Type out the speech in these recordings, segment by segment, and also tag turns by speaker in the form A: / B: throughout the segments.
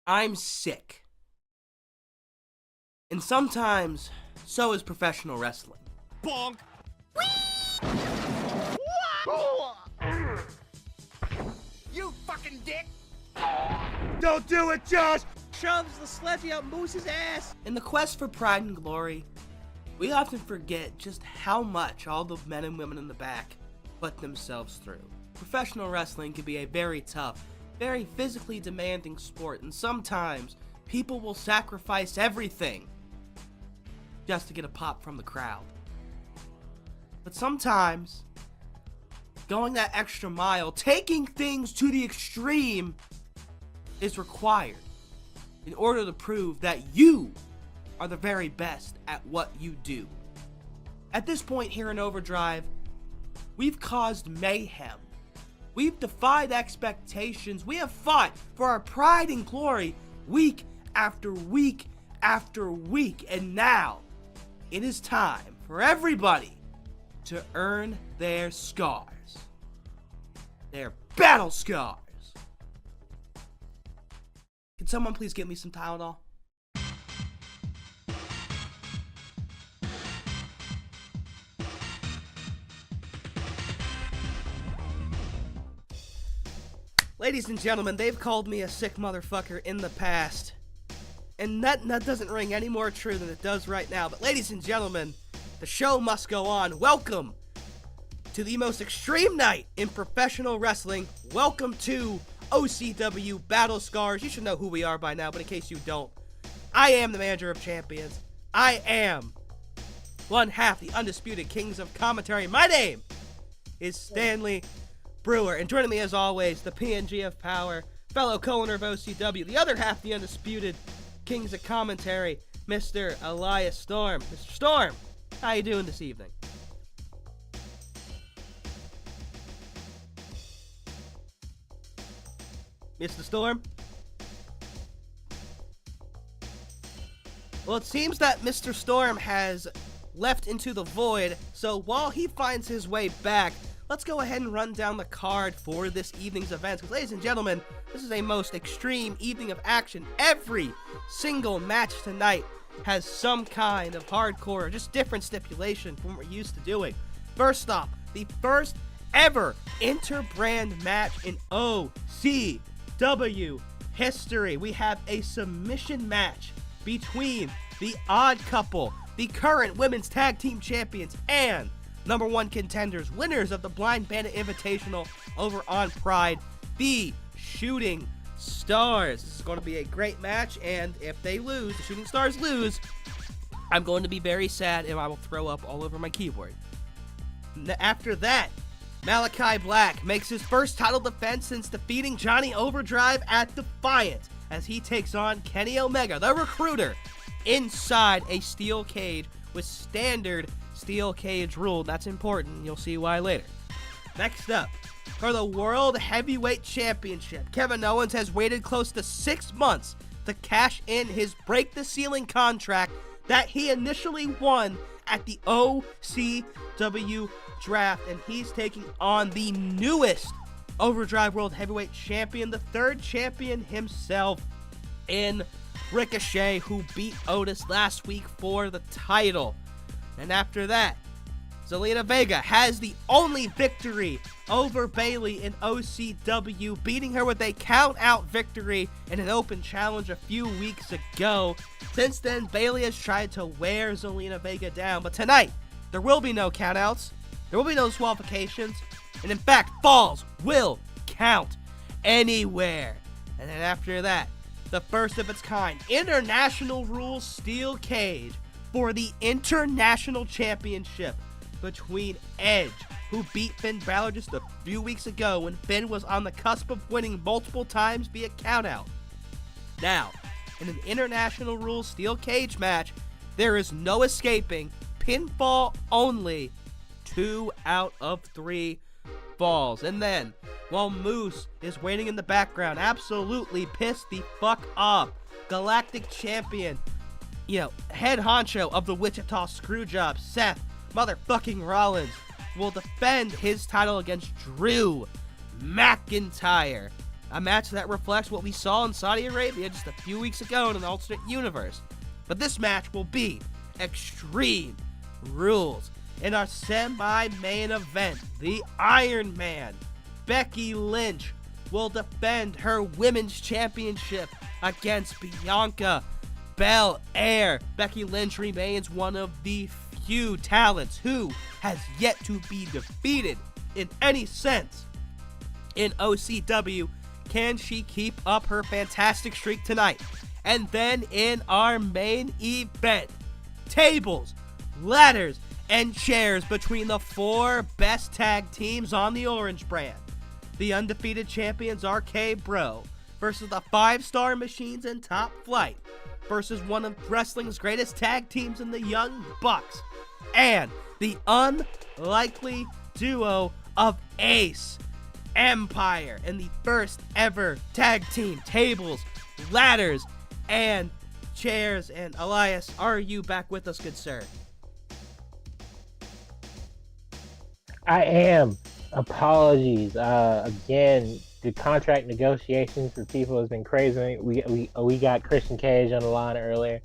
A: I'm sick. And sometimes, so is professional wrestling.
B: Bonk! You fucking dick!
A: Don't do it, Josh! Shoves the sledgy out Moose's ass! In the quest for pride and glory, we often forget just how much all the men and women in the back put themselves through. Professional wrestling can be a very tough, very physically demanding sport, and sometimes people will sacrifice everything just to get a pop from the crowd. But sometimes, going that extra mile, taking things to the extreme, is required in order to prove that you are the very best at what you do. At this point here in Overdrive, we've caused mayhem. We've defied expectations. We have fought for our pride and glory week after week after week. And now, it is time for everybody to earn their scars. Their battle scars. Can someone please get me some Tylenol? Ladies and gentlemen, they've called me a sick motherfucker in the past. And that doesn't ring any more true than it does right now. But ladies and gentlemen, the show must go on. Welcome to the most extreme night in professional wrestling. Welcome to OCW BattleScars. You should know who we are by now, but in case you don't, I am the manager of champions. I am one half the undisputed kings of commentary. My name is Stanley Brewer, and joining me as always, the PNG of power, fellow co-owner of OCW, the other half the undisputed kings of commentary, Mr. Elias Storm. Mr. Storm, how you doing this evening? Mr. Storm? Well, it seems that Mr. Storm has left into the void, so while he finds his way back, let's go ahead and run down the card for this evening's events. Because, ladies and gentlemen, this is a most extreme evening of action. Every single match tonight has some kind of hardcore or just different stipulation from what we're used to doing. First off, the first ever interbrand match in OCW history. We have a submission match between the Odd Couple, the current women's tag team champions, and number one contenders, winners of the Blind Bandit Invitational over on Pride, the Shooting Stars. This is going to be a great match, and if they lose, the Shooting Stars lose, I'm going to be very sad and I will throw up all over my keyboard. After that, Malachi Black makes his first title defense since defeating Johnny Overdrive at Defiant as he takes on Kenny Omega, the Recruiter, inside a steel cage with standard steel cage rule. That's important. You'll see why later. Next up, for the World Heavyweight Championship, Kevin Owens has waited close to 6 months to cash in his Break the Ceiling contract that he initially won at the OCW draft, and he's taking on the newest Overdrive World Heavyweight Champion, the third champion himself, in Ricochet, who beat Otis last week for the title. And after that, Zelina Vega has the only victory over Bayley in OCW, beating her with a count-out victory in an open challenge a few weeks ago. Since then, Bayley has tried to wear Zelina Vega down, but tonight, there will be no countouts, there will be no disqualifications, and in fact, falls will count anywhere. And then after that, the first of its kind, international rules steel cage for the International Championship between Edge, who beat Finn Balor just a few weeks ago when Finn was on the cusp of winning multiple times via countout. Now, in an international rules steel cage match, there is no escaping, pinfall only, 2 out of 3 falls. And then, while Moose is waiting in the background, absolutely pissed the fuck off, Galactic Champion, head honcho of the Wichita Screwjob, Seth motherfucking Rollins, will defend his title against Drew McIntyre. A match that reflects what we saw in Saudi Arabia just a few weeks ago in an alternate universe. But this match will be Extreme Rules. In our semi-main event, the Iron Man, Becky Lynch, will defend her Women's Championship against Bianca Belair. Becky Lynch remains one of the few talents who has yet to be defeated in any sense in OCW. Can she keep up her fantastic streak tonight? And then in our main event, tables, ladders, and chairs between the 4 best tag teams on the Orange brand. The undefeated champions RK Bro versus the 5-star machines in Top Flight versus one of wrestling's greatest tag teams in the Young Bucks, and the unlikely duo of Ace Empire in the first ever tag team tables, ladders, and chairs. And Elias, are you back with us, good sir?
C: I am. Apologies. Again, the contract negotiations for people has been crazy. We got Christian Cage on the line earlier,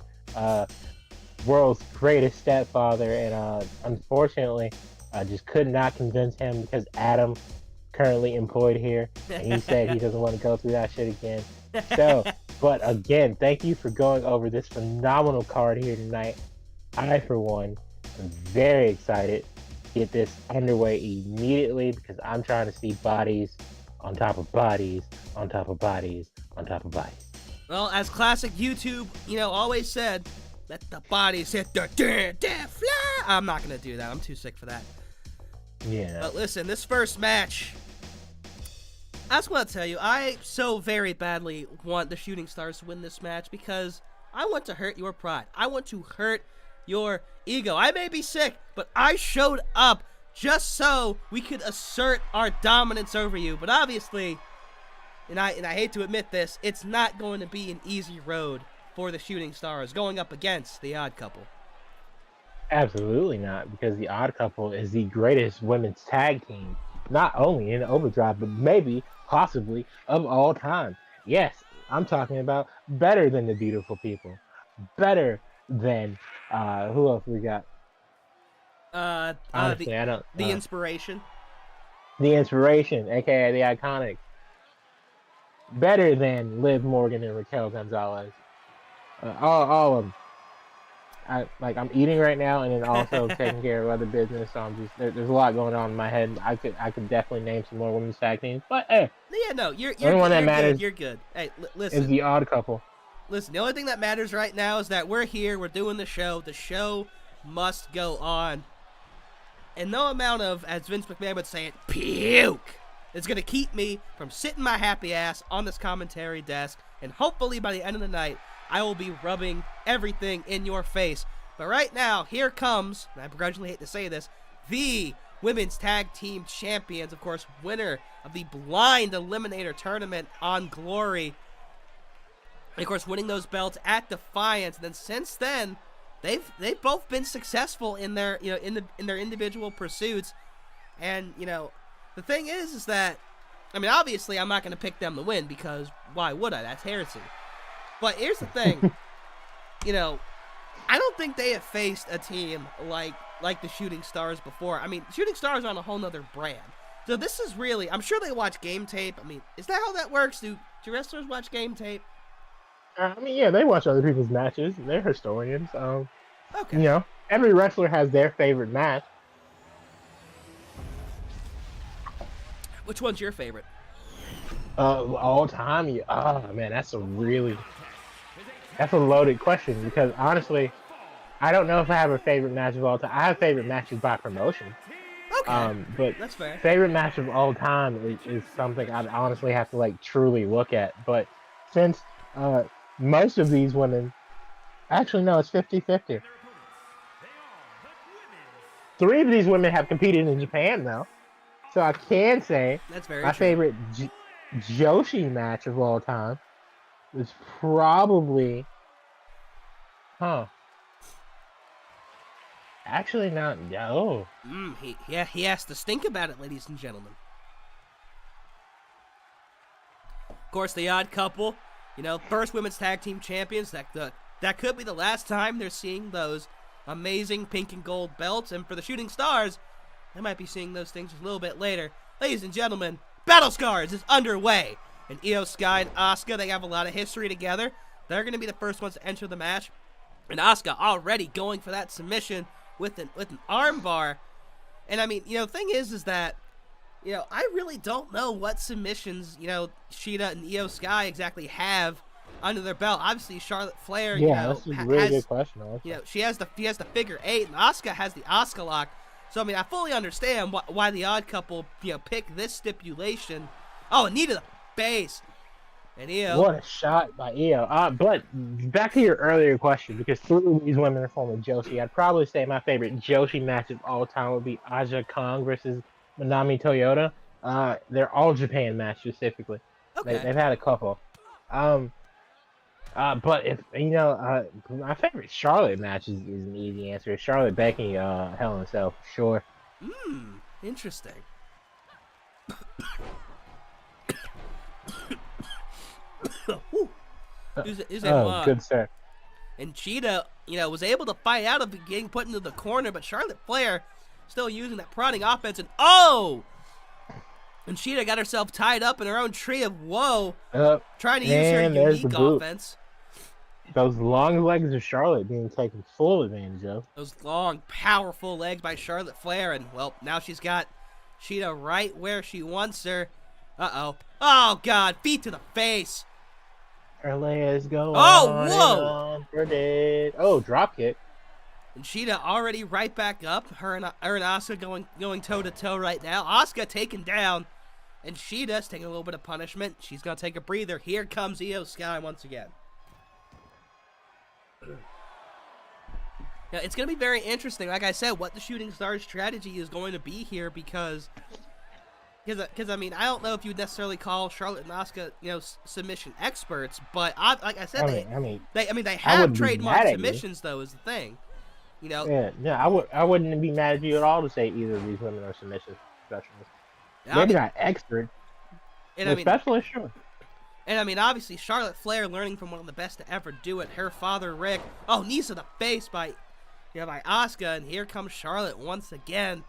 C: world's greatest stepfather, and unfortunately, I just could not convince him because Adam, currently employed here, and he said he doesn't want to go through that shit again. So, but again, thank you for going over this phenomenal card here tonight. I, for one, am very excited to get this underway immediately because I'm trying to see bodies on top of bodies on top of bodies on top of bodies.
A: Well, as classic YouTube, always said, let the bodies hit the fly. I'm not going to do that. I'm too sick for that.
C: Yeah.
A: But listen, this first match, I just want to tell you, I so very badly want the Shooting Stars to win this match because I want to hurt your pride. I want to hurt your ego. I may be sick, but I showed up just so we could assert our dominance over you. But obviously, and I hate to admit this, it's not going to be an easy road for the Shooting Stars going up against the Odd Couple.
C: Absolutely not, because the Odd Couple is the greatest women's tag team, not only in Overdrive, but maybe, possibly, of all time. Yes, I'm talking about better than the Beautiful People. Better than, who else we got? Honestly, I don't...
A: The Inspiration.
C: The Inspiration, aka the Iconics. Better than Liv Morgan and Raquel Gonzalez. All of them. I'm eating right now and then also taking care of other business, so I'm just there's a lot going on in my head. I could definitely name some more women's tag teams, but hey,
A: yeah, no, you're
C: matters
A: good. You're good. Hey, listen,
C: is the Odd Couple.
A: Listen, the only thing that matters right now is that we're here, we're doing the show. The show must go on, and no amount of, as Vince McMahon would say it, puke is gonna keep me from sitting my happy ass on this commentary desk, and hopefully by the end of the night, I will be rubbing everything in your face. But right now, here comes, and I begrudgingly hate to say this, the Women's Tag Team Champions, of course, winner of the Blind Eliminator Tournament on Glory. And of course, winning those belts at Defiance. And then since then, they've both been successful in their in their individual pursuits. And the thing is that, I mean, obviously, I'm not going to pick them to win because why would I? That's heresy. But here's the thing, I don't think they have faced a team like the Shooting Stars before. I mean, Shooting Stars are on a whole nother brand. So this is really, I'm sure they watch game tape. I mean, is that how that works? Do wrestlers watch game tape?
C: I mean, yeah, they watch other people's matches. They're historians.
A: Okay.
C: Every wrestler has their favorite match.
A: Which one's your favorite?
C: All time? Man, that's a loaded question because honestly, I don't know if I have a favorite match of all time. I have favorite matches by promotion.
A: Okay,
C: but
A: that's fair.
C: Favorite match of all time is something I'd honestly have to truly look at. But since most of these women, actually no, it's 50-50. 3 of these women have competed in Japan though, so I can say
A: that's very
C: my
A: true.
C: favorite Joshi match of all time was probably, actually not. No.
A: He has to think about it, ladies and gentlemen. Of course, the Odd Couple, you know, first women's tag team champions. That could be the last time they're seeing those amazing pink and gold belts. And for the Shooting Stars, they might be seeing those things a little bit later. Ladies and gentlemen, BattleScars is underway. And Io Sky and Asuka, they have a lot of history together. They're going to be the first ones to enter the match. And Asuka already going for that submission with an arm bar. And I mean, you know, the thing is that, you know, I really don't know what submissions, you know, Shida and Io Sky exactly have under their belt. Obviously, Charlotte Flair, you know,
C: that's a really good question. Also.
A: You know, she has the figure 8, and Asuka has the Asuka lock. So I mean, I fully understand why the Odd Couple, you know, pick this stipulation. Oh, and knee to the face. And Io.
C: What a shot by Io. But back to your earlier question, because 3 of these women are former Joshi, I'd probably say my favorite Joshi match of all time would be Aja Kong versus Manami Toyota. They're all Japan match specifically.
A: Okay.
C: They've had a couple. But if you know, my favorite Charlotte match is an easy answer. Charlotte Becky, Hell in a Cell, for sure.
A: Interesting.
C: Good sir.
A: And Cheetah, you know, was able to fight out of getting put into the corner, but Charlotte Flair still using that prodding offense, and and Cheetah got herself tied up in her own tree of woe, trying to use her unique offense.
C: Those long legs of Charlotte being taken full advantage of.
A: Those long, powerful legs by Charlotte Flair, and, well, now she's got Cheetah right where she wants her. Uh-oh. Oh, God, feet to the face.
C: Her legs go
A: whoa!
C: Oh, drop kick.
A: And Cheetah already right back up. Her and Asuka going toe-to-toe right now. Asuka taken down, and Cheetah's taking a little bit of punishment. She's going to take a breather. Here comes Io Sky once again. Now, it's going to be very interesting, like I said, what the Shooting Stars strategy is going to be here, because I mean, I don't know if you would necessarily call Charlotte and Asuka, you know, submission experts, but like I said, they have trademark submissions, though, is the thing. You know.
C: Yeah, I wouldn't be mad at you at all to say either of these women are submission specialists. Maybe not expert, but specialist, sure.
A: And I mean, obviously, Charlotte Flair learning from one of the best to ever do it. Her father, Rick. Oh, knees to the face by Asuka, and here comes Charlotte once again.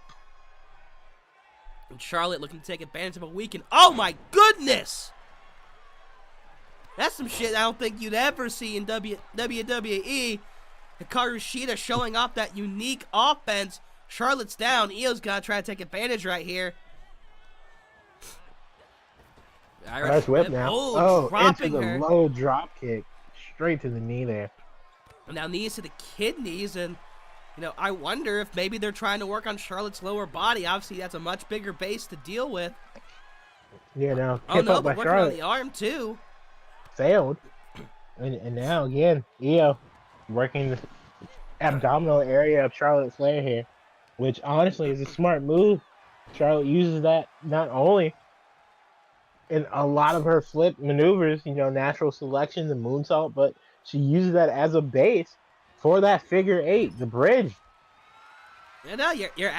A: And Charlotte looking to take advantage of a weekend. Oh my goodness! That's some shit I don't think you'd ever see in WWE. Hikaru Shida showing off that unique offense. Charlotte's down. Io's got to try to take advantage right here.
C: Irish whip now.
A: Dropping
C: into the low drop kick. Straight to the knee there.
A: Now knees to the kidneys, and you know, I wonder if maybe they're trying to work on Charlotte's lower body. Obviously, that's a much bigger base to deal with.
C: Yeah, now
A: but working on the arm too.
C: Failed. And now again, Io working the abdominal area of Charlotte Flair here, which honestly is a smart move. Charlotte uses that not only in a lot of her flip maneuvers, you know, natural selection, the moonsault, but she uses that as a base for that figure 8, the bridge.
A: Yeah, no, you're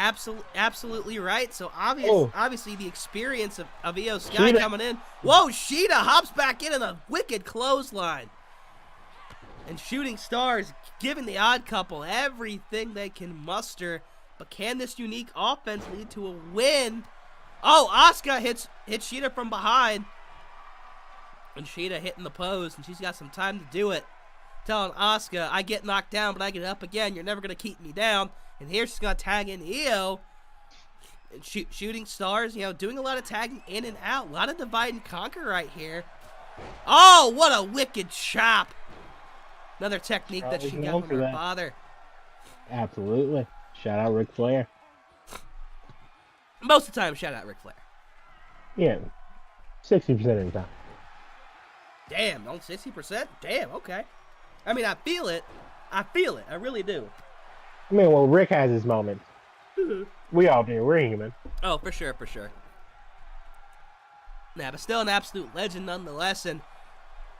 A: absolutely right. So obviously the experience of Io Sky coming in. Whoa, Shida hops back in a wicked clothesline. And Shooting Stars giving the Odd Couple everything they can muster. But can this unique offense lead to a win? Oh, Asuka hits Shida from behind. And Shida hitting the pose, and she's got some time to do it. Telling Asuka, I get knocked down, but I get up again. You're never going to keep me down. And here she's going to tag in Io. And Shooting Stars, you know, doing a lot of tagging in and out. A lot of divide and conquer right here. Oh, what a wicked chop. Another technique that she got from her father.
C: Absolutely. Shout out Ric Flair.
A: Most of the time, shout out Ric Flair.
C: Yeah, 60% of the time.
A: Damn, only 60%? Damn, okay. I mean, I feel it. I really do.
C: I mean, well, Rick has his moments. We all do. We're human.
A: Oh, for sure. Nah, but still an absolute legend nonetheless. And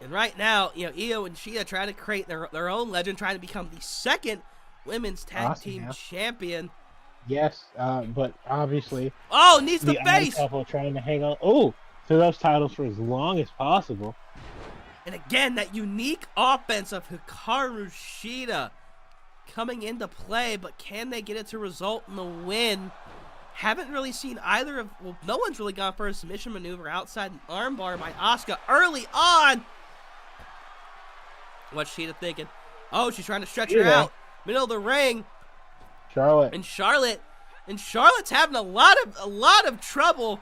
A: right now, you know, Io and Shida trying to create their own legend, trying to become the second women's tag team champion.
C: Yes, but obviously.
A: Oh, needs the face.
C: Couple trying to hang on. Oh, to those titles for as long as possible.
A: And again, that unique offense of Hikaru Shida coming into play, but can they get it to result in the win? Haven't really seen either of, well, no one's really gone for a submission maneuver outside an armbar by Asuka early on. What's Shida thinking? Oh, she's trying to stretch her out. Middle of the ring.
C: Charlotte.
A: Charlotte's having a lot of trouble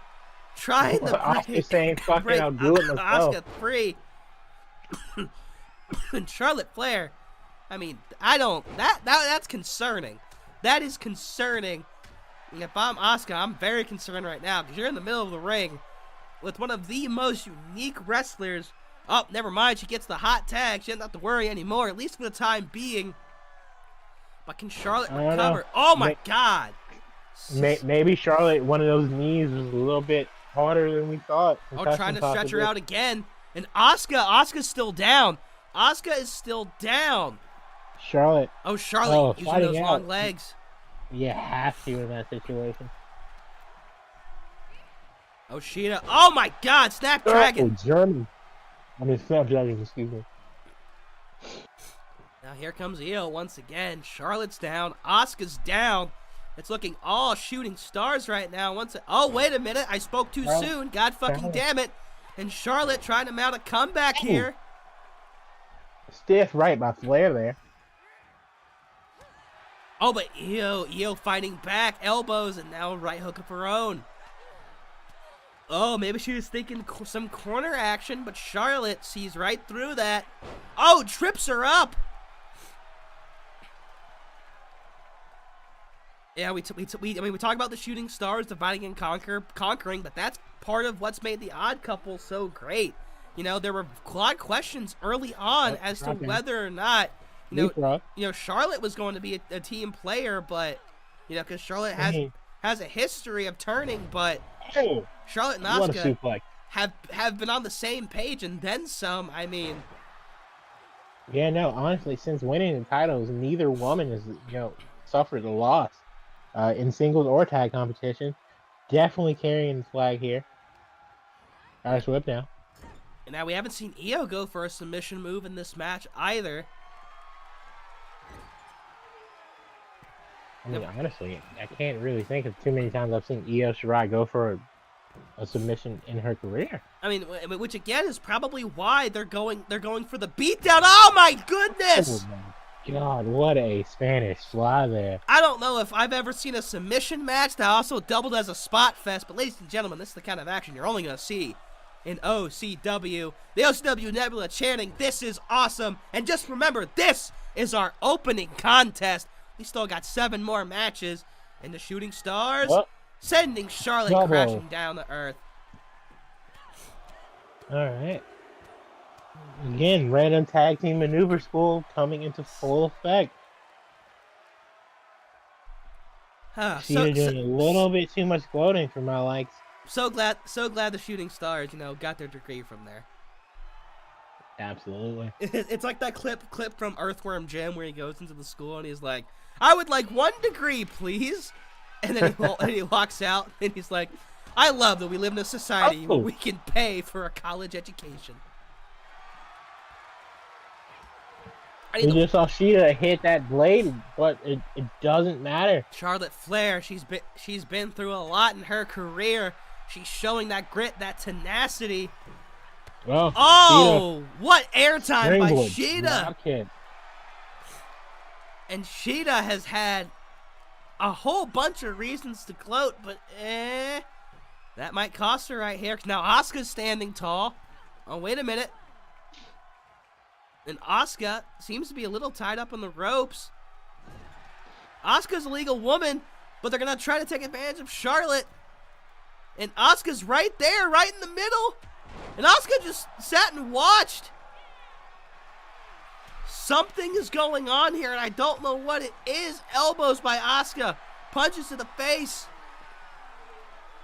A: trying to
C: Asuka saying, fucking, I'll do it myself.
A: Asuka free. And Charlotte Flair, I mean, that's concerning. That is concerning. And if I'm Asuka, I'm very concerned right now because you're in the middle of the ring with one of the most unique wrestlers. Oh, never mind. She gets the hot tag. She doesn't have to worry anymore, at least for the time being. But can Charlotte recover? Oh, my God.
C: Maybe Charlotte, one of those knees was a little bit harder than we thought.
A: Oh, trying to stretch her out again. And Asuka's still down. Asuka is still down.
C: Charlotte
A: using those long legs.
C: You have to in that situation.
A: Oh, Shida. Oh, my God. Snapdragon.
C: Snapdragon, excuse me.
A: Now here comes Io once again. Charlotte's down. Asuka's down. It's looking all shooting stars right now. Oh, wait a minute. I spoke too soon. God fucking damn it. And Charlotte trying to mount a comeback here.
C: Stiff right by Flair there.
A: Oh, but Io fighting back. Elbows and now right hook of her own. Oh, maybe she was thinking some corner action, but Charlotte sees right through that. Oh, trips her up. Yeah, we talk about the shooting stars dividing and conquering, but that's part of what's made the Odd Couple so great. You know, there were a lot of questions early on as to whether or not, Charlotte was going to be a team player, but because Charlotte has a history of turning, but Charlotte and Asuka have been on the same page and then some. I mean,
C: yeah, no, honestly, since winning the titles, neither woman has suffered a loss in singles or tag competition. Definitely carrying the flag here. Irish whip now.
A: And now we haven't seen Io go for a submission move in this match either.
C: I mean, honestly, I can't really think of too many times I've seen Io Shirai go for a submission in her career.
A: I mean, which again is probably why they're going for the beatdown. Oh my goodness!
C: Oh my God, what a Spanish fly there.
A: I don't know if I've ever seen a submission match that also doubled as a spot fest, but ladies and gentlemen, this is the kind of action you're only going to see in OCW. The OCW Nebula chanting, "This is awesome!" And just remember, this is our opening contest. We still got 7 more matches, and the Shooting Stars sending Charlotte crashing down to earth.
C: All right. Again, random tag team maneuver school coming into full effect. She's doing a little bit too much gloating for my likes.
A: So glad the Shooting Stars, got their degree from there.
C: Absolutely.
A: It's like that clip from Earthworm Jim where he goes into the school and he's like, "I would like 1 degree, please." And then he walks out and he's like, "I love that we live in a society where we can pay for a college education."
C: We just saw Shida hit that blade, but it doesn't matter.
A: Charlotte Flair, she's been through a lot in her career. She's showing that grit, that tenacity.
C: Well,
A: oh, what airtime by Shida! And Shida has had a whole bunch of reasons to gloat, but that might cost her right here. Now Asuka's standing tall. Oh, wait a minute. And Asuka seems to be a little tied up on the ropes. Asuka's a legal woman, but they're going to try to take advantage of Charlotte. And Asuka's right there, right in the middle. And Asuka just sat and watched. Something is going on here, and I don't know what it is. Elbows by Asuka. Punches to the face.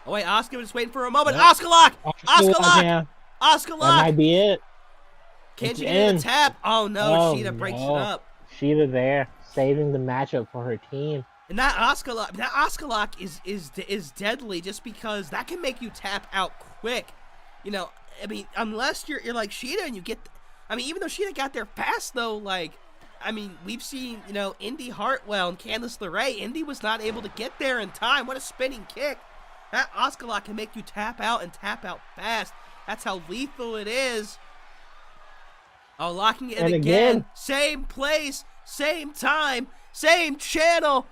A: Oh, wait, Asuka was just waiting for a moment. Asuka lock! Asuka lock!
C: Yeah.
A: Asuka lock!
C: That might be it.
A: Can she get a tap? Oh, no. Shida breaks it up.
C: Shida there, saving the matchup for her team.
A: And that Asuka lock is deadly just because that can make you tap out quick. You know, I mean, unless you're like Sheeta and you get, I mean, even though Sheeta got there fast though, like, I mean, we've seen, you know, Indy Hartwell and Candice LeRae. Indy was not able to get there in time. What a spinning kick. That Oscar lock can make you tap out and tap out fast. That's how lethal it is. Oh, locking it in again. Same place, same time, same channel.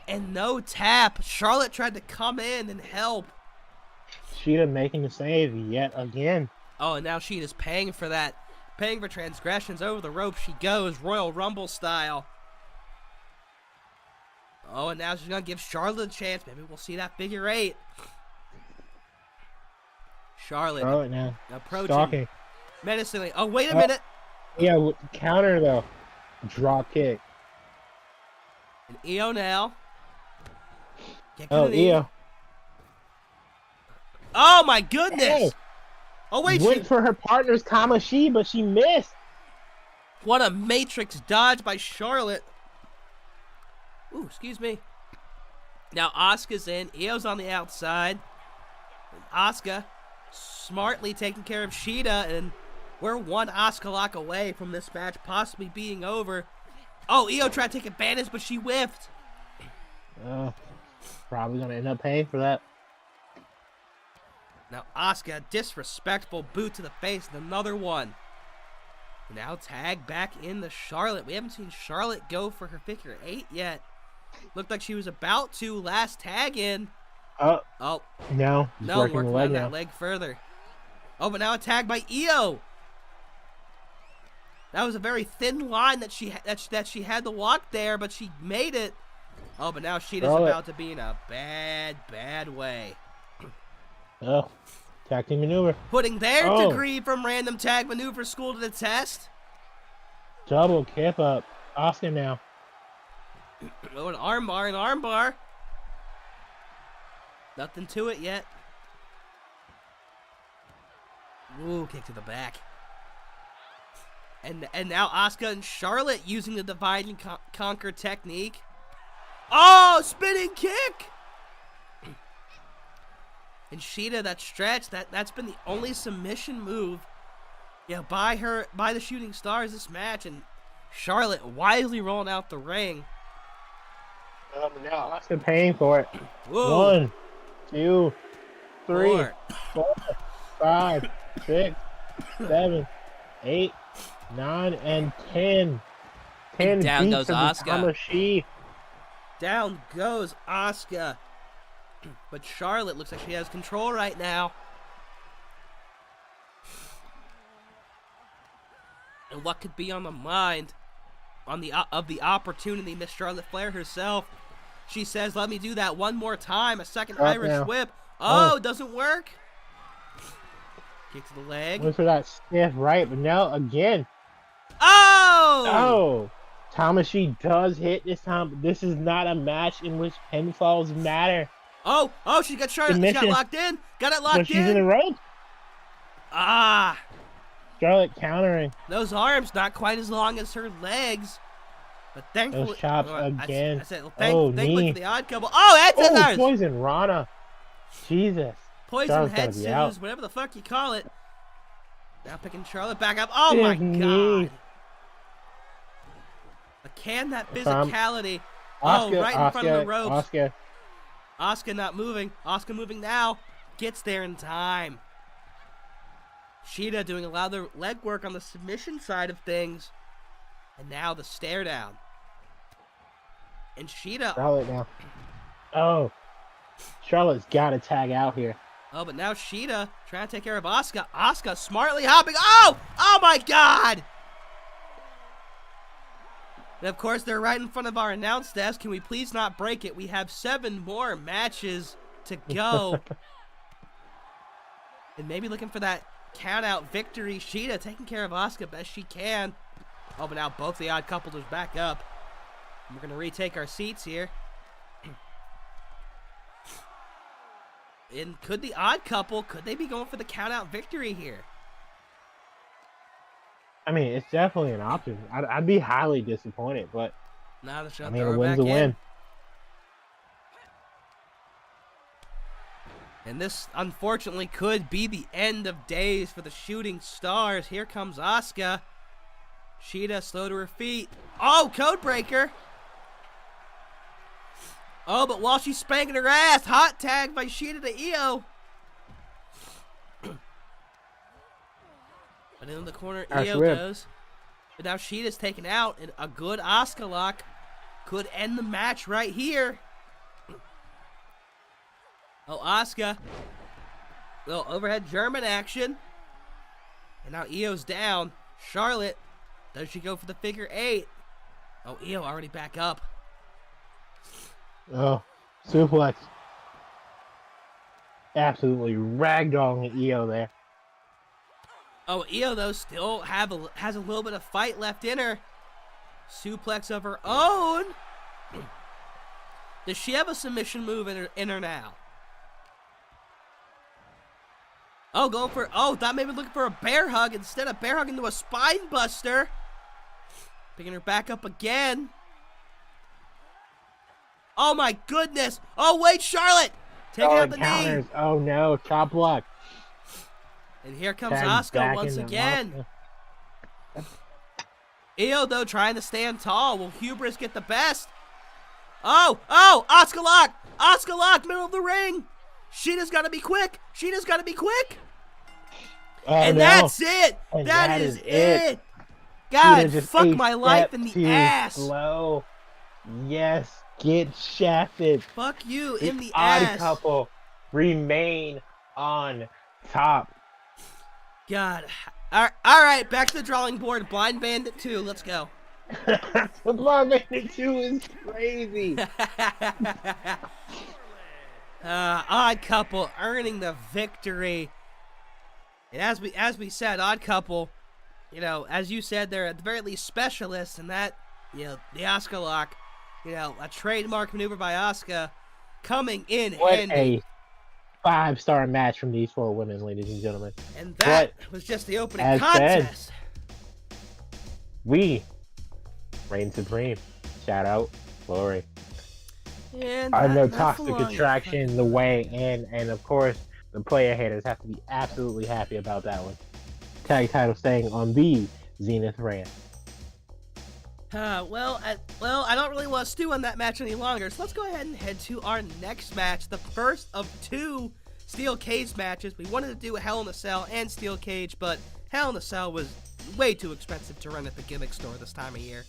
A: And no tap. Charlotte tried to come in and help.
C: Sheeta making the save yet again.
A: Oh, and now Sheeta's paying for that. Paying for transgressions. Over the rope she goes, Royal Rumble style. Oh, and now she's going to give Charlotte a chance. Maybe we'll see that figure 8. Charlotte
C: now
A: approaching.
C: Stalking.
A: Menacingly. Oh, wait a minute.
C: Yeah, counter though. Drop kick.
A: And Io now.
C: Io.
A: Oh, my goodness.
C: Hey.
A: Oh, wait.
C: Went for her partner's Kamashi, but she missed.
A: What a matrix dodge by Charlotte. Ooh, excuse me. Now Asuka's in. Io's on the outside. And Asuka smartly taking care of Sheeta. And we're one Asuka lock away from this match possibly being over. Oh, Io tried to take advantage, but she whiffed.
C: Probably going to end up paying for that.
A: Now Asuka, disrespectful boot to the face, and another one. Now tag back in the Charlotte. We haven't seen Charlotte go for her figure 8 yet. Looked like she was about to last tag in.
C: Oh.
A: No,
C: working
A: on that leg further. Oh, but now a tag by Io. That was a very thin line that she had to walk there, but she made it. Oh, but now Sheeta's about to be in a bad way.
C: Oh, tag team maneuver.
A: Putting their degree from random tag maneuver school to the test.
C: Double kip up. Asuka now.
A: Oh, an armbar. Nothing to it yet. Ooh, kick to the back. And now Asuka and Charlotte using the divide and conquer technique. Oh, spinning kick! And Sheeta, that stretch, that's been the only submission move, by the Shooting Stars this match, and Charlotte wisely rolling out the ring.
C: Now Asuka paying for it.
A: Whoa.
C: 1, 2, 3, 4, 5, 6, 7, 8, 9, and 10. 10
A: and down goes Asuka. Down goes Asuka. But Charlotte looks like she has control right now. And what could be on the mind of the opportunity, Miss Charlotte Flair herself? She says, let me do that one more time. A second Irish whip. Oh, it doesn't work. Kick to the leg.
C: Went for that stiff right, but now again.
A: Oh!
C: Tamashi does hit this time, but this is not a match in which pinfalls matter.
A: Oh, she got Charlotte. She got locked in. Got it locked in.
C: She's in the rope. Charlotte countering.
A: Those arms not quite as long as her legs. But thankfully.
C: Those chops again.
A: I said, thankfully for the odd couple. Oh, that's ours.
C: Poison Rana. Jesus.
A: Poison
C: Charlotte's
A: head scissors, whatever the fuck you call it. Now picking Charlotte back up. Oh my god. But can that physicality.
C: Asuka,
A: right in front of the ropes.
C: Asuka.
A: Asuka not moving. Asuka moving now. Gets there in time. Sheeta doing a lot of the leg work on the submission side of things. And now the stare down. And Sheeta.
C: Charlotte now. Oh. Charlotte's got to tag out here.
A: Oh, but now Sheeta trying to take care of Asuka. Asuka smartly hopping. Oh my god. And of course, they're right in front of our announce desk. Can we please not break it? We have 7 more matches to go. And maybe looking for that count-out victory. Sheeta taking care of Asuka best she can. Oh, but now both the odd couples are back up. And we're going to retake our seats here. And could the odd couple, could they be going for the count-out victory here?
C: I mean, it's definitely an option. I'd be highly disappointed, but
A: now the
C: a win's a win.
A: And this, unfortunately, could be the end of days for the Shooting Stars. Here comes Asuka. Shida slow to her feet. Oh, Codebreaker. Oh, but while she's spanking her ass, hot tag by Shida to Io. But in the corner, Io goes. But now Shida's taken out, and a good Asuka lock could end the match right here. Oh, Asuka. Little overhead German action. And now Io's down. Charlotte. Does she go for the figure 8? Oh, Io already back up.
C: Oh, suplex. Absolutely ragdolling Io there.
A: Oh, Io, though, still has a little bit of fight left in her. Suplex of her own. Does she have a submission move in her now? Oh, thought maybe looking for a bear hug. Instead, a bear hug into a spine buster. Picking her back up again. Oh, my goodness. Oh, wait, Charlotte. Taking out the knee.
C: Oh, no. Chop block.
A: And here comes Asuka once again. Io, though, trying to stand tall. Will hubris get the best? Oh, Asuka lock. Asuka lock, middle of the ring. Shida's got to be quick. Shida's got to be quick.
C: Oh,
A: and
C: no.
A: That's it.
C: And
A: that is it. God, fuck my life in the ass.
C: Slow. Yes, get shafted.
A: Fuck you in the
C: Odd
A: ass.
C: Couple remain on top.
A: God. All right, back to the drawing board. Blind Bandit 2, let's go.
C: The Blind Bandit 2 is crazy.
A: Odd Couple earning the victory. And as we said, Odd Couple, you know, as you said, they're at the very least specialists in that, you know, the Asuka lock, you know, a trademark maneuver by Asuka coming in handy.
C: A 5-star match from these 4 women, ladies and gentlemen.
A: And that was just the opening contest.
C: We reign supreme. Shout out, Glory.
A: And
C: I know Toxic Attraction, The Way, and of course, the player haters have to be absolutely happy about that one. Tag title staying on the Zenith Rand.
A: Well, I don't really want to stew on that match any longer, so let's go ahead and head to our next match, the first of 2 Steel Cage matches. We wanted to do a Hell in a Cell and Steel Cage, but Hell in a Cell was way too expensive to run at the gimmick store this time of year.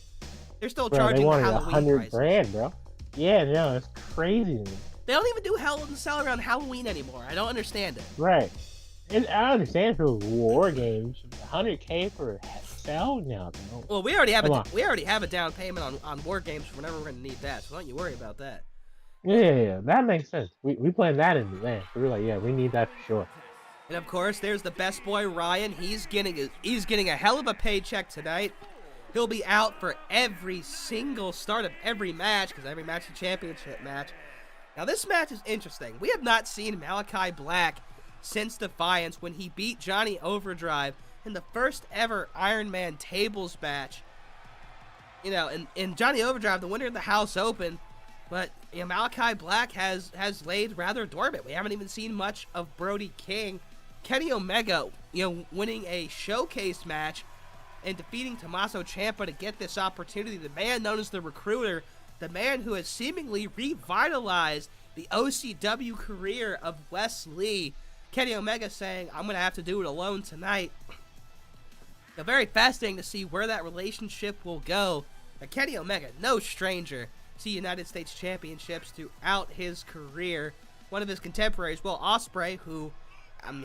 A: They're still charging the Halloween prices.
C: $100,000, bro. Yeah, no, it's crazy to me.
A: They don't even do Hell in a Cell around Halloween anymore. I don't understand it.
C: Right. And I understand if it was War Games, $100K for a cell? No.
A: Well, we already have a down payment on War Games whenever we're gonna need that, so don't you worry about that.
C: Yeah, that makes sense. We planned that in advance. We were like, yeah, we need that for sure.
A: And of course, there's the best boy Ryan. He's getting a hell of a paycheck tonight. He'll be out for every single start of every match, because every match is a championship match. Now, this match is interesting. We have not seen Malachi Black since Defiance when he beat Johnny Overdrive in the first ever Iron Man tables match. You know, in Johnny Overdrive, the winner of the House Open, but you know, Malachi Black has laid rather dormant. We haven't even seen much of Brody King. Kenny Omega, you know, winning a showcase match and defeating Tommaso Ciampa to get this opportunity. The man known as the Recruiter, the man who has seemingly revitalized the OCW career of Wes Lee. Kenny Omega saying, I'm going to have to do it alone tonight. Now, very fascinating to see where that relationship will go. Now, Kenny Omega, no stranger to United States Championships throughout his career. One of his contemporaries, Will Ospreay, who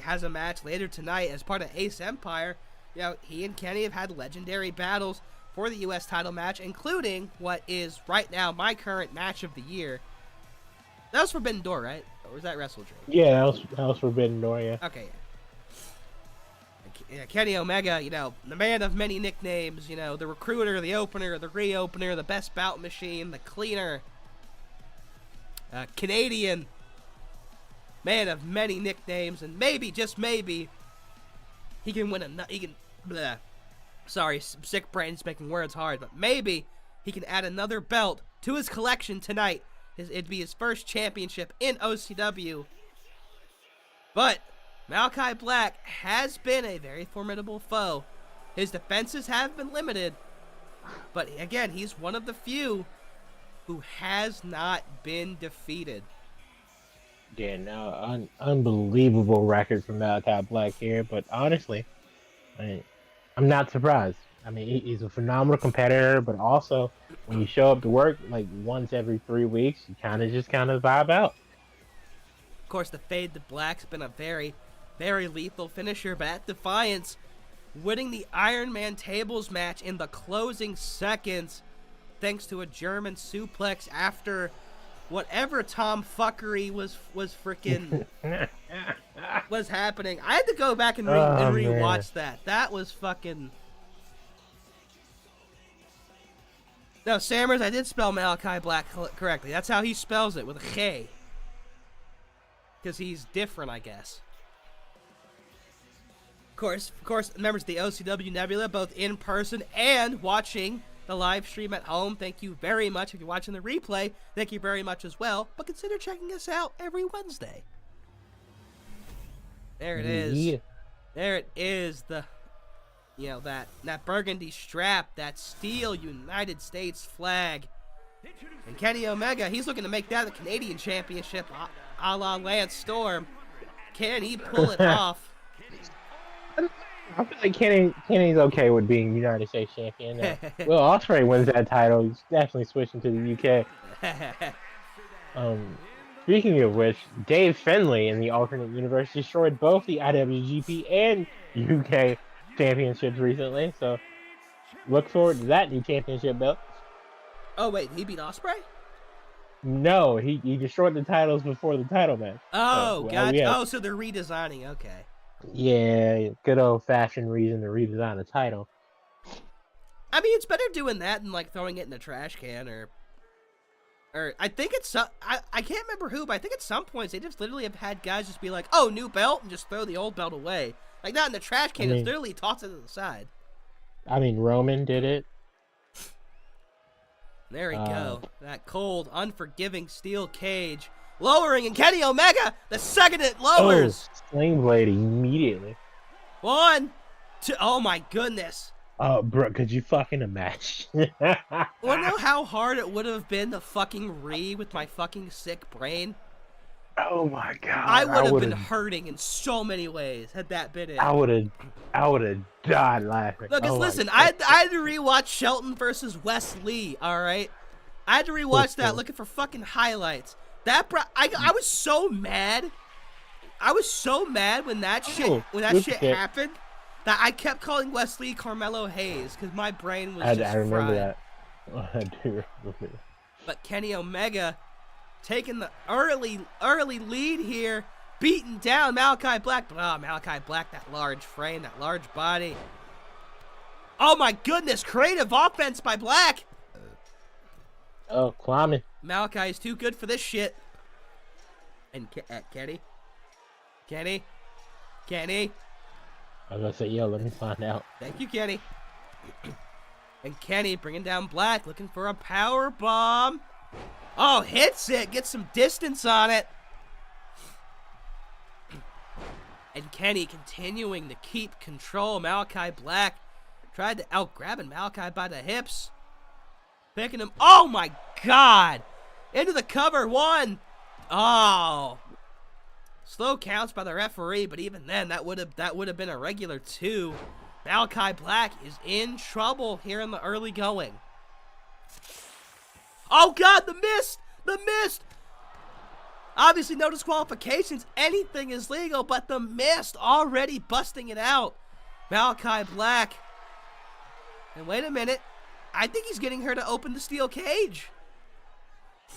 A: has a match later tonight as part of Ace Empire. You know, he and Kenny have had legendary battles for the U.S. title match, including what is right now my current match of the year. That was Forbidden Door, right? Or was that Wrestle Dream?
C: Yeah, that was Forbidden Door, yeah.
A: Okay, yeah. Kenny Omega, you know, the man of many nicknames, you know, the Recruiter, the Opener, the Reopener, the Best Bout Machine, the Cleaner, Canadian, man of many nicknames, and maybe, just maybe, he can win sorry, sick brain's making words hard, but maybe he can add another belt to his collection tonight. It'd be his first championship in OCW. But Malachi Black has been a very formidable foe. His defenses have been limited, but again, he's one of the few who has not been defeated.
C: Yeah, no, unbelievable record from Malachi Black here, but honestly, I'm not surprised. I mean, he's a phenomenal competitor, but also when you show up to work like once every 3 weeks, you kind of vibe out.
A: Of course, the fade to black's been a very, very lethal finisher, but at Defiance, winning the Iron Man tables match in the closing seconds, thanks to a German suplex after whatever tomfuckery was freaking was happening. I had to go back and rewatch that. That was fucking. No, Sammers, I did spell Malachi Black correctly. That's how he spells it, with a K. Because he's different, I guess. Of course, members of the OCW Nebula, both in person and watching the live stream at home. Thank you very much. If you're watching the replay, thank you very much as well. But consider checking us out every Wednesday. There it is.
C: Yeah.
A: There it is. That burgundy strap, that steel United States flag. And Kenny Omega, he's looking to make that the Canadian Championship a la Lance Storm. Can he pull it off?
C: I feel like Kenny's okay with being United States champion. Will Ospreay wins that title. He's definitely switching to the UK. Speaking of which, Dave Finlay in the alternate universe destroyed both the IWGP and UK championships recently. So look forward to that new championship belt.
A: Oh wait, he beat Ospreay?
C: No, he destroyed the titles before the title match.
A: Oh, gotcha. Yeah. Oh, so they're redesigning. Okay.
C: Yeah, good old-fashioned reason to redesign a title.
A: I mean, it's better doing that than like throwing it in a trash can or I think it's I can't remember who, but I think at some points they just literally have had guys just be like, "Oh, new belt," and just throw the old belt away. Like not in the trash can, it's literally toss it to the side. I mean,
C: Roman did it.
A: There we go. That cold, unforgiving steel cage. Lowering, and Kenny Omega, the second it lowers.
C: Oh, Sling Blade immediately.
A: 1, 2, oh my goodness.
C: Oh, bro, could you fucking imagine?
A: Wanna know how hard it would have been to fucking with my fucking sick brain?
C: Oh my god.
A: I would have been hurting in so many ways had that been it.
C: I would have died laughing.
A: Look, listen, I had to rewatch Shelton versus Wes Lee, alright? I had to rewatch that looking for fucking highlights. I was so mad. I was so mad when that shit happened that I kept calling Wesley Carmelo Hayes because my brain was just
C: I remember
A: fried.
C: that. I do remember that.
A: But Kenny Omega taking the early lead here, beating down Malachi Black. But Malachi Black, that large frame, that large body. Oh my goodness, creative offense by Black.
C: Oh, climbing.
A: Malachi is too good for this shit. And Kenny.
C: I was gonna say, yo, let me find out.
A: Thank you, Kenny. And Kenny bringing down Black, looking for a power bomb. Oh, hits it, gets some distance on it. And Kenny continuing to keep control. Malachi Black tried to grabbing Malachi by the hips. Picking him. Oh my god! Into the cover. 1. Oh. Slow counts by the referee, but even then, that would have been a regular 2. Malachi Black is in trouble here in the early going. Oh god, the mist! The mist! Obviously, no disqualifications. Anything is legal, but the mist already busting it out. Malachi Black. And wait a minute. I think he's getting her to open the steel cage.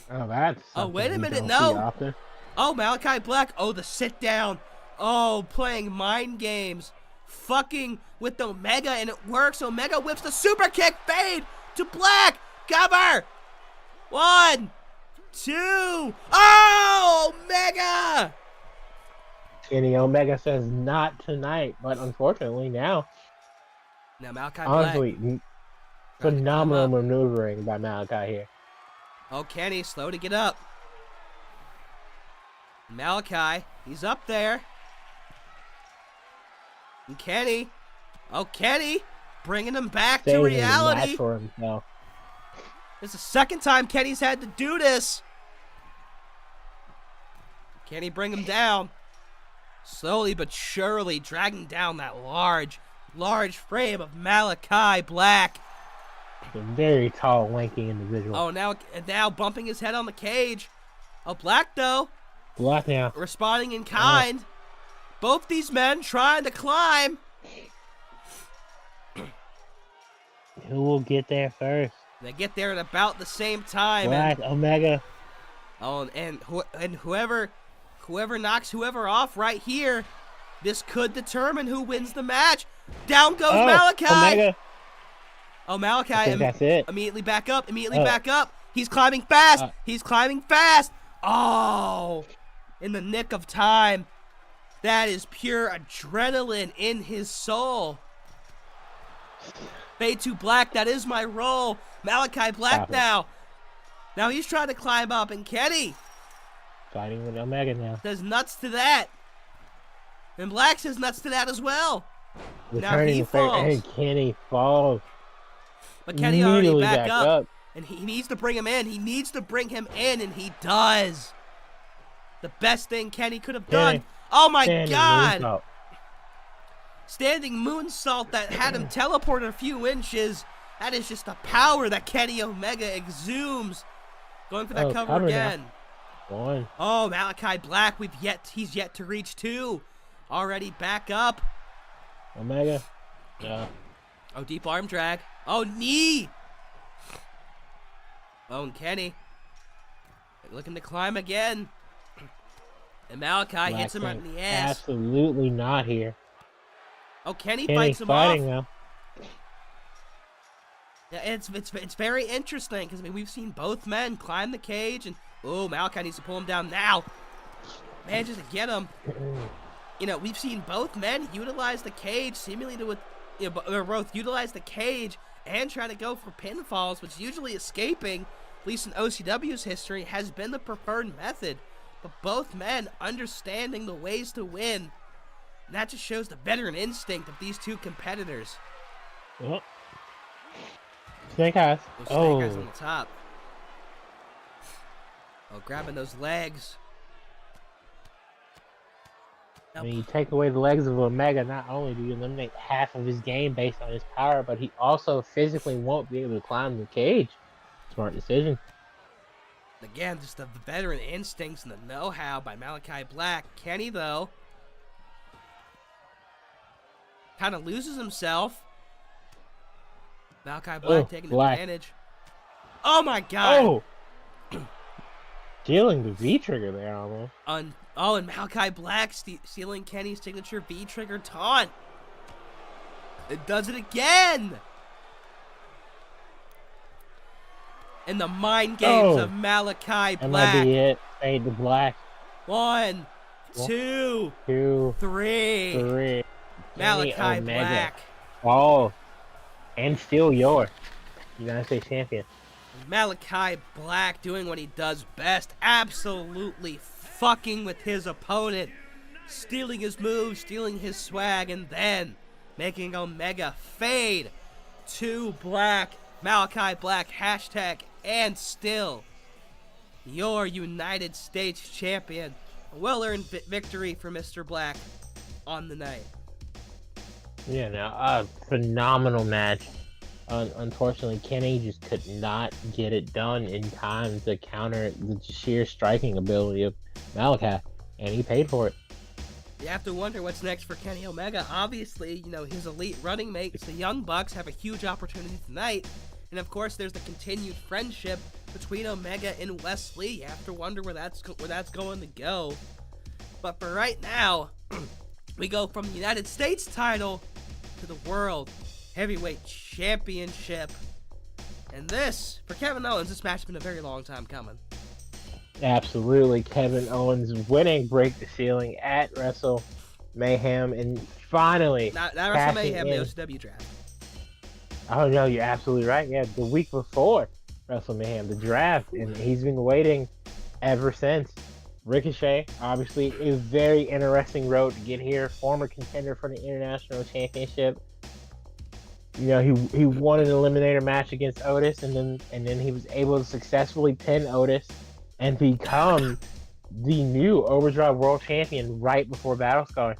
C: Oh, that's.
A: Oh, wait a minute. No. Oh, Malachi Black. Oh, the sit down. Oh, playing mind games. Fucking with Omega, and it works. Omega whips the super kick fade to Black. Cover. 1, 2. Oh, Omega.
C: Kenny Omega says not tonight, but unfortunately now.
A: Now Malachi Black.
C: Honestly, phenomenal maneuvering by Malachi here.
A: Oh, Kenny, slow to get up. Malachi, he's up there. And Kenny. Oh, Kenny. Bringing him back to
C: Saving the
A: reality.
C: match for himself.
A: It's the second time Kenny's had to do this. Can he bring him down? Slowly but surely dragging down that large frame of Malachi Black.
C: A very tall, lanky individual.
A: Oh, now bumping his head on the cage. Oh, Black, though.
C: Black now.
A: Responding in kind. Both these men trying to climb.
C: Who will get there first?
A: They get there at about the same time.
C: Black, Omega.
A: Oh, and whoever knocks whoever off right here, this could determine who wins the match. Down goes Malachi.
C: Omega.
A: Oh, Malachi.
C: I think that's it.
A: Immediately back up. Back up. He's climbing fast. He's climbing fast. Oh, in the nick of time. That is pure adrenaline in his soul. Fade to Black, that is my role. Malachi Black now. Now he's trying to climb up, and Kenny
C: Fighting with Omega now.
A: says nuts to that. And Black says nuts to that as well. Now he falls.
C: And Kenny falls.
A: But Kenny already
C: Immediately
A: back up. And he needs to bring him in. He needs to bring him in, and he does. The best thing Kenny could have done. Oh my God. Standing moonsault that had him teleported a few inches. That is just the power that Kenny Omega exudes. Going for that cover again.
C: One.
A: Oh, Malachi Black, he's yet to reach 2. Already back up.
C: Omega. Yeah.
A: Oh, deep arm drag. Oh, knee. Oh, and Kenny looking to climb again. And Malachi hits him right in the ass.
C: Absolutely not here.
A: Oh, Kenny fights him off.
C: Now.
A: Yeah, it's very interesting because we've seen both men climb the cage, and oh, Malachi needs to pull him down now. Manages to get him. We've seen both men utilize the cage seemingly to, they're both utilize the cage and try to go for pinfalls, which usually escaping, at least in OCW's history, has been the preferred method. But both men understanding the ways to win. And that just shows the veteran instinct of these two competitors.
C: Well, Snake Eyes.
A: Snake Eyes on the top. Oh, grabbing those legs.
C: When you take away the legs of Omega, not only do you eliminate half of his game based on his power, but he also physically won't be able to climb the cage. Smart decision.
A: Again, just the veteran instincts and the know-how by Malachi Black. Kenny, though, kind of loses himself. Malachi Black taking advantage. Oh, my God.
C: Oh! Stealing the V-trigger there, almost.
A: And Malachi Black stealing Kenny's signature V-trigger taunt. It does it again. And the mind games of Malachi Black.
C: That might be it. Fade to Black.
A: 1, 2, 3. Malachi Black.
C: Oh. And still your United States champion.
A: Malachi Black doing what he does best. Absolutely fucking with his opponent. Stealing his moves, stealing his swag, and then making Omega fade to Black. Malachi Black, hashtag, and still your United States champion. A well-earned victory for Mr. Black on the night.
C: Yeah, now a phenomenal match. Unfortunately, Kenny just could not get it done in time to counter the sheer striking ability of Malachi, and he paid for it.
A: You have to wonder what's next for Kenny Omega. Obviously, his elite running mates, the Young Bucks, have a huge opportunity tonight. And of course, there's the continued friendship between Omega and Wesley. You have to wonder where that's going to go. But for right now, we go from the United States title to the World Heavyweight Championship. And this, for Kevin Owens, this match has been a very long time coming.
C: Absolutely. Kevin Owens winning Break the Ceiling at Wrestle Mayhem, and finally
A: not Wrestle Mayhem, the OCW draft.
C: Oh no, you're absolutely right. Yeah, the week before Wrestle Mayhem, the draft, and he's been waiting ever since. Ricochet, obviously, a very interesting road to get here. Former contender for the International Championship. You know, he won an eliminator match against Otis, and then he was able to successfully pin Otis and become the new Overdrive World Champion right before BattleScars.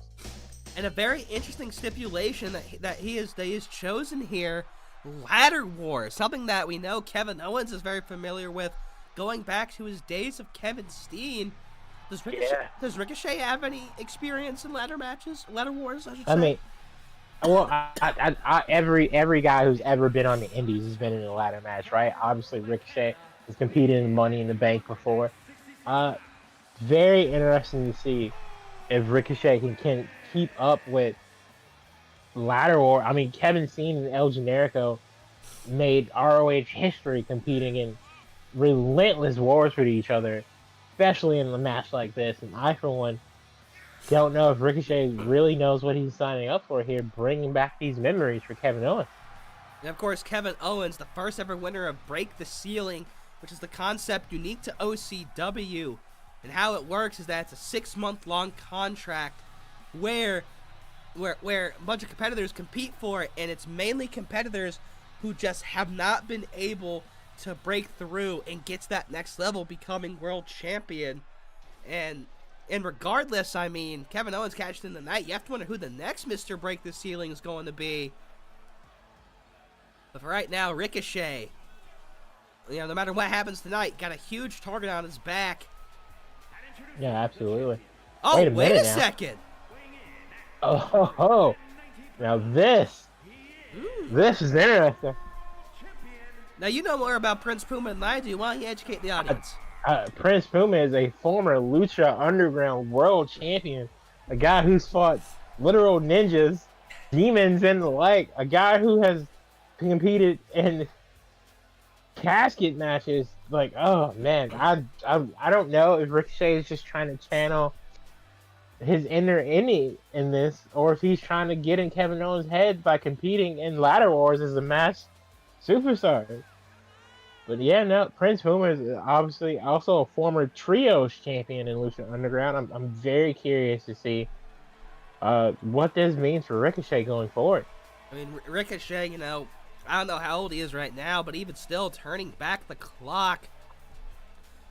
A: And a very interesting stipulation that he has chosen here, Ladder Wars, something that we know Kevin Owens is very familiar with, going back to his days of Kevin Steen. Does Ricochet have any experience in ladder matches, ladder wars? I should say.
C: I mean, well, every guy who's ever been on the Indies has been in a ladder match, right? Obviously, Ricochet has competed in Money in the Bank before. Very interesting to see if Ricochet can keep up with ladder war. I mean, Kevin Steen and El Generico made ROH history competing in relentless wars with each other, especially in a match like this. And I, for one, don't know if Ricochet really knows what he's signing up for here, bringing back these memories for Kevin Owens.
A: And of course, Kevin Owens, the first ever winner of Break the Ceiling, which is the concept unique to OCW. And how it works is that it's a 6-month-long contract where a bunch of competitors compete for it, and it's mainly competitors who just have not been able to break through and get to that next level, becoming world champion. And regardless, I mean, Kevin Owens cashed in tonight. You have to wonder who the next Mr. Break the Ceiling is going to be. But for right now, Ricochet, you know, no matter what happens tonight, got a huge target on his back.
C: Yeah, absolutely.
A: Oh, wait a second.
C: Oh, now this is interesting.
A: Now, you know more about Prince Puma than I do. Why don't you educate the audience?
C: Prince Puma is a former Lucha Underground world champion, a guy who's fought literal ninjas, demons, and the like, a guy who has competed in casket matches. Like, oh man, I don't know if Ricochet is just trying to channel his inner Innie in this, or if he's trying to get in Kevin Owens' head by competing in ladder wars as a masked superstar. But yeah, no, Prince Puma is obviously also a former trios champion in Lucha Underground. I'm very curious to see what this means for Ricochet going forward.
A: I mean, Ricochet, you know, I don't know how old he is right now, but even still, turning back the clock,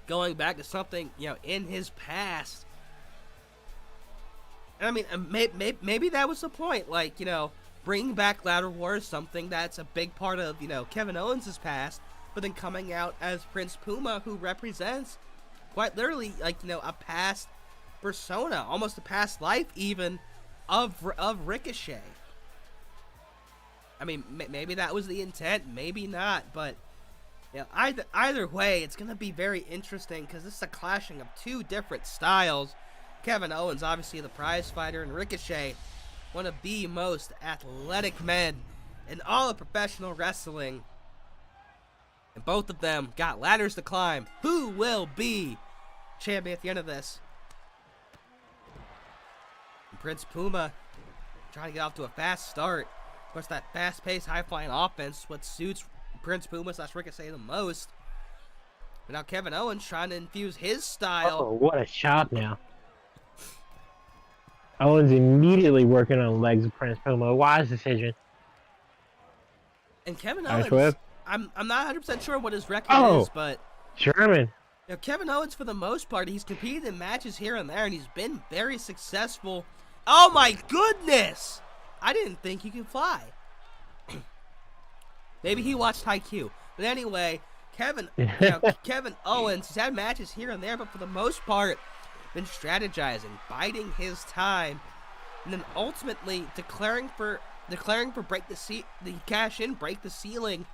A: going back to something, you know, in his past. I mean, maybe that was the point, like, you know, bringing back ladder wars, something that's a big part of, you know, Kevin Owens' past, but then coming out as Prince Puma, who represents quite literally, like, you know, a past persona, almost a past life even of Ricochet. I mean, maybe that was the intent, maybe not, but you know, either way, it's going to be very interesting because this is a clashing of two different styles. Kevin Owens, obviously the prize fighter, and Ricochet, one of the most athletic men in all of professional wrestling. And both of them got ladders to climb. Who will be champion at the end of this? And Prince Puma trying to get off to a fast start. Of course, that fast-paced, high-flying offense is what suits Prince Puma / Ricochet the most. But now Kevin Owens trying to infuse his style.
C: Oh, what a shot now. Owens immediately working on the legs of Prince Puma. Wise decision.
A: And Kevin Owens, I'm not 100% sure what his record is, but
C: Sherman.
A: You know, Kevin Owens, for the most part, he's competed in matches here and there, and he's been very successful. Oh my goodness! I didn't think he could fly. Maybe he watched Haikyuu. But anyway, Kevin Owens, he's had matches here and there, but for the most part, been strategizing, biding his time, and then ultimately declaring for break the cash in, break the ceiling.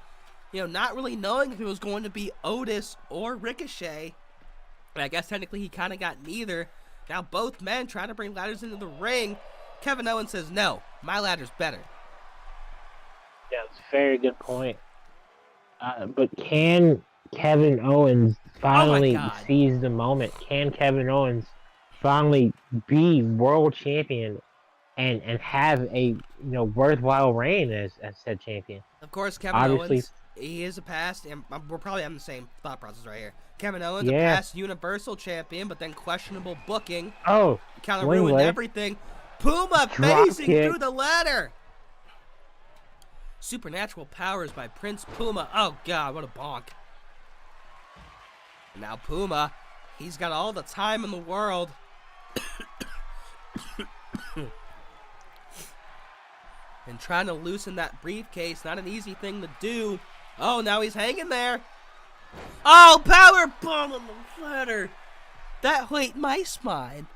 A: You know, not really knowing if it was going to be Otis or Ricochet. But I guess technically he kind of got neither. Now both men try to bring ladders into the ring. Kevin Owens says, no, my ladder's better.
C: Yeah, it's a very good point. But can Kevin Owens finally seize the moment? Can Kevin Owens finally be world champion and have a worthwhile reign as said champion?
A: Of course, Kevin Owens He is a past, and we're probably on the same thought process right here. Kevin Owens, a
C: Yeah.
A: past Universal Champion, but then questionable booking.
C: Oh,
A: Kind of
C: swing
A: ruined
C: leg.
A: everything. Puma
C: Drop
A: phasing
C: kick.
A: through the ladder. Supernatural powers by Prince Puma. Oh, God, what a bonk. Now Puma, he's got all the time in the world. And trying to loosen that briefcase, not an easy thing to do. Oh, now he's hanging there. Oh, power bomb on the ladder. That hurt my spine.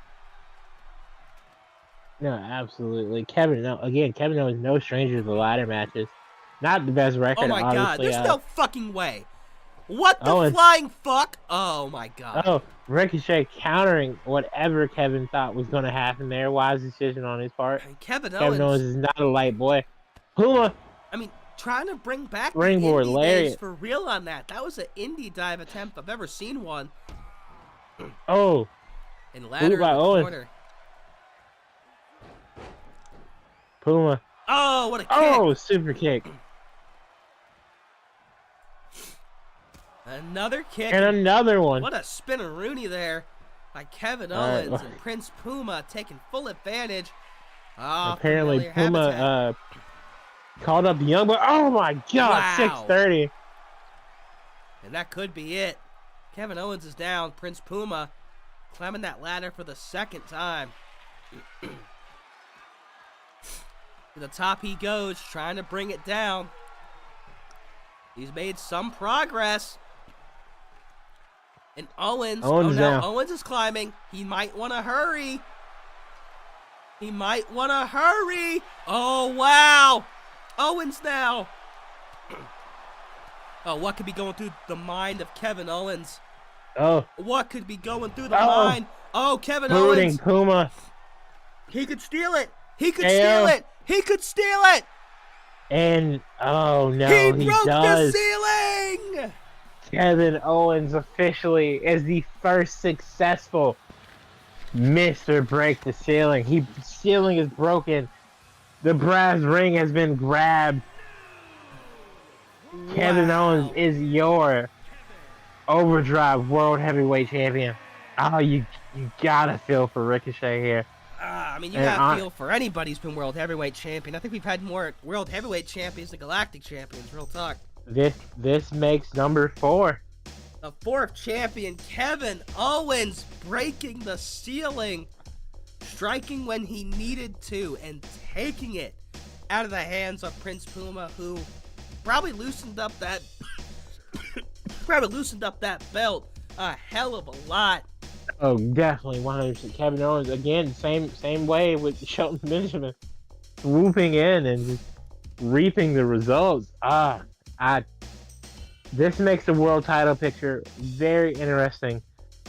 C: No, absolutely. Kevin Owens no stranger to the ladder matches. Not the best record,
A: Oh my God,
C: obviously.
A: there's no fucking way. What the
C: Owens.
A: flying fuck? Oh my God.
C: Oh, Ricochet countering whatever Kevin thought was going to happen there. Wise decision on his part.
A: And Kevin
C: Kevin Owens
A: Owens,
C: is not a light boy. Puma.
A: I mean, trying to bring back the
C: Springboard
A: indie
C: lariat.
A: days for real on that. That was an indie dive attempt if I've ever seen one.
C: Oh,
A: And ladder in
C: by
A: the
C: Owens.
A: corner.
C: Puma.
A: Oh, what a kick.
C: Oh, super kick.
A: Another kick.
C: And another one.
A: What a spin-a-rooney there by Kevin
C: Alright,
A: Owens. And Prince Puma taking full advantage. Oh,
C: Apparently,
A: familiar habitat.
C: Puma called up the young boy. Oh my God,
A: Wow.
C: 630.
A: And that could be it. Kevin Owens is down. Prince Puma climbing that ladder for the second time. To the top he goes, trying to bring it down. He's made some progress. And Owens
C: down.
A: Owens is climbing. He might want to hurry. He might want to hurry. Oh, wow. Owens now. Oh, what could be going through the mind of Kevin Owens?
C: Oh,
A: What could be going through the
C: Oh.
A: mind? Oh, Kevin
C: booting
A: Owens.
C: Puma.
A: He could steal it. He could
C: KO.
A: steal it. He could steal it.
C: And, oh no,
A: he
C: he
A: broke
C: does.
A: the ceiling.
C: Kevin Owens officially is the first successful Mr. Break the Ceiling. Ceiling is broken. The brass ring has been grabbed. Kevin
A: Wow.
C: Owens is your Overdrive World Heavyweight Champion. Oh, you gotta feel for Ricochet here.
A: I mean, you
C: And
A: gotta feel for anybody who's been World Heavyweight Champion. I think we've had more World Heavyweight Champions than Galactic Champions, real talk.
C: This makes number 4.
A: The fourth champion, Kevin Owens, breaking the ceiling, striking when he needed to, and taking it out of the hands of Prince Puma, who probably loosened up that belt a hell of a lot.
C: Oh, definitely 100%. Kevin Owens again, same way with Shelton Benjamin, swooping in and just reaping the results. This makes the world title picture very interesting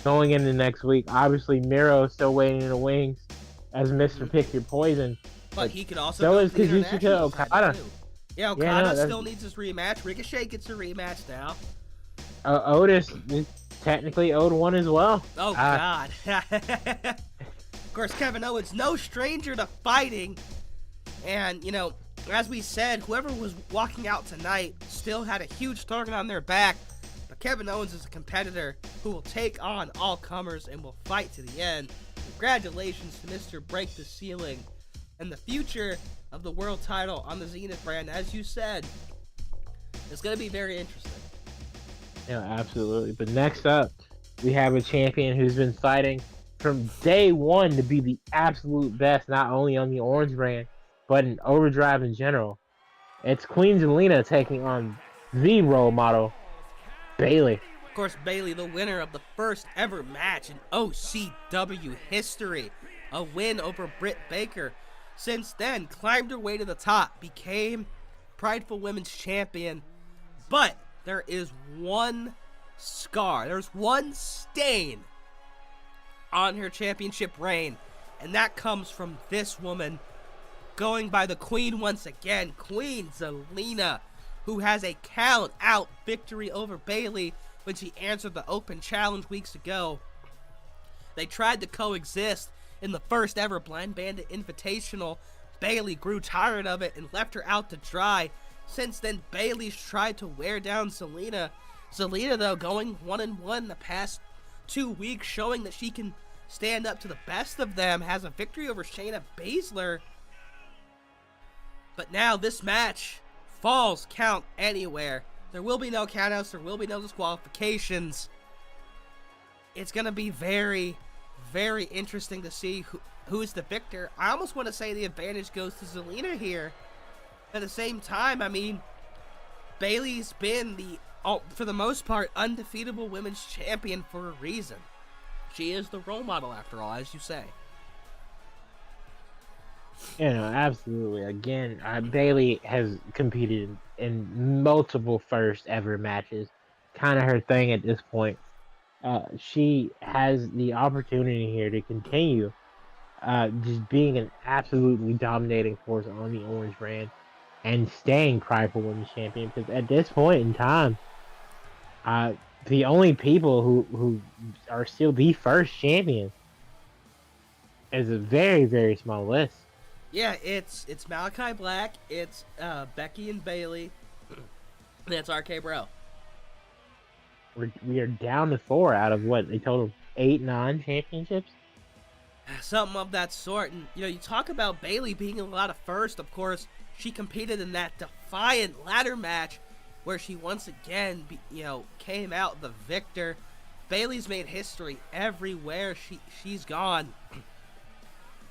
C: going into next week. Obviously, Miro is still waiting in the wings as Mr. Pick Your Poison.
A: But he could also
C: so
A: go
C: is
A: to the
C: Kazuchika
A: international title,
C: Okada.
A: too. Yeah,
C: Yeah,
A: Okada
C: no,
A: still needs his rematch. Ricochet gets a rematch now.
C: Otis is technically owed one as well.
A: Oh, God. Of course, Kevin Owens, no stranger to fighting. And, you know, as we said, whoever was walking out tonight still had a huge target on their back. But Kevin Owens is a competitor who will take on all comers and will fight to the end. Congratulations to Mr. Break the Ceiling. And the future of the world title on the Zenith brand, as you said, is going to be very interesting.
C: Yeah, absolutely. But next up, we have a champion who's been fighting from day one to be the absolute best, not only on the Orange brand, but in Overdrive in general. It's Queen Zelina taking on the role model, Bayley.
A: Of course, Bayley, the winner of the first ever match in OCW history. A win over Britt Baker. Since then, climbed her way to the top, became Prideful Women's Champion. But there is one scar, there's one stain on her championship reign, and that comes from this woman, going by the Queen once again, Queen Zelina, who has a count-out victory over Bayley when she answered the open challenge weeks ago. They tried to coexist in the first ever Blind Bandit Invitational. Bayley grew tired of it and left her out to dry. Since then, Bayley's tried to wear down Zelina. Zelina, though, going 1-1 the past 2 weeks, showing that she can stand up to the best of them, has a victory over Shayna Baszler. But now this match, falls count anywhere. There will be no countouts, there will be no disqualifications. It's going to be very, very interesting to see who's the victor. I almost want to say the advantage goes to Zelina here. At the same time, I mean, Bayley's been the, for the most part, undefeatable women's champion for a reason. She is the role model, after all, as you say.
C: You know, absolutely. Again, Bayley has competed in multiple first ever matches. Kind of her thing at this point. She has the opportunity here to continue just being an absolutely dominating force on the Orange brand and staying Prideful Women's Champion. Because at this point in time, the only people who are still the first champion is a very, very small list.
A: Yeah, it's Malachi Black, it's Becky and Bayley, and it's RK Bro.
C: We are down to 4 out of what, a total of 8, 9 championships?
A: Something of that sort. And, you know, you talk about Bayley being a lot of first. Of course, she competed in that defiant ladder match where she once again, came out the victor. Bayley's made history everywhere she's gone.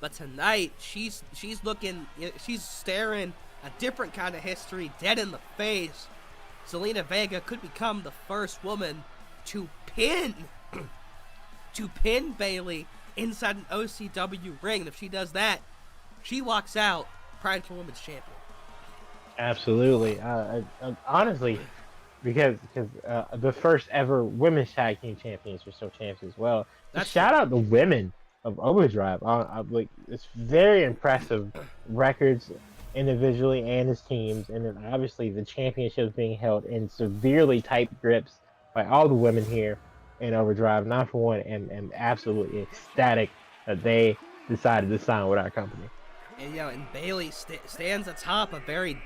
A: But tonight, she's looking, she's staring a different kind of history dead in the face. Zelina Vega could become the first woman to pin Bayley inside an OCW ring. And if she does that, she walks out Prideful Women's Champion.
C: Absolutely. Honestly, because the first ever women's tag team champions were still champs as well. Shout out the women of Overdrive. Like, it's very impressive records individually and as teams, and then obviously the championships being held in severely tight grips by all the women here in Overdrive. Not for one, and absolutely ecstatic that they decided to sign with our company.
A: And Bayley stands atop a very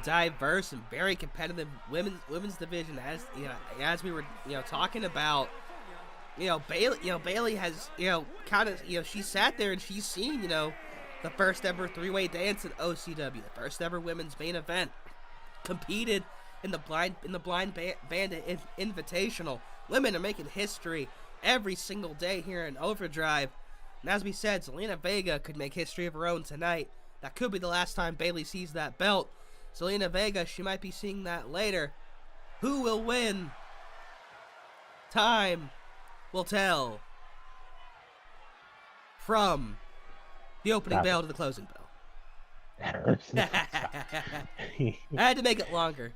A: diverse and very competitive women's division. As we were talking about, Bayley has she sat there and she's seen the first ever 3-way dance at OCW, the first ever women's main event, competed in the blind bandit invitational. Women are making history every single day here in Overdrive. And as we said, Zelina Vega could make history of her own tonight. That could be the last time Bayley sees that belt. Zelina Vega, she might be seeing that later. Who will win? Time will tell. From the opening bell to the closing bell. I had to make it longer.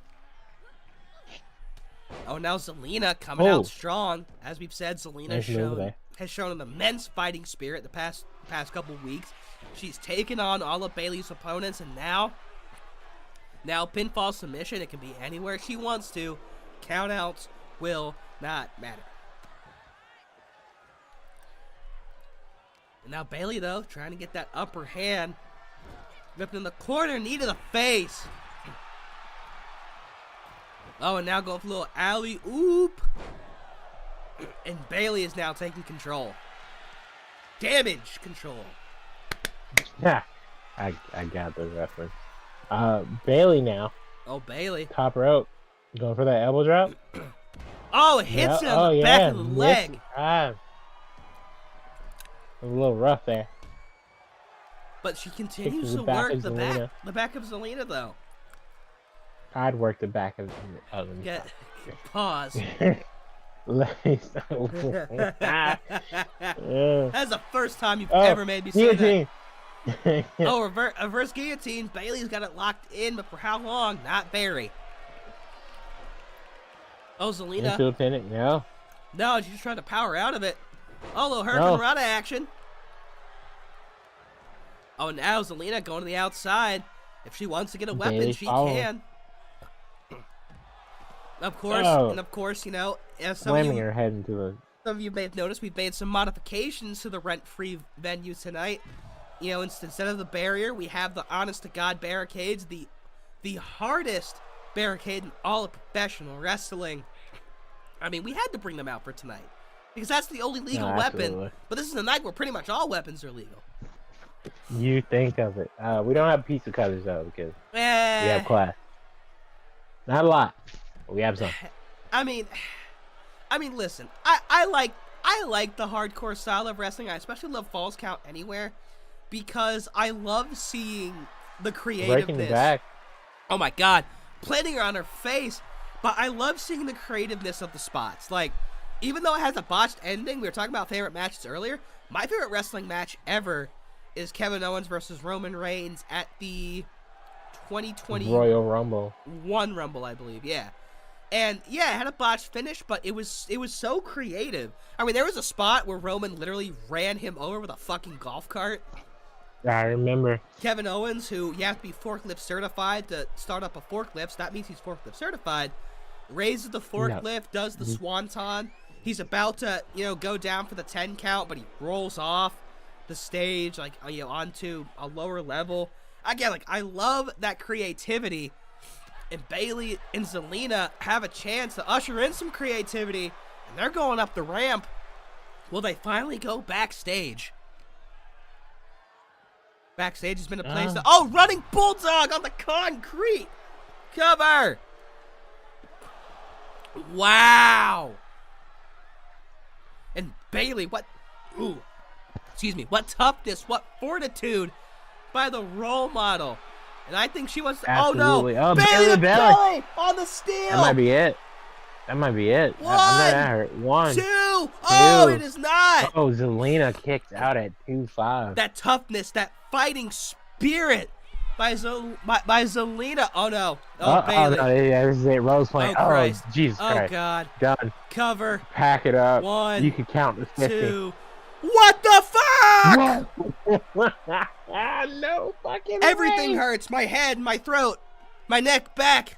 A: Oh, now Zelina coming out strong. As we've said, Zelina has shown an immense fighting spirit the past couple weeks. She's taken on all of Bayley's opponents, and now pinfall submission. It can be anywhere she wants to. Countouts will not matter. And now Bayley, though, trying to get that upper hand. Ripped in the corner, knee to the face. Oh, and now going for a little alley-oop. And Bayley is now taking control. Damage control.
C: Yeah, I got the reference. Bayley now.
A: Oh, Bayley.
C: Top rope. Going for that elbow drop.
A: Oh, it hits it on the back of the leg.
C: A little rough there.
A: But she continues to work the back of Zelina, though.
C: I'd work the back of
A: pause.
C: That's
A: the first time you've ever made me say
C: guillotine.
A: that. Oh, reverse guillotine. Bayley's got it locked in, but for how long? Not very. Oh, Zelina.
C: Into a pin, no.
A: No, she's trying to power out of it. Oh, a little Hurricane Rana action. Oh, now Zelina going to the outside. If she wants to get a weapon,
C: Bayley
A: she can. Of course, as some of you may have noticed, we've made some modifications to the rent-free venue tonight. Instead of the barrier, we have the honest-to-God barricades, the the hardest barricade in all of professional wrestling. I mean, we had to bring them out for tonight because that's the only legal weapon.
C: Absolutely.
A: But this is a night where pretty much all weapons are legal.
C: You think of it. We don't have pizza cutters though because we have class. Not a lot, but we have some.
A: I mean, listen. I like the hardcore style of wrestling. I especially love Falls Count Anywhere because I love seeing the creativeness.
C: Breaking the back.
A: Oh my God, planting her on her face. But I love seeing the creativeness of the spots. Like, even though it has a botched ending, we were talking about favorite matches earlier. My favorite wrestling match ever is Kevin Owens versus Roman Reigns at the 2020
C: Royal Rumble.
A: Rumble, I believe. Yeah. And yeah, it had a botched finish, but it was so creative. I mean, there was a spot where Roman literally ran him over with a fucking golf cart.
C: I remember.
A: Kevin Owens, who you have to be forklift certified to start up a forklift, so that means he's forklift certified, raises the forklift, does the swanton. He's about to, go down for the 10 count, but he rolls off the stage, onto a lower level. Again, I love that creativity. And Bayley and Zelina have a chance to usher in some creativity, and they're going up the ramp. Will they finally go backstage? Backstage has been a place to... Oh, running bulldog on the concrete! Cover! Wow! And Bayley, what toughness, what fortitude by the role model. And I think she wants to...
C: Absolutely.
A: Oh, no!
C: Bayley
A: the belly on the steel!
C: That might be it.
A: One!
C: That hurt. 1,
A: 2! Oh, it is not!
C: Oh, Zelina kicked out at 2-5.
A: That toughness, that fighting spirit by Zelina. Oh, no. Oh, Bayley.
C: Oh, no. Yeah, this is it. Rose playing.
A: Oh, Christ.
C: Jesus Christ.
A: Oh, God.
C: Done.
A: Cover.
C: Pack it up.
A: 1.
C: You can count to 50.
A: 2. What the fuck?
C: No fucking
A: Everything
C: way.
A: hurts. My head, my throat, my neck, back.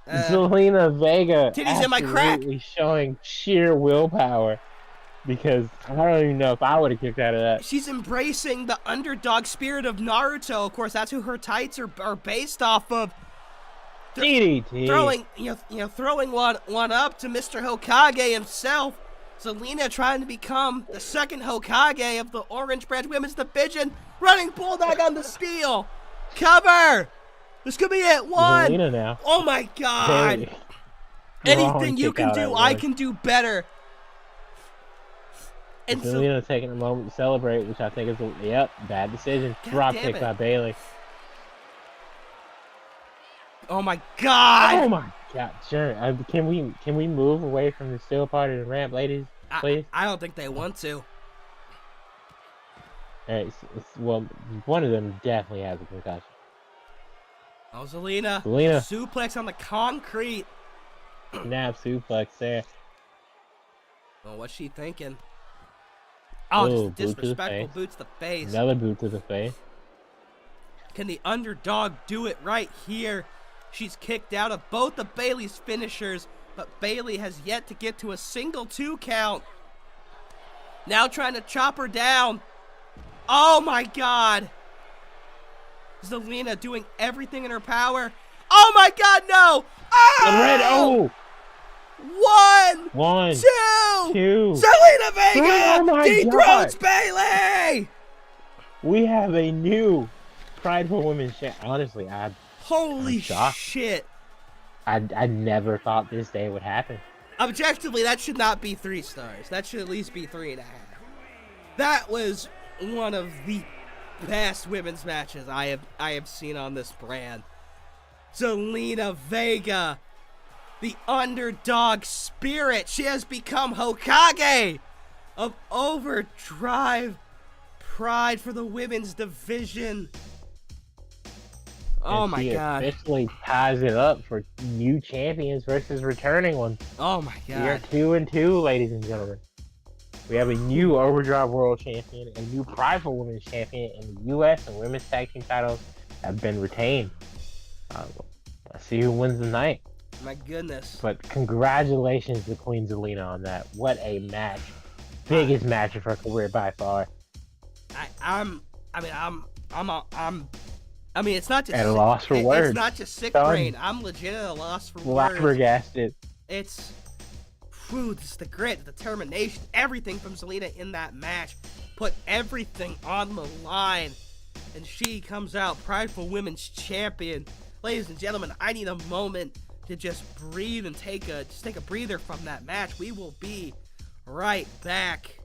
C: Zelina Vega
A: Titties in my crack.
C: absolutely showing sheer willpower because I don't even know if I would have kicked out of that.
A: She's embracing the underdog spirit of Naruto. Of course, that's who her tights are based off of.
C: DDT.
A: Throwing one up to Mr. Hokage himself. Zelina trying to become the second Hokage of the Orange Branch Women's Division. Running bulldog on the steel. Cover. This could be it. 1.
C: Zelina now.
A: Oh my God. Anything you can do, I can do better. And
C: Zelina taking a moment to celebrate, which I think is bad decision. Drop kick by Bayley.
A: Oh my God.
C: Oh my God. Sure. Can we move away from the steel part of the ramp, ladies, please?
A: I don't think they want to.
C: All right. Well, one of them definitely has a concussion.
A: Oh, Zelina. Suplex on the concrete.
C: Snap suplex there.
A: Oh, what's she thinking? Oh,
C: Ooh,
A: just disrespectful boot to the face.
C: Another boot to the face.
A: Can the underdog do it right here? She's kicked out of both of Bayley's finishers, but Bayley has yet to get to a single 2 count. Now trying to chop her down. Oh my God. Zelina doing everything in her power. Oh my God, no! Oh! 1, 2. Zelina Vega dethrones Bayley!
C: We have a new prideful women's champ. Honestly,
A: holy shit.
C: I never thought this day would happen.
A: Objectively, that should not be 3 stars. That should at least be 3.5. That was one of the best women's matches I have seen on this brand. Zelina Vega, the underdog spirit. She has become Hokage of Overdrive. Pride for the women's division. Oh my God.
C: She officially ties it up for new champions versus returning ones.
A: Oh my God.
C: We are 2-2, ladies and gentlemen. We have a new Overdrive World Champion, a new Prideful Women's Champion, and the U.S. and Women's Tag Team titles have been retained. Let's see who wins the night.
A: My goodness.
C: But congratulations to Queen Zelina on that. What a match. Biggest match of her career by far.
A: I'm I mean, it's not just
C: At a loss for words.
A: It's not just sick
C: Done.
A: brain. I'm legit at a loss for words.
C: Flabbergasted.
A: It's, it's the grit, the determination, everything from Zelina in that match. Put everything on the line, and she comes out prideful women's champion. Ladies and gentlemen, I need a moment to just breathe and take a breather from that match. We will be right back.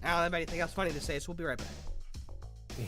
A: I don't have anything else funny to say, so we'll be right back.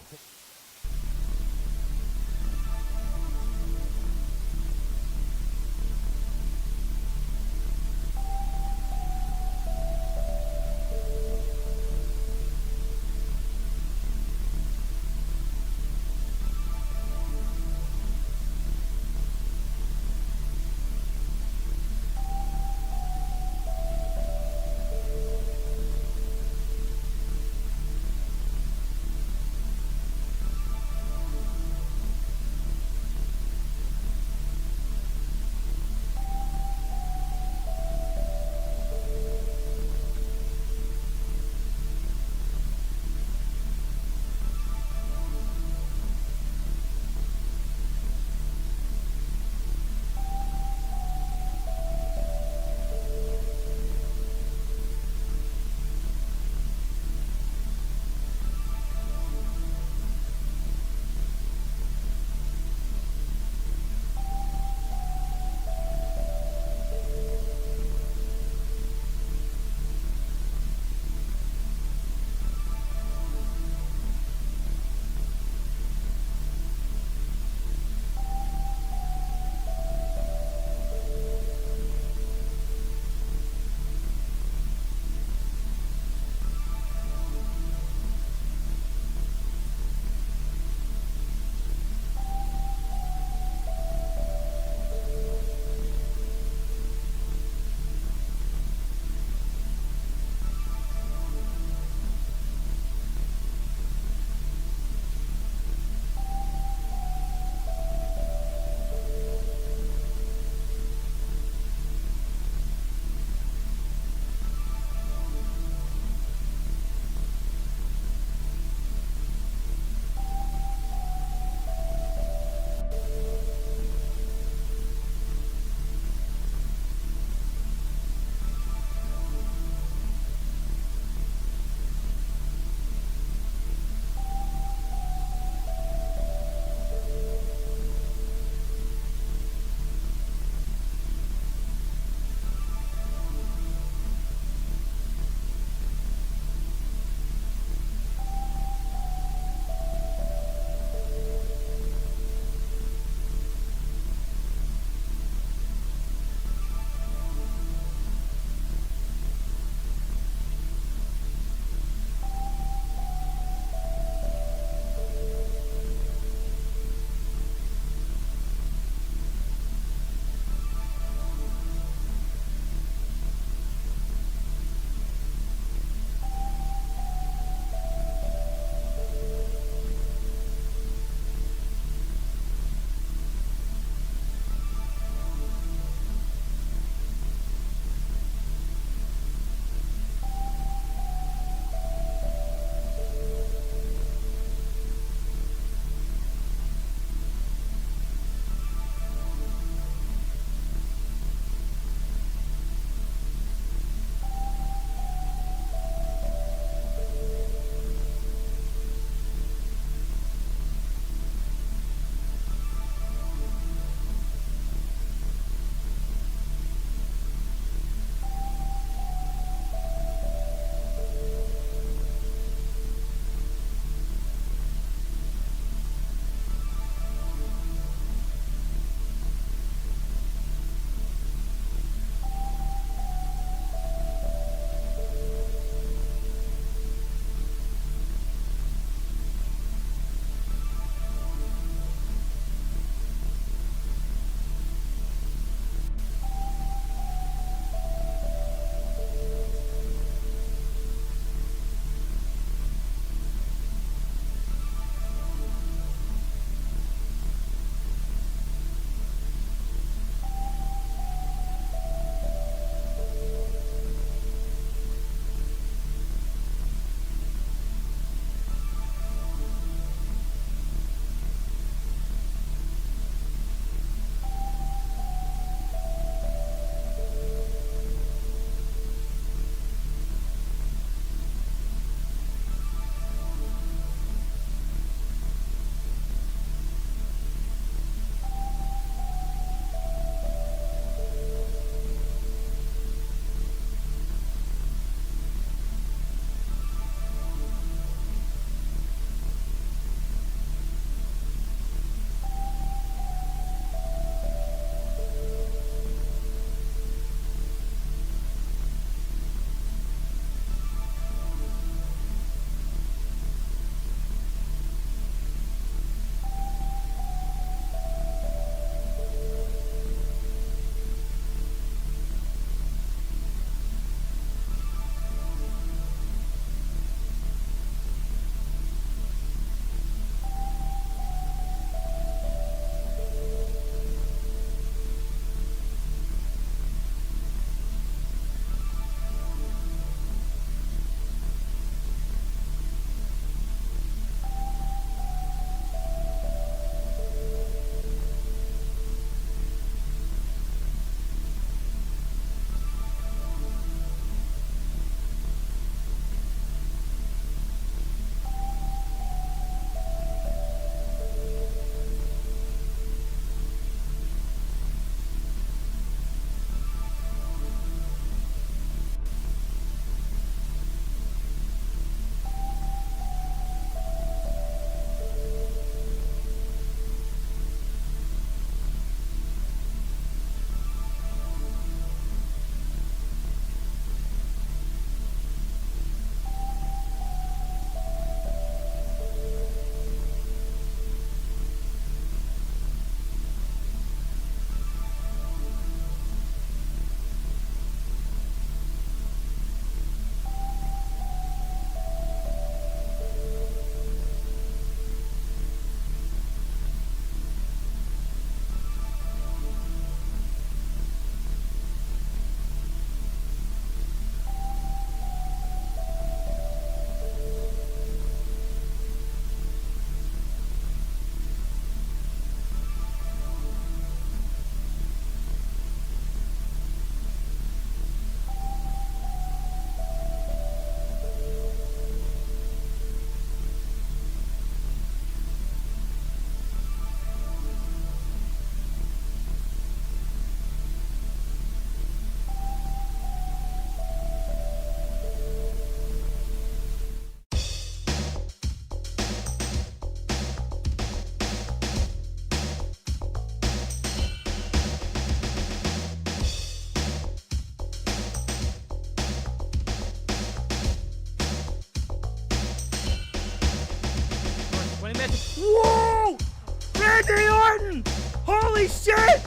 A: Randy Orton! Holy shit!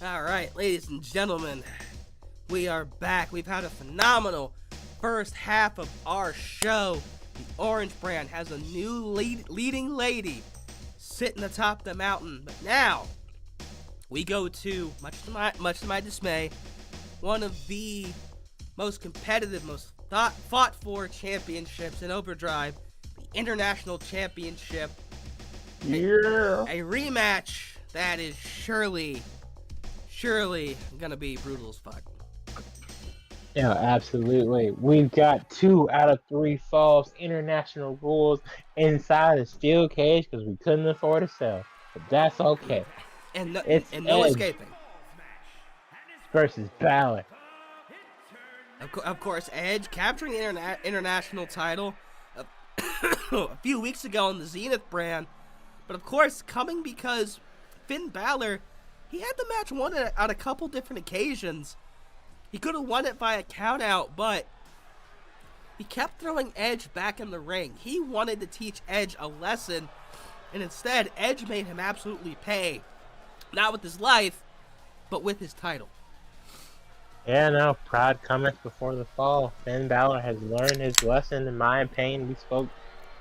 A: Alright, ladies and gentlemen, we are back. We've had a phenomenal first half of our show. The Orange brand has a new leading lady sitting atop the mountain. But now, we go to, much to my dismay, one of the most competitive, most fought for championships in Overdrive, the International Championship.
C: Yeah.
A: A rematch that is surely gonna be brutal as fuck.
C: Yeah, absolutely. We've got 2 out of 3 falls international rules inside a steel cage because we couldn't afford to sell. But that's okay.
A: And no,
C: It's
A: no
C: Edge
A: escaping.
C: versus Balor.
A: Of course, Edge capturing the international title a few weeks ago on the Zenith brand. But of course, coming because Finn Balor, he had the match won on a couple different occasions. He could have won it by a countout, but he kept throwing Edge back in the ring. He wanted to teach Edge a lesson, and instead, Edge made him absolutely pay. Not with his life, but with his title.
C: Yeah, no, pride cometh before the fall. Finn Balor has learned his lesson, in my opinion. We spoke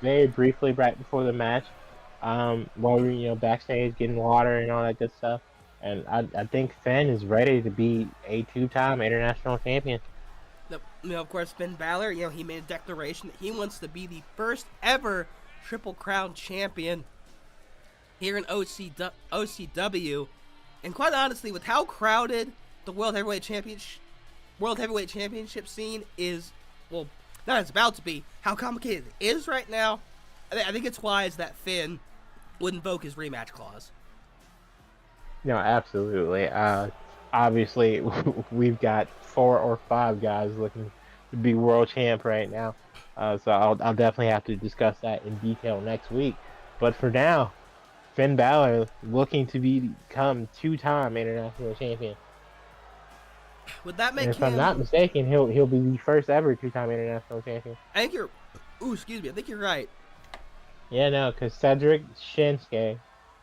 C: very briefly right before the match, while we were, backstage getting water and all that good stuff. And I think Finn is ready to be a 2-time international champion.
A: Of course, Finn Balor, he made a declaration that he wants to be the first ever Triple Crown champion here in OCW. And quite honestly, with how crowded the World Heavyweight Championship scene is, well, not it's about to be, how complicated it is right now, I think it's wise that Finn would invoke his rematch clause.
C: No, absolutely. Obviously, we've got 4 or 5 guys looking to be world champ right now. So I'll definitely have to discuss that in detail next week. But for now, Finn Balor looking to become 2-time international champion.
A: Would that make
C: and
A: him?
C: If I'm not mistaken, he'll be the first ever 2-time international champion.
A: I think you're. I think you're right.
C: Yeah, no, because Cedric, Shinsuke,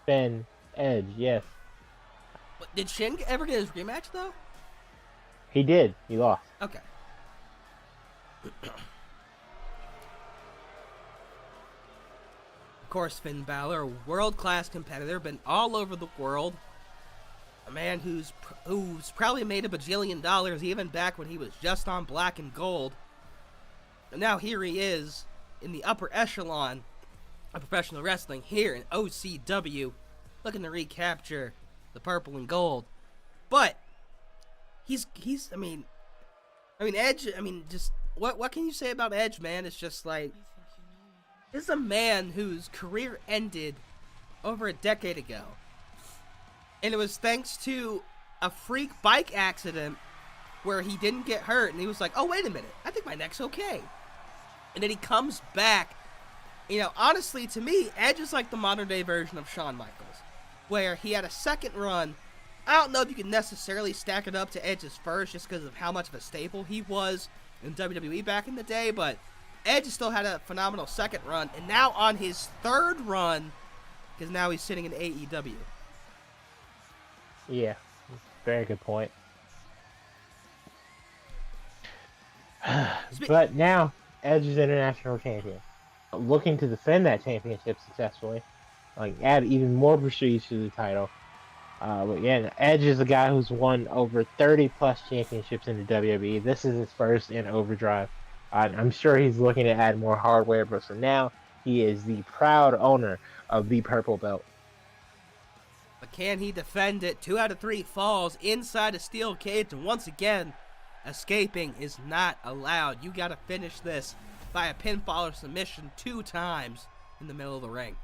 C: Finn, Edge, yes.
A: Did Shin ever get his rematch, though?
C: He did. He lost.
A: Okay. Of course, Finn Balor, a world-class competitor, been all over the world. A man who's probably made a bajillion dollars even back when he was just on Black and Gold. And now here he is in the upper echelon of professional wrestling here in OCW, looking to recapture the purple and gold. But he's Edge, just what can you say about Edge, man? It's just like, this is a man whose career ended over a decade ago. And it was thanks to a freak bike accident where he didn't get hurt, and he was like, oh, wait a minute, I think my neck's okay. And then he comes back. Honestly, to me, Edge is like the modern day version of Shawn Michaels, where he had a second run. I don't know if you can necessarily stack it up to Edge's first just because of how much of a staple he was in WWE back in the day, but Edge still had a phenomenal second run, and now on his third run, because now he's sitting in AEW.
C: Yeah, very good point. But now, Edge is international champion. Looking to defend that championship successfully. Add even more prestige to the title. But yeah, Edge is a guy who's won over 30 plus championships in the WWE. This is his first in Overdrive. I'm sure he's looking to add more hardware, but for now, he is the proud owner of the purple belt.
A: But can he defend it? 2 out of 3 falls inside a steel cage, and once again, escaping is not allowed. You gotta finish this by a pinfall or submission 2 times in the middle of the ring.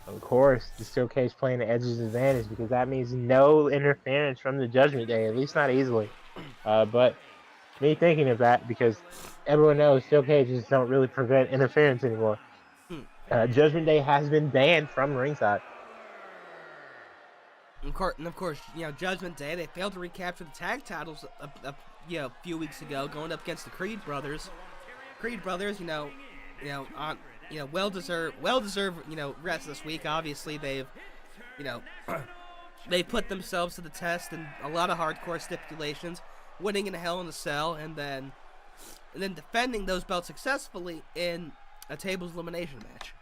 C: Of course, the steel cage playing the Edge's advantage because that means no interference from the Judgment Day, at least not easily. But me thinking of that, because everyone knows steel cages don't really prevent interference anymore. Judgment Day has been banned from ringside.
A: Of course, Judgment Day, they failed to recapture the tag titles a few weeks ago, going up against the Creed brothers. Creed brothers, well deserved, rest this week. Obviously, they've they put themselves to the test in a lot of hardcore stipulations, winning in a Hell in a Cell, and then defending those belts successfully in a tables elimination match.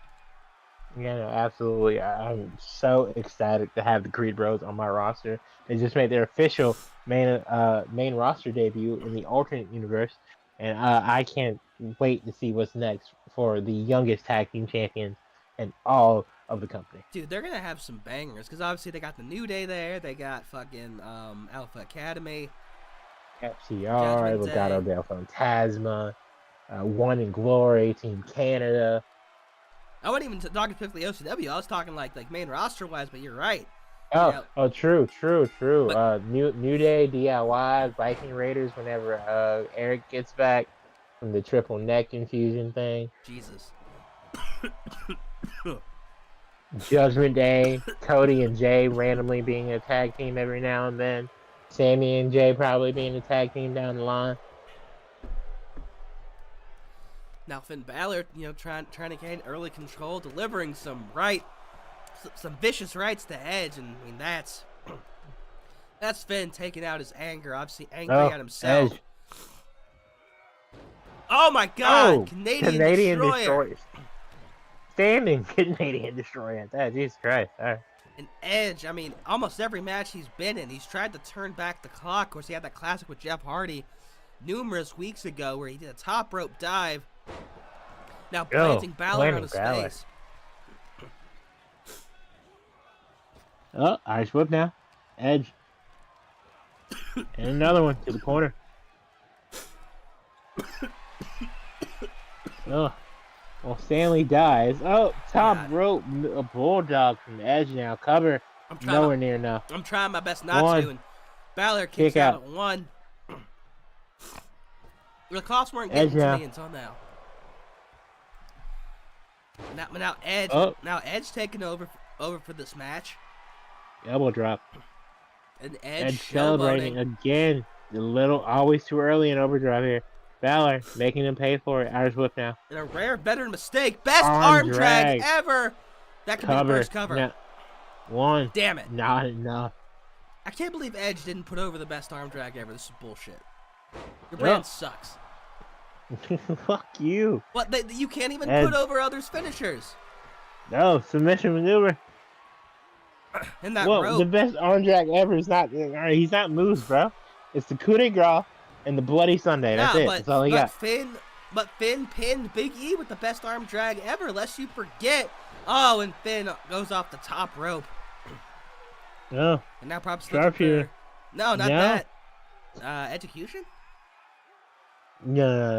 C: Yeah, no, absolutely. I'm so ecstatic to have the Creed Bros on my roster. They just made their official main roster debut in the alternate universe, and I can't wait to see what's next for the youngest tag team champions in all of the company.
A: Dude, they're gonna have some bangers because obviously they got the New Day there. They got fucking Alpha Academy,
C: FCR, Legado del Fantasma, One in Glory, Team Canada.
A: I wasn't even talking specifically OCW. I was talking like main roster wise, but you're right.
C: True.
A: But,
C: New Day, DIY, Viking Raiders. Whenever Eric gets back from the triple neck infusion thing.
A: Jesus.
C: Judgment Day, Cody and Jay randomly being a tag team every now and then. Sammy and Jay probably being a tag team down the line.
A: Now Finn Balor, trying to gain early control, delivering some vicious rights to Edge, and I mean that's Finn taking out his anger, obviously angry at himself.
C: Edge.
A: Oh my God! Canadian Destroyer.
C: Standing Canadian Destroyer at that. Jesus Christ! All right.
A: And Edge, I mean, almost every match he's been in, he's tried to turn back the clock. Of course, he had that classic with Jeff Hardy numerous weeks ago where he did a top rope dive. Now planting Balor on his face.
C: Oh, Irish whip now. Edge. And another one to the corner. Oh. Well, Stanley dies. Oh, top rope. A bulldog from Edge now. Cover. Nowhere near enough.
A: I'm trying my best not to. And Balor kicks out at one. The coughs weren't getting to me until now. Now Edge. Now Edge taking over for this match.
C: Elbow drop.
A: And Edge
C: celebrating again. Always too early in Overdrive here. Balor making him pay for it. Irish whip now.
A: And a rare veteran mistake. Best arm drag ever. That could be the first cover.
C: Now, one.
A: Damn it.
C: Not enough.
A: I can't believe Edge didn't put over the best arm drag ever. This is bullshit. Your brand sucks.
C: Fuck you.
A: What? You can't even put over others' finishers.
C: No, submission maneuver.
A: And that rope.
C: The best arm drag ever is not. He's not Moose, bro. It's the coup de grace and the Bloody Sunday. That's it. That's all he got.
A: Finn pinned Big E with the best arm drag ever, lest you forget. Oh, and Finn goes off the top rope.
C: No.
A: And now props
C: Sharpshooter.
A: No, not that. Execution?
C: No,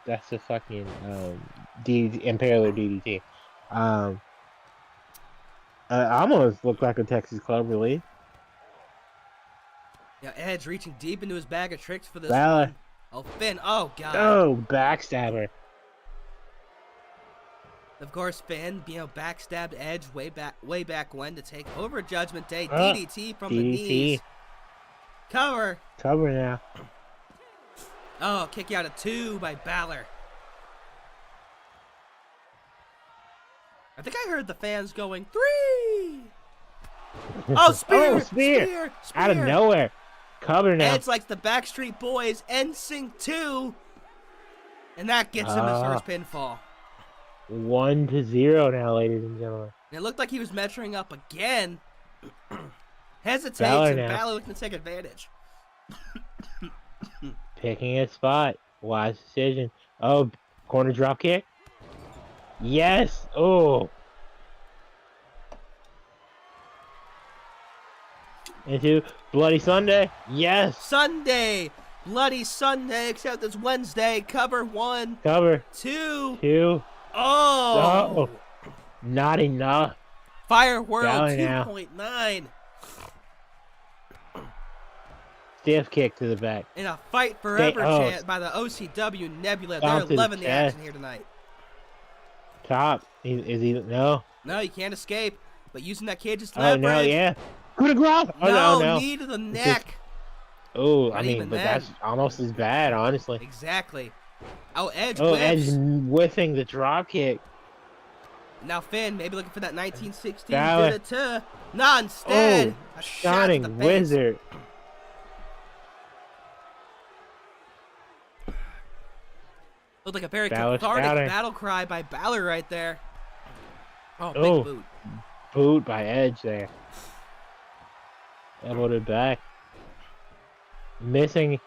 C: that's a fucking Impaler DDT. Almost looked like a Texas Club release.
A: Yeah, Edge reaching deep into his bag of tricks for this
C: one.
A: Oh, Finn. Oh, God.
C: Oh, backstabber.
A: Of course, Finn, backstabbed Edge way back when to take over Judgment Day. DDT from the knees. Cover.
C: Cover now.
A: Oh, kick out of 2 by Balor. I think I heard the fans going 3. Oh, spear!
C: Oh, spear! Out of nowhere. Cover now.
A: Edge likes the Backstreet Boys NSYNC 2. And that gets him his first pinfall.
C: 1-0 now, ladies and gentlemen.
A: And it looked like he was measuring up again. Hesitates, and Balor looking to take advantage.
C: Picking a spot. Wise decision. Oh, corner drop kick. Yes. Oh. Into Bloody Sunday. Yes.
A: Sunday. Bloody Sunday, except it's Wednesday. Cover 1.
C: Cover
A: 2. Oh.
C: Not enough.
A: Fire World 2.9.
C: Stiff kick to the back.
A: In a fight forever chant by the OCW Nebula. They're loving the action here tonight.
C: Top. Is he? No.
A: No, you can't escape. But using that cage as
C: leverage. Oh, no, yeah. Coup de grace! Oh, no.
A: Knee to the
C: It's
A: neck.
C: Oh,
A: Not
C: I mean,
A: even
C: but
A: then.
C: that's almost as bad, honestly.
A: Exactly. Oh, Edge
C: Oh,
A: whiffs.
C: Edge whiffing the drop kick.
A: Now Finn, maybe looking for that 1916
C: Balor.
A: da-da-ta. Nah, instead,
C: Oh,
A: a shot to
C: Shining
A: the face.
C: Wizard.
A: Looked like a very
C: Balor
A: cathartic
C: scouting.
A: battle cry by Balor right there. Oh, big
C: Oh,
A: boot.
C: boot by Edge there. Elbowed it back. Missing.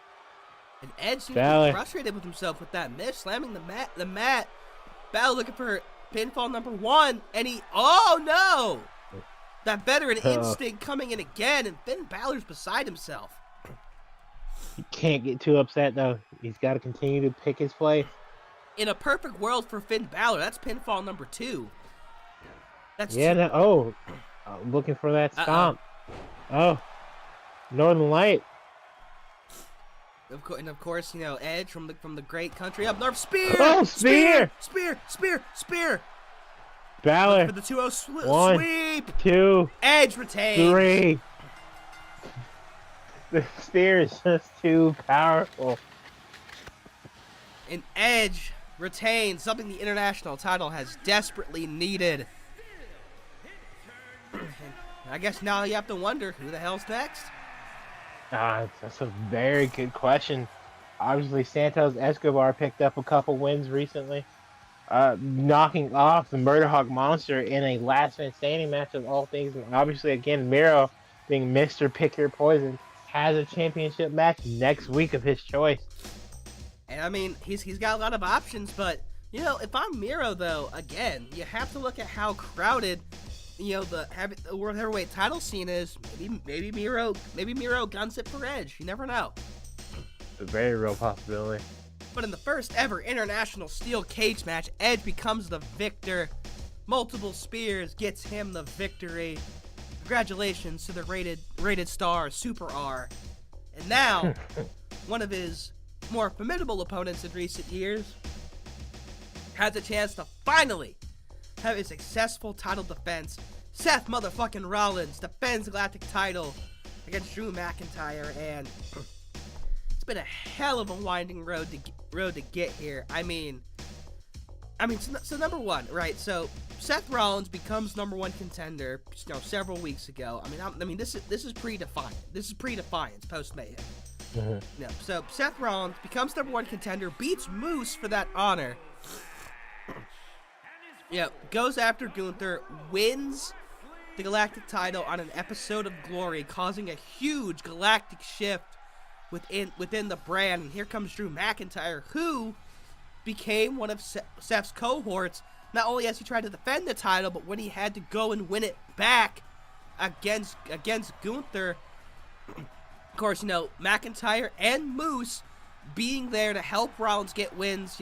A: And Edge seems to
C: Balor.
A: be frustrated with himself with that miss, slamming the mat. Balor looking for pinfall number 1, and he, oh no! That veteran instinct coming in again, and Finn Balor's beside himself.
C: He can't get too upset, though. He's got to continue to pick his place.
A: In a perfect world for Finn Balor, that's pinfall number 2. That's
C: Yeah,
A: two.
C: no, oh. Looking for that stomp. Oh. Northern Light.
A: And of course, you know, Edge from the great country up north. Spear!
C: Oh, spear!
A: Spear!
C: Balor.
A: For the 2-0
C: 1,
A: sweep!
C: 2,
A: Edge retains.
C: 3. The spear is just too powerful.
A: And Edge retains something the international title has desperately needed. I guess now you have to wonder who the hell's next.
C: That's a very good question. Obviously, Santos Escobar picked up a couple wins recently, knocking off the Murderhawk Monster in a last man standing match of all things. And obviously, again, Miro, being Mr. Pick Your Poison, has a championship match next week of his choice.
A: And I mean, he's got a lot of options, but you know, if I'm Miro though, again, you have to look at how crowded, you know, the World Heavyweight title scene is. Maybe Miro guns it for Edge. You never know.
C: It's a very real possibility.
A: But in the first ever international steel cage match, Edge becomes the victor. Multiple spears gets him the victory. Congratulations to the rated star Super R. And now, one of his more formidable opponents in recent years has a chance to finally have a successful title defense. Seth motherfucking Rollins defends the Galactic title against Drew McIntyre, and it's been a hell of a winding road to get here. I mean, so number one, right? So Seth Rollins becomes number 1 contender, you know, several weeks ago. I mean, this is pre-Defiance. This is pre-Defiance, post-Mayhem. No, so Seth Rollins becomes number 1 contender, beats Moose for that honor. Yeah, goes after Gunther, wins the Galactic title on an episode of Glory, causing a huge galactic shift within the brand. And here comes Drew McIntyre, who became one of Seth's cohorts. Not only as he tried to defend the title, but when he had to go and win it back against Gunther. Of course, you know, McIntyre and Moose being there to help Rollins get wins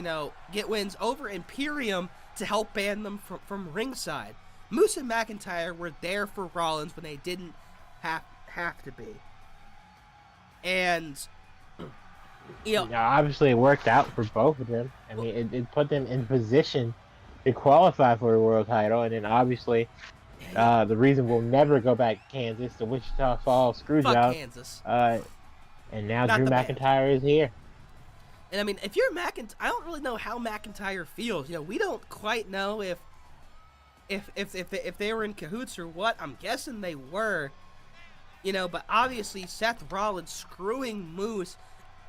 A: over Imperium to help ban them from ringside. Moose and McIntyre were there for Rollins when they didn't have to be. And, you know,
C: Yeah, obviously it worked out for both of them. I mean, it put them in position to qualify for the world title, and then obviously the reason we'll never go back to Kansas, the Wichita Falls Screwjob.
A: fuck Kansas.
C: And now
A: Not
C: Drew
A: the band.
C: McIntyre is here.
A: And I mean, if you're McIntyre, I don't really know how McIntyre feels. You know, we don't quite know if they were in cahoots or what. I'm guessing they were. You know, but obviously Seth Rollins screwing Moose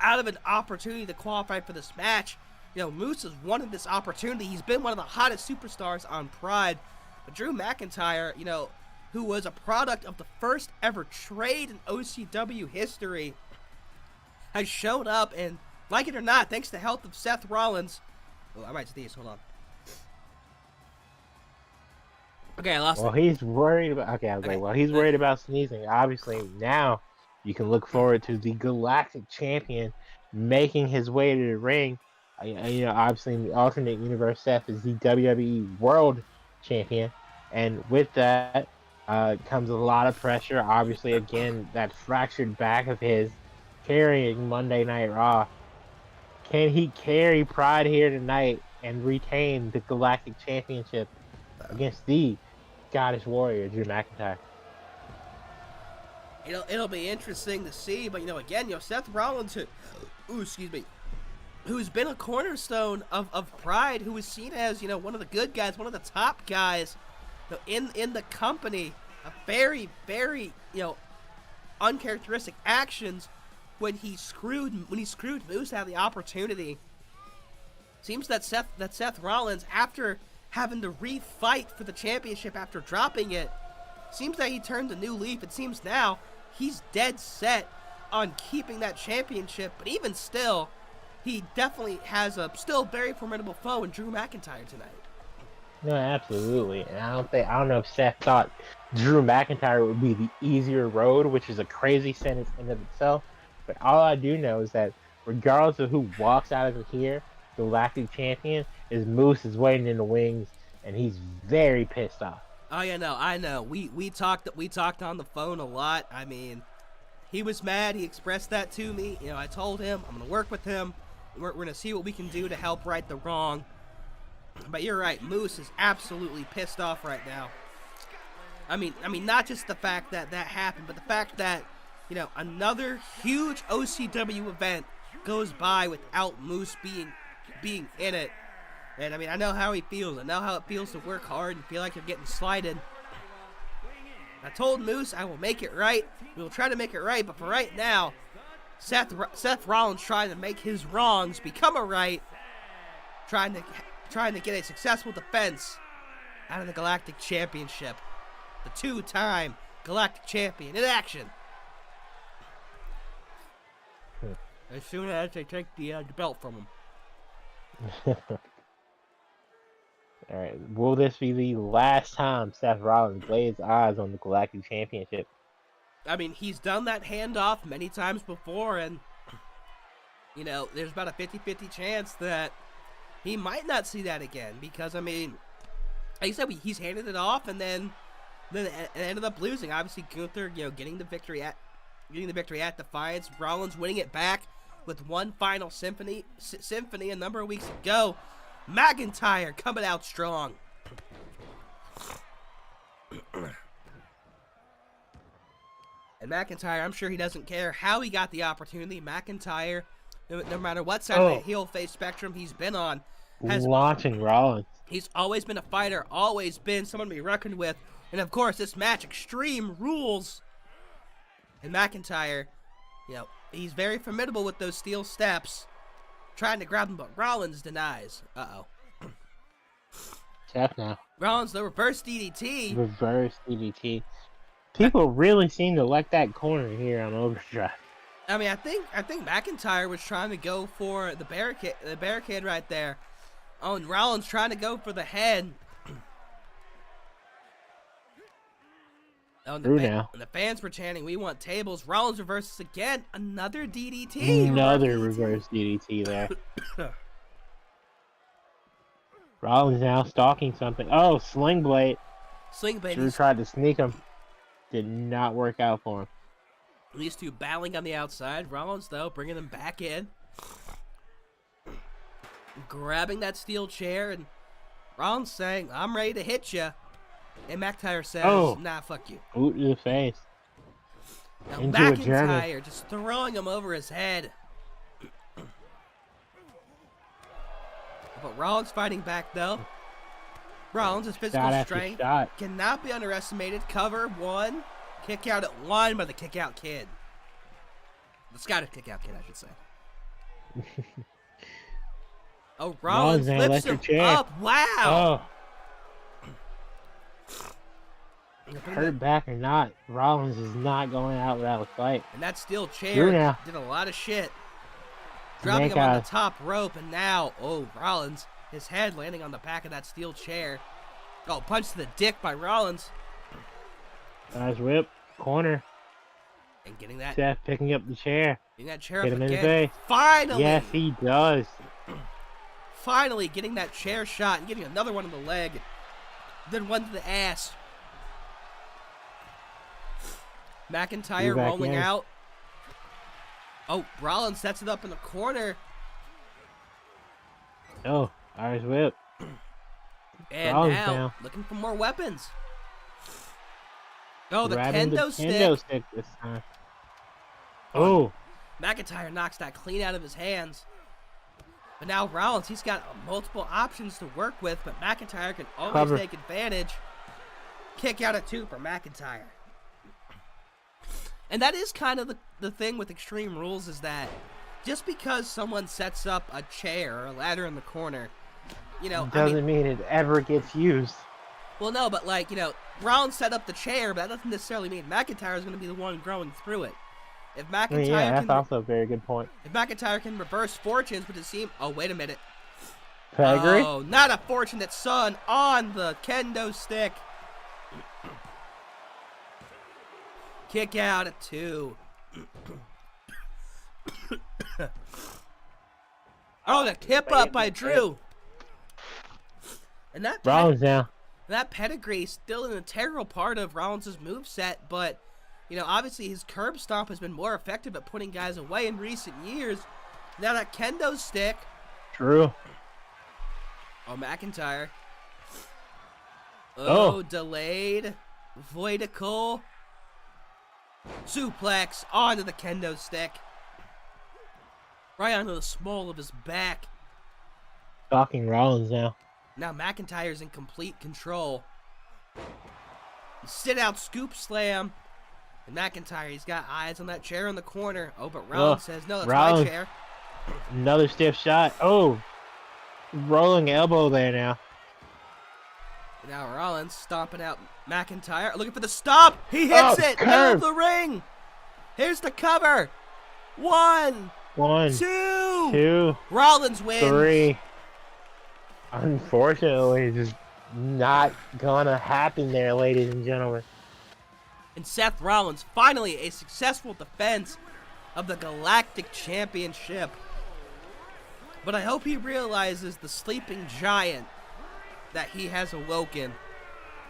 A: out of an opportunity to qualify for this match. You know, Moose has wanted this opportunity. He's been one of the hottest superstars on Pride. But Drew McIntyre, you know, who was a product of the first ever trade in OCW history, has shown up, and like it or not, thanks to the help of Seth Rollins. Oh, I might sneeze. Hold on. Okay, I lost
C: Well,
A: it.
C: he's worried about. Okay, I was
A: Okay.
C: like, well, he's worried about sneezing. Obviously, now you can look forward to the Galactic Champion making his way to the ring. You know, obviously, in the alternate universe, Seth is the WWE World Champion, and with that comes a lot of pressure. Obviously, again, that fractured back of his carrying Monday Night Raw. Can he carry Pride here tonight and retain the Galactic Championship against the Scottish Warrior, Drew McIntyre?
A: It'll be interesting to see, but again, Seth Rollins, who's been a cornerstone of Pride, who is seen as one of the good guys, one of the top guys, in the company. A very, very uncharacteristic actions when he screwed Moose out of the opportunity. Seems that Seth Rollins, after having to refight for the championship after dropping it, seems that he turned a new leaf. It seems now he's dead set on keeping that championship, but even still, he definitely has a still very formidable foe in Drew McIntyre tonight.
C: No, absolutely. And I don't know if Seth thought Drew McIntyre would be the easier road, which is a crazy sentence in of itself. But all I do know is that regardless of who walks out of here, Galactic Champion, is Moose is waiting in the wings, and he's very pissed off.
A: Oh yeah, no, I know. We talked on the phone a lot. I mean, he was mad. He expressed that to me. I told him I'm gonna work with him. We're gonna see what we can do to help right the wrong. But you're right, Moose is absolutely pissed off right now. I mean, not just the fact that happened, but the fact that, another huge OCW event goes by without Moose being in it. And I know how he feels. I know how it feels to work hard and feel like you're getting slighted. I told Moose I will make it right. We will try to make it right, but for right now, Seth Rollins trying to make his wrongs become a right, trying to get a successful defense out of the Galactic Championship. The two-time Galactic Champion in action. As soon as they take the belt from him.
C: Alright, will this be the last time Seth Rollins lays eyes on the Galactic Championship?
A: I mean, he's done that handoff many times before, and, there's about a 50-50 chance that he might not see that again, because, like I said, he's handed it off, and then it ended up losing. Obviously, Gunther, getting the victory at Defiance. Rollins winning it back with one final symphony a number of weeks ago. McIntyre coming out strong. And McIntyre, I'm sure he doesn't care how he got the opportunity. McIntyre, no matter what side of the heel face spectrum he's been on, has
C: launching Rollins.
A: He's always been a fighter, always been someone to be reckoned with. And of course, this match, Extreme Rules. And McIntyre, he's very formidable with those steel steps, trying to grab him, but Rollins denies. Uh-oh.
C: Tough now.
A: Rollins, the reverse DDT.
C: Reverse DDT. People really seem to like that corner here on Overdrive.
A: I think McIntyre was trying to go for the barricade right there. Oh, and Rollins trying to go for the head. Oh, and the fans were chanting, "We want tables." Rollins reverses again. Another DDT.
C: Another reverse DDT there. Rollins now stalking something. Oh, Sling Blade. Drew tried to sneak him. Did not work out for him.
A: These two battling on the outside. Rollins, though, bringing them back in. Grabbing that steel chair, and Rollins saying, "I'm ready to hit you." And McIntyre says, "Nah, fuck you."
C: Boot to the face.
A: Now McIntyre just throwing him over his head. But Rollins fighting back, though. Rollins' physical strength cannot be underestimated. Cover one. Kick out at one by the kick out kid. The Scottish kick out kid, I should say. Oh, Rollins lifts him up. Wow.
C: Hurt back or not, Rollins is not going out without a fight.
A: And that steel chair did a lot of shit. Dropping him on the top rope, and now, Rollins, his head landing on the back of that steel chair. Oh, punch to the dick by Rollins.
C: Nice whip, corner.
A: And getting that.
C: Seth picking up the chair.
A: Getting that chair
C: Hit
A: up
C: him
A: again.
C: In the face.
A: Finally.
C: Yes, he does.
A: Finally getting that chair shot and getting another one in the leg. Then one to the ass. McIntyre rolling out. Oh, Rollins sets it up in the corner.
C: Oh, Irish whip.
A: And Rollins now looking for more weapons. Oh, the
C: Grabbing
A: kendo
C: the
A: stick.
C: kendo stick this time. Oh.
A: McIntyre knocks that clean out of his hands. But now Rollins, he's got multiple options to work with, but McIntyre can always take advantage. Kick out at 2 for McIntyre. And that is kind of the thing with Extreme Rules, is that just because someone sets up a chair or a ladder in the corner, you know,
C: doesn't mean it ever gets used.
A: Well, no, but like, you know, Rollins set up the chair, but that doesn't necessarily mean McIntyre is going to be the one growing through it. If McIntyre
C: that's also a very good point.
A: If McIntyre can reverse fortunes, which it seems... Oh, wait a minute.
C: Pedigree?
A: Oh, not a fortunate son on the kendo stick. Kick out at 2. Oh, the tip up by Drew. And
C: Rollins now.
A: That pedigree is still an integral part of Rollins' moveset, but, you know, obviously his curb stomp has been more effective at putting guys away in recent years. Now that kendo stick.
C: True.
A: Oh, McIntyre.
C: Oh.
A: Delayed. Voidical. Suplex onto the kendo stick. Right onto the small of his back.
C: Stalking Rollins now.
A: Now McIntyre's in complete control. Sit out scoop slam. And McIntyre, he's got eyes on that chair in the corner. Oh, but Rollins says, no, that's my chair.
C: Another stiff shot. Oh, rolling elbow there now.
A: Now Rollins stomping out McIntyre. Looking for the stomp. He hits it. Middle of the ring. Here's the cover. 1, 2. Rollins wins.
C: 3. Unfortunately, just not gonna happen there, ladies and gentlemen.
A: And Seth Rollins, finally a successful defense of the Galactic Championship. But I hope he realizes the sleeping giant that he has awoken,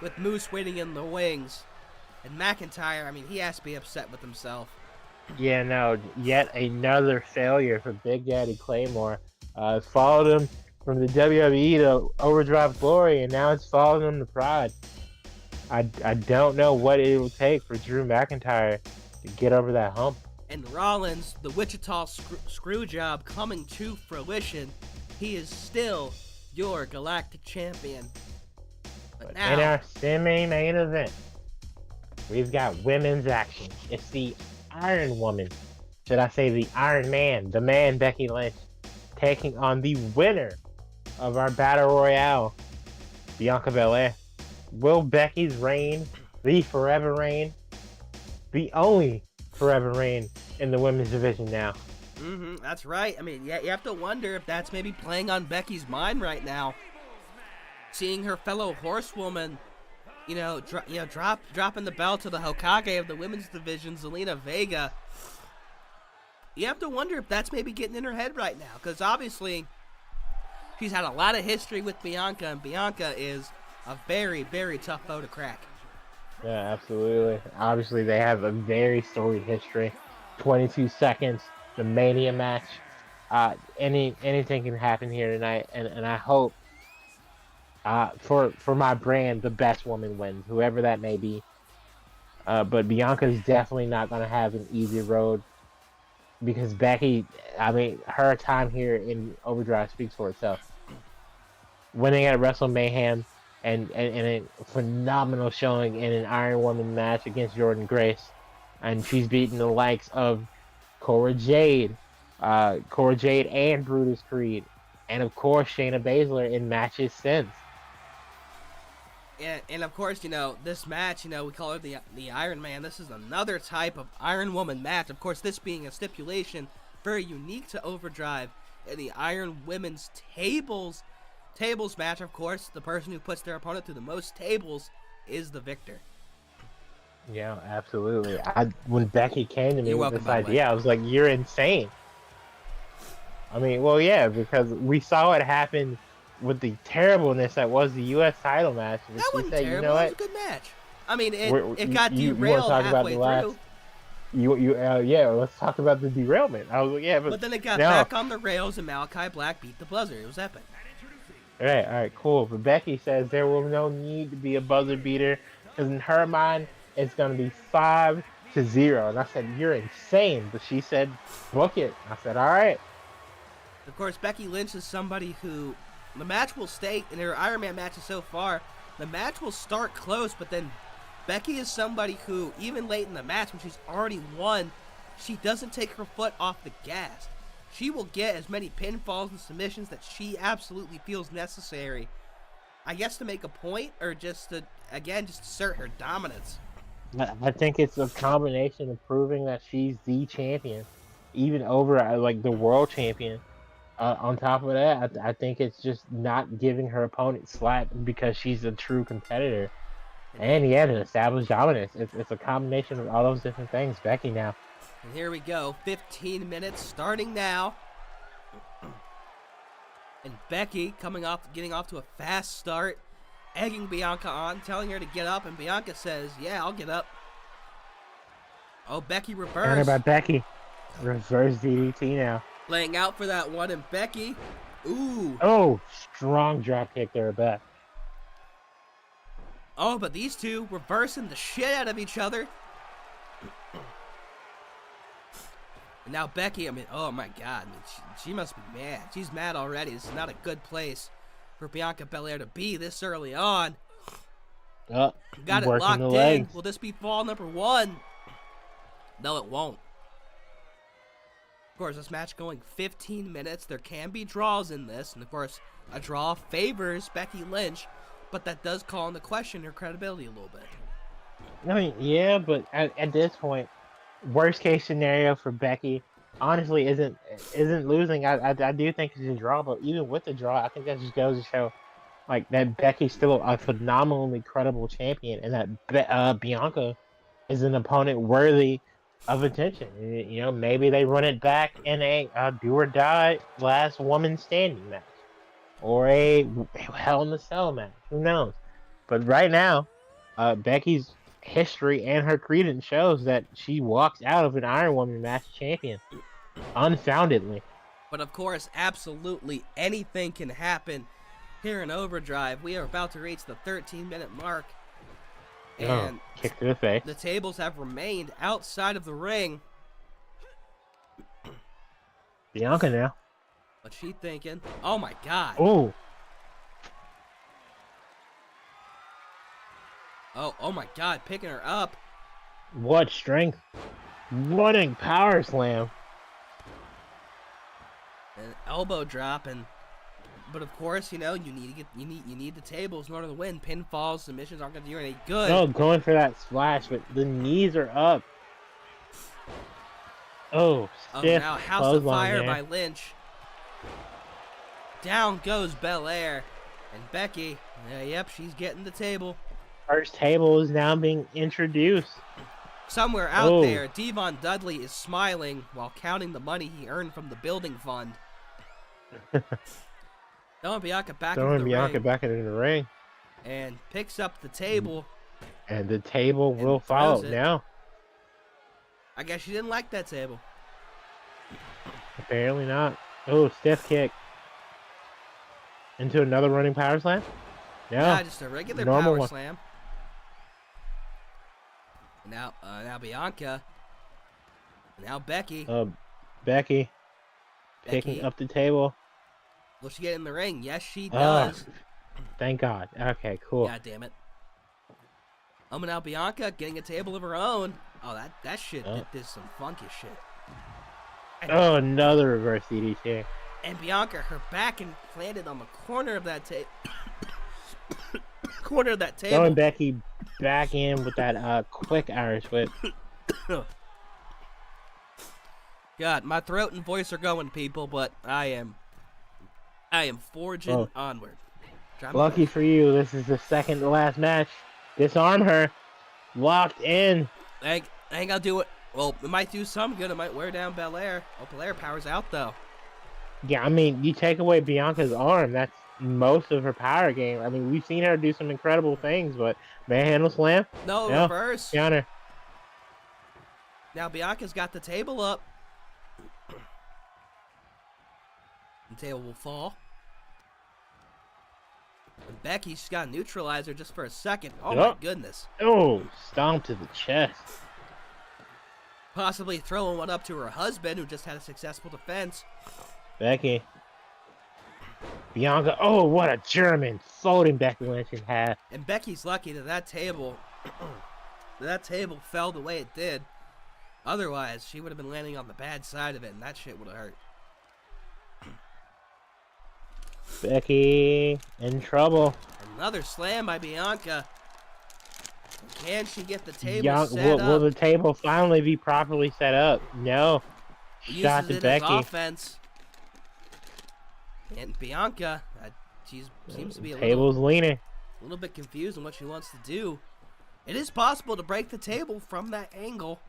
A: with Moose waiting in the wings. And McIntyre, I mean, he has to be upset with himself.
C: Yeah, no, yet another failure for Big Daddy Claymore. It's followed him from the WWE to Overdrive Glory, and now it's followed him to Pride. I don't know what it will take for Drew McIntyre to get over that hump.
A: And Rollins, the Wichita screw job coming to fruition. He is still your Galactic Champion. But now,
C: in our semi-main event, we've got women's action. It's the Iron Woman, should I say the Iron Man, the man Becky Lynch, taking on the winner of our Battle Royale, Bianca Belair. Will Becky's reign, the forever reign, the only forever reign in the women's division now?
A: That's right. I mean, yeah, you have to wonder if that's maybe playing on Becky's mind right now. Seeing her fellow horsewoman, dropping the belt to the Hokage of the women's division, Zelina Vega. You have to wonder if that's maybe getting in her head right now, because obviously she's had a lot of history with Bianca, and Bianca is a very, very tough foe to crack.
C: Yeah, absolutely. Obviously, they have a very storied history. 22 seconds, the Mania match. Anything can happen here tonight, and I hope for my brand, the best woman wins, whoever that may be. But Bianca's definitely not going to have an easy road, because Becky, I mean, her time here in Overdrive speaks for itself. Winning at Wrestle Mayhem and a phenomenal showing in an Iron Woman match against Jordynne Grace. And she's beaten the likes of Cora Jade and Brutus Creed, and of course Shayna Baszler in matches since.
A: And of course, this match, we call her the Iron Man. This is another type of Iron Woman match. Of course, this being a stipulation very unique to Overdrive. And the Iron Women's tables match, of course, the person who puts their opponent through the most tables is the victor.
C: Yeah, absolutely. When Becky came to me with this idea, I was like, you're insane. I mean, well, yeah, because we saw it happen with the terribleness that was the U.S. title match.
A: That wasn't terrible. It was a good match. I mean, it got derailed halfway through.
C: Yeah, let's talk about the derailment. I was like, yeah, but
A: then it got back on the rails, and Malachi Black beat the buzzer. It was epic.
C: All right, cool. But Becky says there will no need to be a buzzer beater, because in her mind, it's going to be 5-0. And I said, you're insane. But she said, book it. I said, all right.
A: Of course, Becky Lynch is somebody who the match will stay in her Iron Man matches so far. The match will start close, but then Becky is somebody who, even late in the match when she's already won, she doesn't take her foot off the gas. She will get as many pinfalls and submissions that she absolutely feels necessary. I guess to make a point, or just to, again, just assert her dominance.
C: I think it's a combination of proving that she's the champion, even over like the world champion. On top of that, I think it's just not giving her opponent slack because she's a true competitor. And yeah, to establish dominance. It's a combination of all those different things. Becky now.
A: And here we go, 15 minutes starting now. And Becky getting off to a fast start, egging Bianca on, telling her to get up, and Bianca says, yeah, I'll get up. Oh, Becky reverse.
C: And about Becky. Reverse DDT now.
A: Laying out for that one, and Becky, ooh.
C: Oh, strong drop kick there, Beth.
A: Oh, but these two reversing the shit out of each other. And now Becky, I mean, oh my God, I mean, she must be mad. She's mad already. This is not a good place for Bianca Belair to be this early on. Got it locked in.
C: Legs.
A: Will this be fall number 1? No, it won't. Of course, this match going 15 minutes. There can be draws in this. And, of course, a draw favors Becky Lynch. But that does call into question her credibility a little bit.
C: I mean, yeah, but at this point, worst case scenario for Becky, honestly, isn't losing. I do think it's a draw. But even with the draw, I think that just goes to show like that Becky's still a phenomenally credible champion. And that Bianca is an opponent worthy of attention. You know, maybe they run it back in a do or die last woman standing match, or a Hell in a Cell match. Who knows? But right now, Becky's history and her credence shows that she walks out of an Iron Woman match champion, unfoundedly.
A: But of course, absolutely anything can happen here in Overdrive. We are about to reach the 13-minute mark. And
C: kick to the face.
A: The tables have remained outside of the ring.
C: Bianca now.
A: What's she thinking? Oh my God.
C: Oh.
A: Oh my God, picking her up.
C: What strength. Running power slam.
A: An elbow drop, but of course, you know, you need the tables in order to win. Pinfalls, submissions aren't gonna do you any good.
C: No, going for that splash, but the knees are up. Oh, stiff
A: now House of Fire by Lynch. Down goes Belair, and Becky. Yep, she's getting the table.
C: First table is now being introduced.
A: Somewhere out there, Devon Dudley is smiling while counting the money he earned from the building fund. Throwing Bianca back into the ring. And picks up the table.
C: And the table will follow now.
A: I guess she didn't like that table.
C: Apparently not. Oh, stiff kick. Into another running power slam? No.
A: Yeah, just a regular power slam. Now Bianca. Now Becky.
C: Becky. Picking up the table.
A: Will she get in the ring? Yes, she does.
C: Thank God. Okay, cool.
A: God damn it. And now Bianca getting a table of her own. Oh, that shit did some funky shit. And,
C: another reverse DDT.
A: And Bianca, her back landed on the corner of that table. Corner of that table.
C: Throwing Becky back in with that quick Irish whip.
A: God, my throat and voice are going, people, but I am forging onward.
C: Lucky for you, this is the second to last match. Disarm her. Locked in.
A: I think I'll do it. Well, it might do some good. It might wear down Belair. Oh, Belair powers out, though.
C: Yeah, I mean, you take away Bianca's arm, that's most of her power game. I mean, we've seen her do some incredible things, but manhandle slam?
A: No, reverse.
C: Counter.
A: Now Bianca's got the table up. The table will fall. And Becky's got to neutralize her just for a second. Oh,
C: Yup.
A: my goodness.
C: Oh, stomp to the chest.
A: Possibly throwing one up to her husband, who just had a successful defense.
C: Becky. Bianca. Oh, what a German. Folding Becky Lynch in half.
A: And Becky's lucky that that table fell the way it did. Otherwise, she would have been landing on the bad side of it, and that shit would have hurt.
C: Becky in trouble.
A: Another slam by Bianca. Can she get the table set
C: Will
A: up?
C: the table finally be properly set up? No. Shot
A: Uses
C: to
A: it as
C: Becky.
A: offense. And Bianca, she seems to be
C: Table's leaning.
A: a little bit confused on what she wants to do. It is possible to break the table from that angle.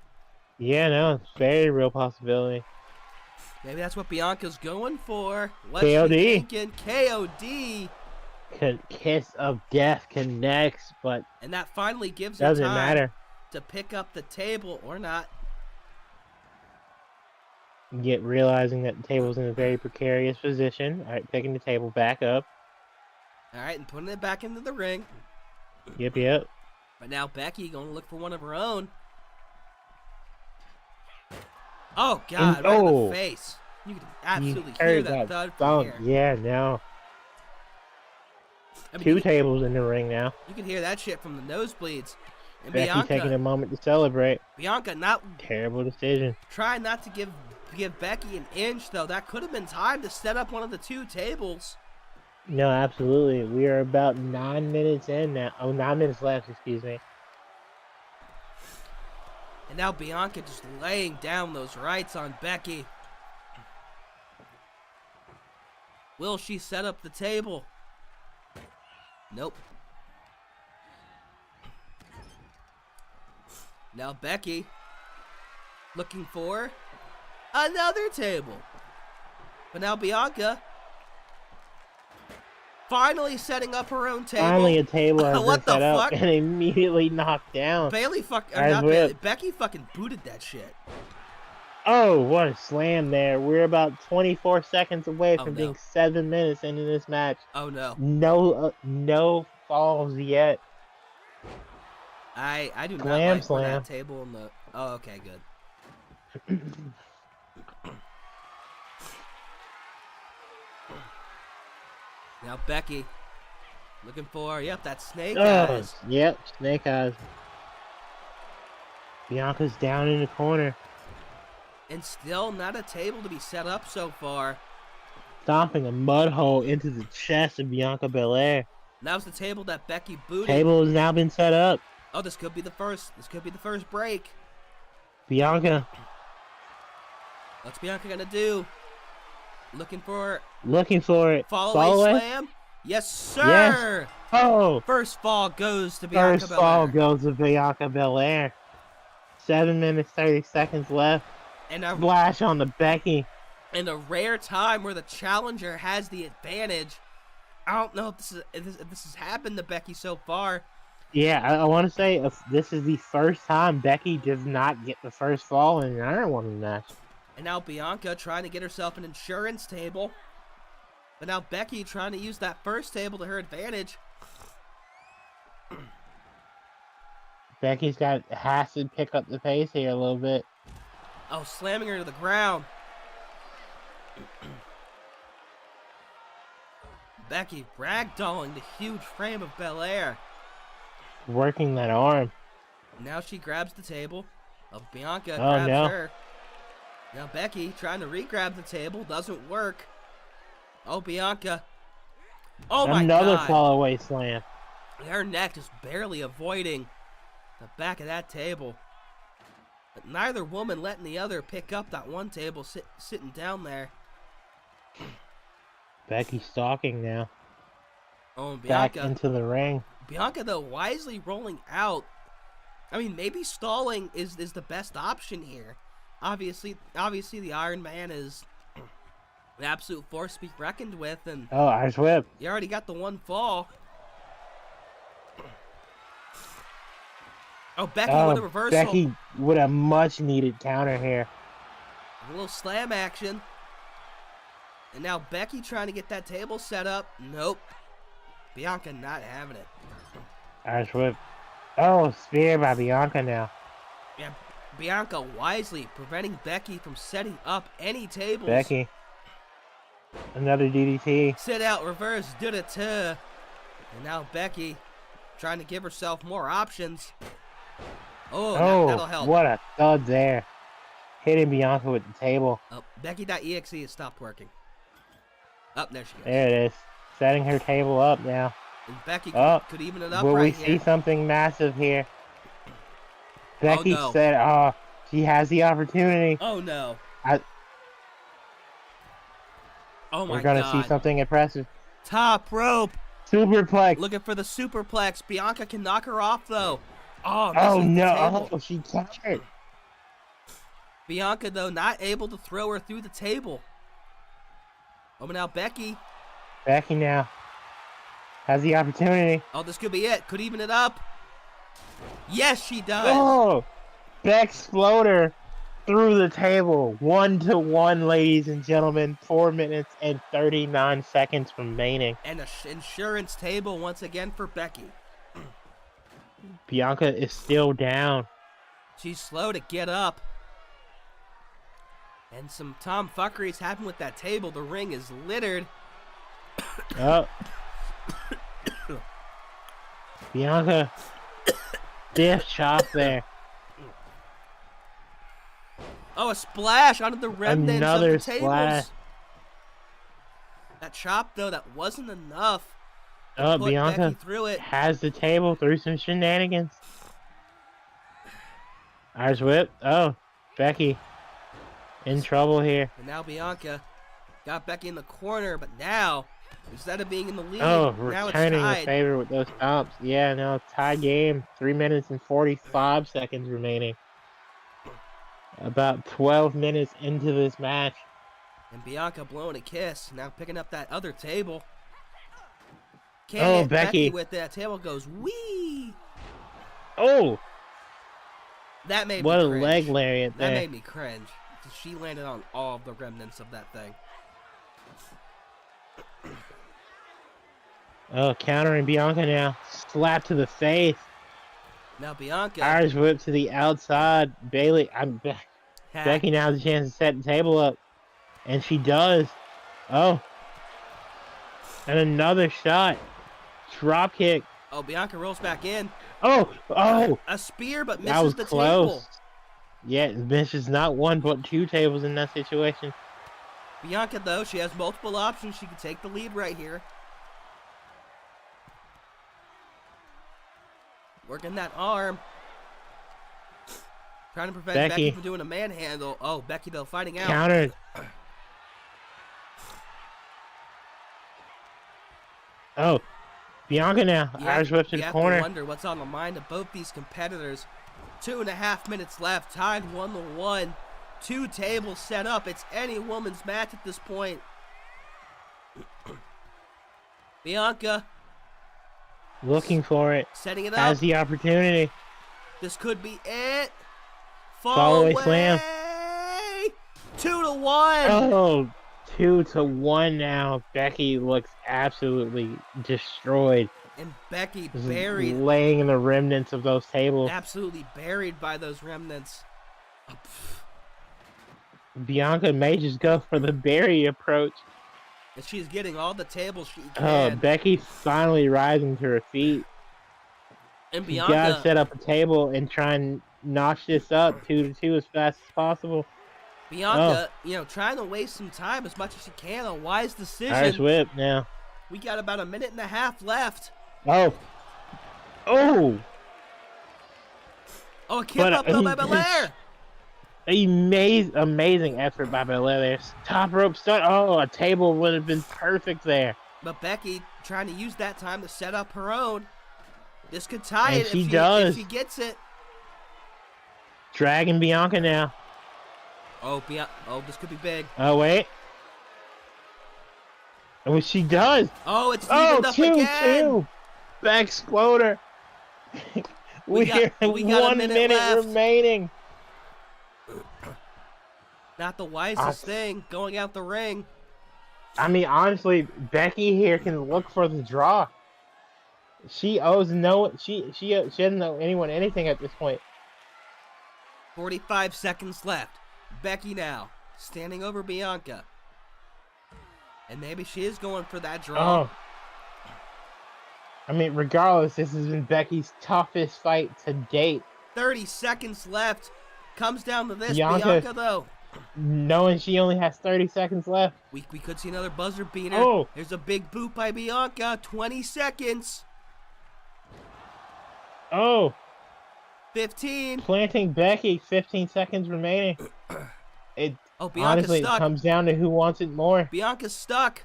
C: Yeah, no, it's a very real possibility.
A: Maybe that's what Bianca's going for. What's
C: KOD.
A: she thinking? KOD.
C: Kiss of death connects, but
A: And that finally gives her
C: doesn't
A: time
C: matter.
A: to pick up the table or not.
C: Yet realizing that the table's in a very precarious position. All right, picking the table back up.
A: All right, and putting it back into the ring.
C: Yep.
A: But now Becky going to look for one of her own. Oh, God, right in the face. You can absolutely hear that thud from here.
C: Yeah, no.
A: I mean,
C: Two tables in the ring now.
A: You can hear that shit from the nosebleeds. And
C: Becky taking a moment to celebrate.
A: Bianca not
C: Terrible decision.
A: trying not to give Becky an inch, though. That could have been time to set up one of the two tables.
C: No, absolutely. We are about 9 minutes in now. Oh, 9 minutes left, excuse me.
A: And now Bianca just laying down those rights on Becky. Will she set up the table? Nope. Now Becky looking for another table. But now Bianca finally setting up her own table.
C: Finally a table has
A: What
C: been set
A: the
C: up
A: fuck?
C: and immediately knocked down.
A: Becky fucking booted that shit.
C: Oh, what a slam there. We're about 24 seconds away from being 7 minutes into this match.
A: Oh no.
C: No falls yet.
A: I do not
C: Slam,
A: like where that table in the... Oh, okay, good. Now Becky looking for, yep, that's Snake Eyes.
C: Yep, Snake Eyes. Bianca's down in the corner.
A: And still not a table to be set up so far.
C: Stomping a mud hole into the chest of Bianca Belair.
A: That was the table that Becky booted.
C: Table has now been set up.
A: Oh, this could be the first. This could be the first break.
C: Bianca.
A: What's Bianca gonna do? Looking for
C: it.
A: fall away slam. Yes, sir.
C: Yes. Oh.
A: First fall goes to Bianca
C: First
A: Belair.
C: fall goes to Bianca Belair. 7 minutes 30 seconds left.
A: And a
C: Splash on the Becky.
A: in a rare time where the challenger has the advantage. I don't know if this has happened to Becky so far.
C: Yeah, I want to say this is the first time Becky does not get the first fall in an Iron Woman match.
A: And now Bianca trying to get herself an insurance table. But now Becky trying to use that first table to her advantage.
C: Becky's has to pick up the pace here a little bit.
A: Oh, slamming her to the ground. Becky ragdolling the huge frame of Belair.
C: Working that arm.
A: Now she grabs the table. Oh, Bianca
C: Oh,
A: grabs
C: no.
A: her. Now Becky trying to re-grab the table. Doesn't work. Oh, Bianca. Oh, my God.
C: Another fall away slam.
A: Her neck just barely avoiding the back of that table. But neither woman letting the other pick up that one table sitting down there.
C: Becky stalking now.
A: Oh, and
C: Back
A: Bianca.
C: into the ring.
A: Bianca, though, wisely rolling out. I mean, maybe stalling is the best option here. Obviously, the Iron Man is an absolute force to be reckoned with, and
C: Oh, Irish whip.
A: you already got the one fall. Oh, Becky with a reversal.
C: Becky with a much needed counter here.
A: A little slam action. And now Becky trying to get that table set up. Nope. Bianca not having it.
C: Irish whip. Oh, spear by Bianca now.
A: Yeah, Bianca wisely preventing Becky from setting up any tables.
C: Becky. Another DDT.
A: Sit out, reverse, did it too. And now Becky trying to give herself more options. Oh, that'll help.
C: What a thud there. Hitting Bianca with the table.
A: Oh, Becky.exe has stopped working. Up there she goes.
C: There it is. Setting her table up now.
A: And Becky could even it up
C: will
A: right
C: we
A: here.
C: see something massive here? Becky
A: no.
C: said, she has the opportunity.
A: Oh, no. Oh, my God.
C: We're going to see something impressive.
A: Top rope.
C: Superplex.
A: Looking for the superplex. Bianca can knock her off, though.
C: Oh, no. Oh, she countered.
A: Bianca, though, not able to throw her through the table. Oh, but now Becky.
C: Becky now has the opportunity.
A: Oh, this could be it. Could even it up. Yes, she does.
C: Oh, Becksploder through the table. 1-1, ladies and gentlemen. 4 minutes and 39 seconds remaining.
A: And an insurance table once again for Becky.
C: Bianca is still down.
A: She's slow to get up. And some tomfuckeries happen with that table. The ring is littered.
C: Oh. Bianca. Stiff chop there.
A: Oh, a splash onto the remnants
C: Another
A: of the tables.
C: splash.
A: That chop, though, that wasn't enough.
C: Oh,
A: Put
C: Bianca
A: Becky through it.
C: has the table through some shenanigans. Irish whip. Oh, Becky in trouble here.
A: And now Bianca got Becky in the corner, but now, instead of being in the lead,
C: Oh,
A: now it's
C: returning the
A: tied.
C: favor with those stomps. Yeah, no, tie game. 3 minutes and 45 seconds remaining. About 12 minutes into this match.
A: And Bianca blowing a kiss, now picking up that other table.
C: Oh,
A: Can't hit
C: Becky.
A: with that table goes wee.
C: Oh,
A: That made
C: what
A: me
C: a
A: cringe.
C: leg lariat
A: That
C: there.
A: made me cringe. She landed on all of the remnants of that thing.
C: Oh, countering Bianca now. Slap to the face.
A: Now Bianca.
C: Irish whip to the outside. Becky now has a chance to set the table up. And she does. Oh. And another shot. Drop kick.
A: Oh, Bianca rolls back in.
C: Oh.
A: A spear, but
C: That was
A: misses the
C: close.
A: table.
C: Yeah, misses not one but two tables in that situation.
A: Bianca, though, she has multiple options. She can take the lead right here. Working that arm. Trying to prevent Becky from doing a manhandle. Oh, Becky, though, fighting out.
C: Countered. Oh, Bianca now. Irish whip to the corner.
A: You have to wonder what's on the mind of both these competitors. 2.5 minutes left. Tied 1-1. 2 tables set up. It's any woman's match at this point. Bianca.
C: Looking for it.
A: Setting it up.
C: Has the opportunity.
A: This could be it.
C: Fall away slam.
A: 2-1.
C: Oh, 2-1 now. Becky looks absolutely destroyed.
A: And Becky buried.
C: Laying in the remnants of those tables.
A: Absolutely buried by those remnants. Oh,
C: Bianca may just go for the bury approach.
A: and she's getting all the tables she
C: Oh,
A: can.
C: Becky's finally rising to her feet.
A: And
C: You
A: Bianca.
C: gotta set up a table and try and notch this up 2-2 as fast as possible.
A: Bianca, trying to waste some time as much as she can. A wise decision.
C: Irish whip now.
A: We got about 1.5 minutes left.
C: Oh,
A: Oh, a kick up though by Belair.
C: amazing effort by Belair there. Top rope start. Oh, a table would have been perfect there.
A: But Becky trying to use that time to set up her own. This could tie
C: And
A: it
C: she
A: if
C: does.
A: she gets it.
C: Dragging Bianca now.
A: Oh, this could be big.
C: Oh, wait. Oh, she does.
A: Oh, it's evened up again.
C: 2-2. Backsploder.
A: We got
C: 1 minute
A: left.
C: remaining.
A: Not the wisest thing, going out the ring.
C: I mean, honestly, Becky here can look for the draw. She owes no. She doesn't owe anyone anything at this point.
A: 45 seconds left. Becky now standing over Bianca. And maybe she is going for that draw.
C: Oh. I mean, regardless, this has been Becky's toughest fight to date.
A: 30 seconds left. Comes down to this.
C: Bianca
A: though.
C: Knowing she only has 30 seconds left.
A: We could see another buzzer beater.
C: Oh.
A: There's a big boot by Bianca. 20 seconds.
C: Oh.
A: 15.
C: Planting Becky. 15 seconds remaining. It
A: Bianca's
C: honestly
A: stuck.
C: It comes down to who wants it more.
A: Bianca's stuck.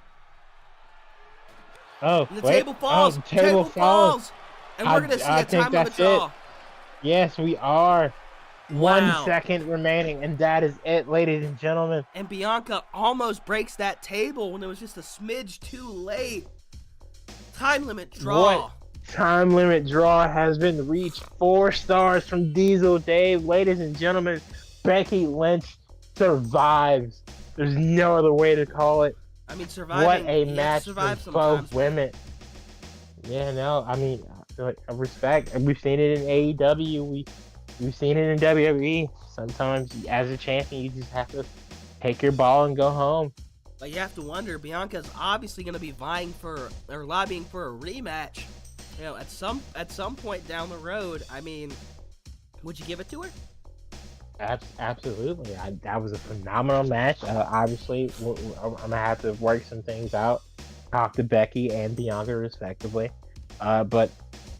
C: Oh,
A: The
C: wait.
A: table falls.
C: Oh, the table falls.
A: And we're going to see a
C: think
A: time limit
C: that's
A: draw.
C: it. Yes, we are.
A: Wow.
C: 1 second remaining, and that is it, ladies and gentlemen.
A: And Bianca almost breaks that table when it was just a smidge too late. Time limit draw.
C: What time limit draw has been reached? 4 stars from Diesel Dave. Ladies and gentlemen, Becky Lynch survives. There's no other way to call it.
A: I mean, surviving.
C: What a match for both women. Yeah, no, I mean, respect. We've seen it in AEW. We've seen it in WWE. Sometimes, as a champion, you just have to take your ball and go home.
A: But you have to wonder, Bianca's obviously going to be lobbying for a rematch. You know, at some point down the road. I mean, would you give it to her?
C: Absolutely. That was a phenomenal match. Obviously, I'm gonna have to work some things out. Talk to Becky and Bianca respectively. But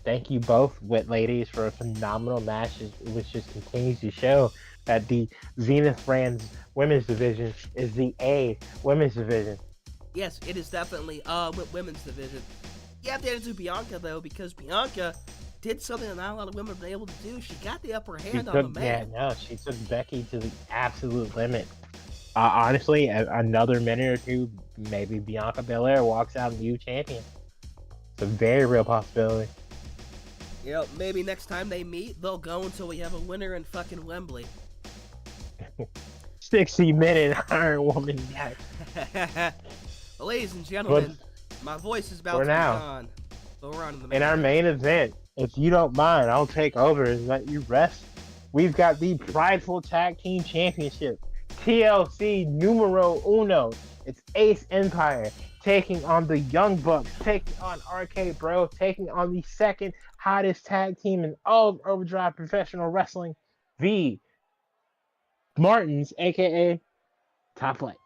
C: thank you both, ladies, for a phenomenal match, which just continues to show that the Zenith Brands women's division is the A women's division.
A: Yes, it is definitely women's division. You have to hand it to Bianca, though, because Bianca did something that not a lot of women have been able to do. She got the upper hand on the man.
C: Yeah, no, she took Becky to the absolute limit. Honestly, another minute or two, maybe Bianca Belair walks out new champion. It's a very real possibility.
A: You know, maybe next time they meet, they'll go until we have a winner in fucking Wembley.
C: 60-minute Iron Woman match.
A: Well, ladies and gentlemen, my voice is about to be gone. But we're on to the
C: in our main event, if you don't mind, I'll take over and let you rest. We've got the Prideful Tag Team Championship, TLC numero uno. It's Ace Empire taking on the Young Bucks, taking on RK Bro, taking on the second hottest tag team in all of Overdrive Professional Wrestling, the Martins, aka Top Flight.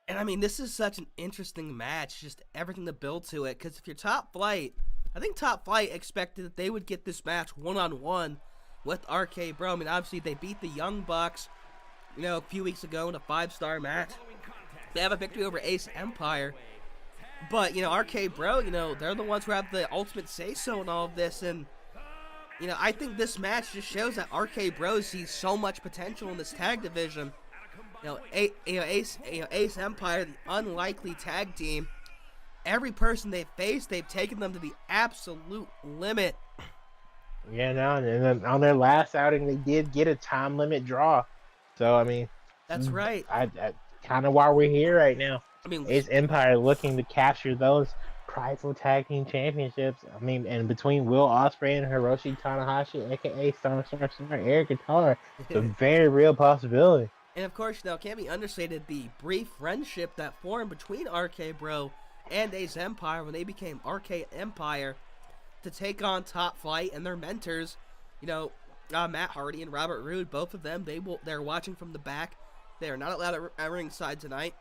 A: And I mean, this is such an interesting match, just everything to build to it, because if you're Top Flight, I think Top Flight expected that they would get this match one-on-one with RK Bro. I mean, obviously, they beat the Young Bucks, you know, a few weeks ago in a 5-star match. They have a victory over Ace Empire. But, you know, RK Bro, you know, they're the ones who have the ultimate say-so in all of this. And, you know, I think this match just shows that RK Bro sees so much potential in this tag division. Ace Empire, the unlikely tag team. Every person they've faced, they've taken them to the absolute limit.
C: Yeah, no, and then on their last outing, they did get a time limit draw. So, I mean,
A: that's right.
C: I kind of why we're here right now.
A: I mean,
C: Ace Empire looking to capture those prideful tag team championships. I mean, and between Will Ospreay and Hiroshi Tanahashi, aka Star Eric Guitar, it's a very real possibility.
A: And of course, you know, it can't be understated the brief friendship that formed between RK Bro and Ace Empire when they became RK Empire to take on Top Flight and their mentors, you know, Matt Hardy and Robert Roode. Both of them, they're watching from the back. They are not allowed at ringside tonight.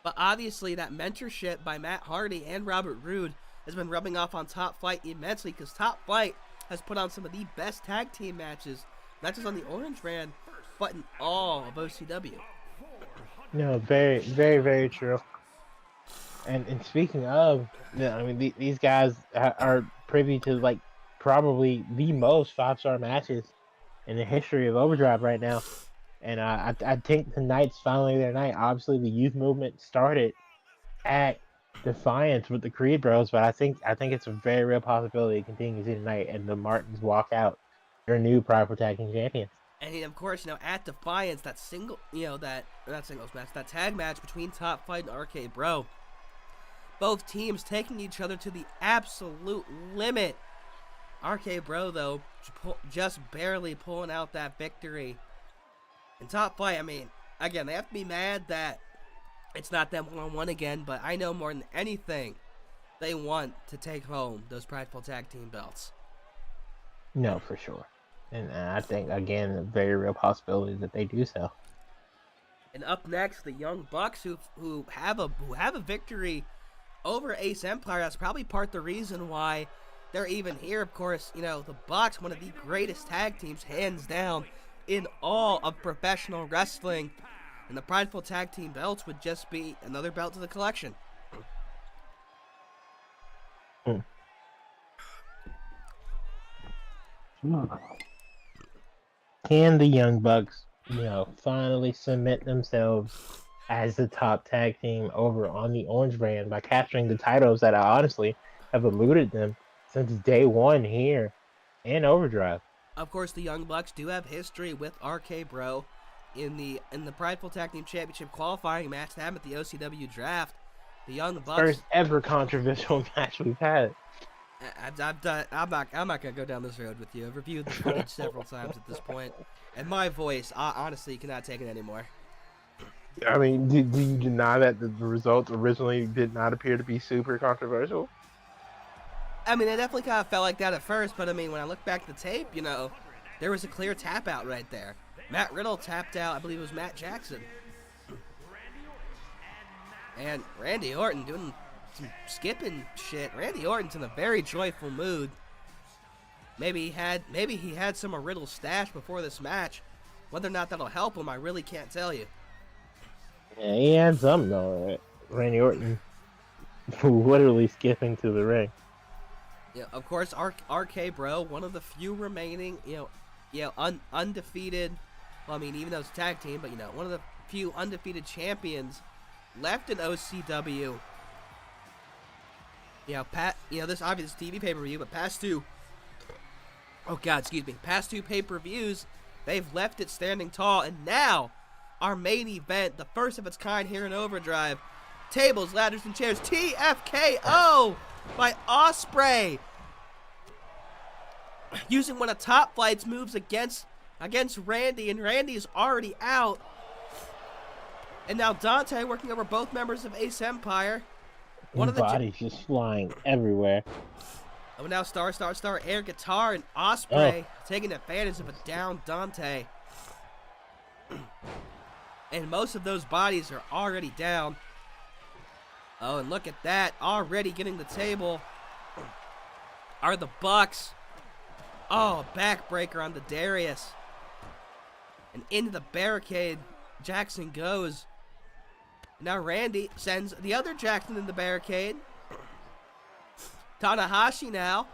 A: But obviously, that mentorship by Matt Hardy and Robert Roode has been rubbing off on Top Flight immensely, because Top Flight has put on some of the best tag team matches, not just on the Orange Brand, but in all of OCW.
C: No, very, very, very true. And speaking of, you know, I mean, these guys are privy to, like, probably the most 5-star matches in the history of Overdrive right now. And I think tonight's finally their night. Obviously, the youth movement started at Defiance with the Creed Bros, but I think it's a very real possibility it continues tonight, and the Martins walk out their new Prideful Tag Team champions.
A: And of course, you know, at Defiance, that single, you know, that not singles match, that tag match between Top Flight and RK Bro. Both teams taking each other to the absolute limit. RK Bro, though, just barely pulling out that victory. In Top Flight, I mean, again, they have to be mad that it's not them one-on-one again, but I know more than anything, they want to take home those prideful tag team belts.
C: No, for sure. And I think, again, a very real possibility that they do so.
A: And up next, the Young Bucks, who have a victory over Ace Empire. That's probably part of the reason why they're even here. Of course, you know, the Bucks, one of the greatest tag teams, hands down, in all of professional wrestling. And the prideful tag team belts would just be another belt to the collection.
C: Can the Young Bucks, you know, finally cement themselves as the top tag team over on the Orange brand by capturing the titles that I honestly have eluded them since day one here in Overdrive?
A: Of course, the Young Bucks do have history with RK Bro in the Prideful Tag Team Championship qualifying match that happened at the OCW draft. The Young Bucks,
C: first ever controversial match we've had.
A: I'm not gonna go down this road with you. I've reviewed the footage several times at this point, and my voice, honestly, cannot take it anymore.
C: I mean, do you deny that the results originally did not appear to be super controversial?
A: I mean, it definitely kind of felt like that at first, but I mean, when I look back at the tape, you know, there was a clear tap out right there. Matt Riddle tapped out, I believe it was Matt Jackson. And Randy Orton doing some skipping shit. Randy Orton's in a very joyful mood. Maybe he had some of Riddle's stash before this match. Whether or not that'll help him, I really can't tell you.
C: Yeah, he had something though, right? Randy Orton literally skipping to the ring.
A: Yeah, of course, RK Bro, one of the few remaining, undefeated. Well, I mean, even though it's a tag team, but one of the few undefeated champions left in OCW. This obviously TV pay-per-view, but past two pay-per-views, they've left it standing tall, and now our main event, the first of its kind here in Overdrive, tables, ladders, and chairs, TFKO by Ospreay, using one of Top Flight's moves against Randy, and Randy's already out. And now Dante working over both members of Ace Empire. One of the
C: bodies just flying everywhere.
A: Oh, now star air guitar, and Ospreay taking advantage of a down Dante. And most of those bodies are already down. Oh, and look at that. Already getting the table are the Bucks. Oh, backbreaker on the Darius. And into the barricade, Jackson goes. Now Randy sends the other Jackson in the barricade. Tanahashi now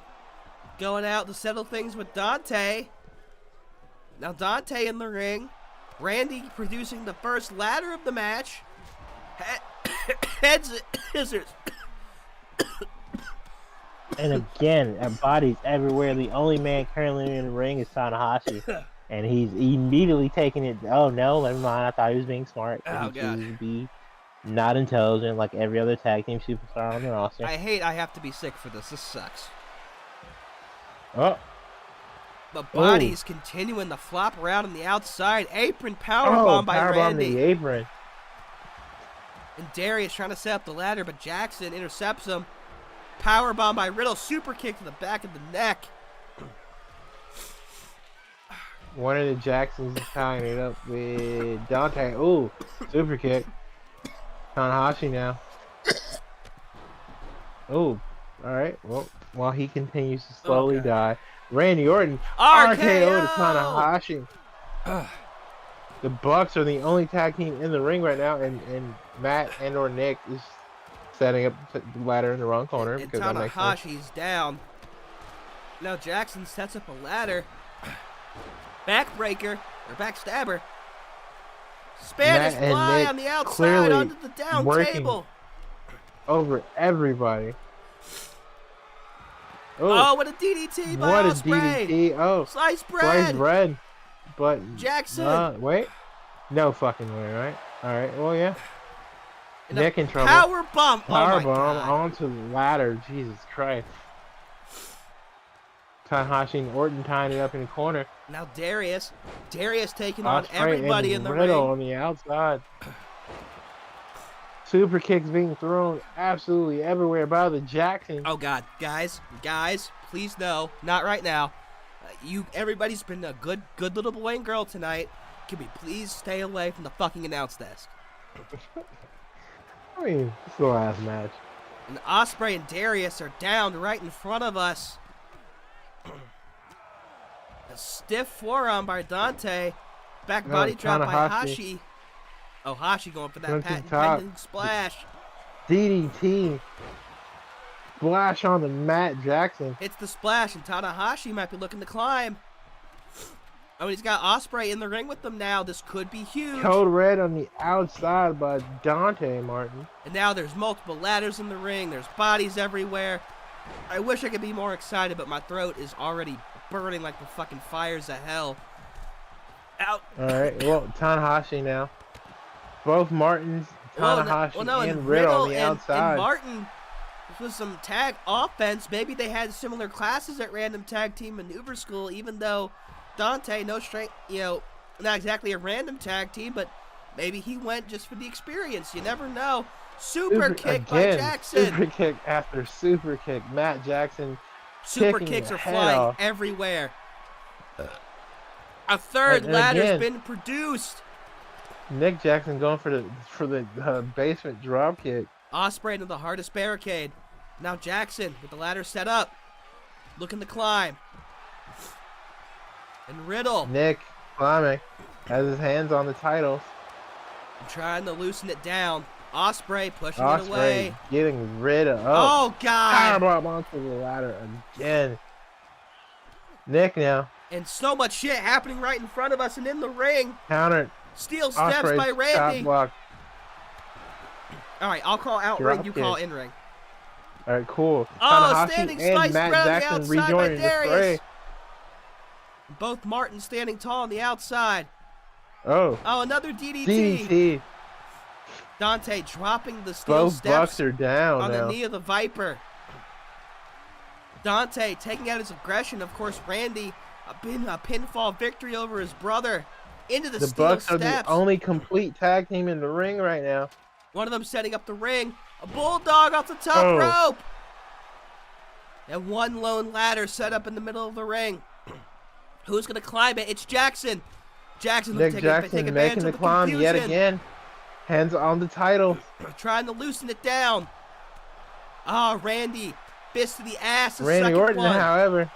A: going out to settle things with Dante. Now Dante in the ring. Randy producing the first ladder of the match. Heads scissors.
C: And again, bodies everywhere. The only man currently in the ring is Tanahashi. And he's immediately taking it. Oh no, never mind. I thought he was being smart.
A: Oh,
C: he
A: God.
C: chooses to be not intelligent like every other tag team superstar on the roster.
A: I have to be sick for this. This sucks.
C: Oh.
A: But bodies continuing to flop around on the outside. Apron powerbomb by Randy.
C: The apron.
A: And Darius trying to set up the ladder, but Jackson intercepts him. Powerbomb by Riddle. Super kick to the back of the neck.
C: One of the Jacksons is tying it up with Dante. Ooh, super kick. Tanahashi now. Ooh, alright. Well, while he continues to slowly die, Randy Orton RKO to Tanahashi. The Bucks are the only tag team in the ring right now, and Matt or Nick is setting up the ladder in the wrong corner.
A: And
C: Because
A: Tanahashi's down. Now Jackson sets up a ladder. Backbreaker, or backstabber. Spanish fly on the outside onto the down table.
C: Over everybody.
A: Oh, what a DDT by Ospreay.
C: What a DDT. Oh,
A: sliced bread.
C: Sliced bread. But
A: Jackson.
C: wait. No fucking way, right? Alright, well, yeah.
A: And
C: Nick in trouble.
A: Power bomb.
C: Power
A: Oh my
C: bomb
A: God.
C: onto the ladder. Jesus Christ. Tanahashi and Orton tying it up in the corner.
A: Now Darius taking on
C: Ospreay
A: everybody
C: and
A: in the
C: Riddle
A: ring.
C: on the outside. Super kicks being thrown absolutely everywhere by the Jackson.
A: Oh God, guys, please no, not right now. Everybody's been a good little boy and girl tonight. Can we please stay away from the fucking announce desk?
C: I mean, it's the last match.
A: And Ospreay and Darius are down right in front of us. A stiff forearm by Dante. Back body drop by Hashi. Oh, Hashi going for that patent pending splash.
C: DDT. Splash on the Matt Jackson.
A: Hits the splash, and Tanahashi might be looking to climb. Oh, he's got Ospreay in the ring with them now. This could be huge.
C: Code red on the outside by Dante Martin.
A: And now there's multiple ladders in the ring. There's bodies everywhere. I wish I could be more excited, but my throat is already burning like the fucking fires of hell. Out.
C: All right, well, Tanahashi now. Both Martins, Tanahashi and Riddle on the outside.
A: And Martin, with some tag offense, maybe they had similar classes at Random Tag Team Maneuver School, even though Dante, no strength, not exactly a random tag team, but maybe he went just for the experience. You never know. Super kick by Jackson.
C: Super kick after super kick. Matt Jackson.
A: Super kicks are flying everywhere. A third ladder's been produced.
C: Nick Jackson going for the basement drop kick.
A: Ospreay into the hardest barricade. Now Jackson with the ladder set up, looking to climb. And Riddle.
C: Nick climbing, has his hands on the titles.
A: Trying to loosen it down. Ospreay pushing it away.
C: Getting rid of.
A: Oh God!
C: Powerbomb onto the ladder again. Nick now.
A: And so much shit happening right in front of us and in the ring.
C: Countered.
A: Steel steps
C: Ospreay's
A: by Randy.
C: block.
A: All right, I'll call out ring. You call in ring.
C: All right, cool.
A: Oh,
C: Tanahashi
A: standing
C: and
A: slice
C: Matt
A: around
C: Jackson
A: the outside by
C: rejoining the fray.
A: Darius. Both Martin standing tall on the outside.
C: Oh,
A: another DDT.
C: DDT.
A: Dante dropping the steel
C: Both
A: steps
C: Bucks are down
A: on
C: now.
A: the knee of the Viper. Dante taking out his aggression. Of course, Randy a pinfall victory over his brother into the
C: The
A: steel
C: Bucks are
A: steps.
C: the only complete tag team in the ring right now.
A: One of them setting up the ring. A bulldog off the top rope. And one lone ladder set up in the middle of the ring. Who's going to climb it? It's Jackson. Jackson
C: Nick
A: take
C: Jackson
A: advantage
C: making
A: of
C: the
A: the
C: climb
A: confusion.
C: yet again. Hands on the title.
A: Trying to loosen it down. Randy. Fist to the ass.
C: Randy Orton, however.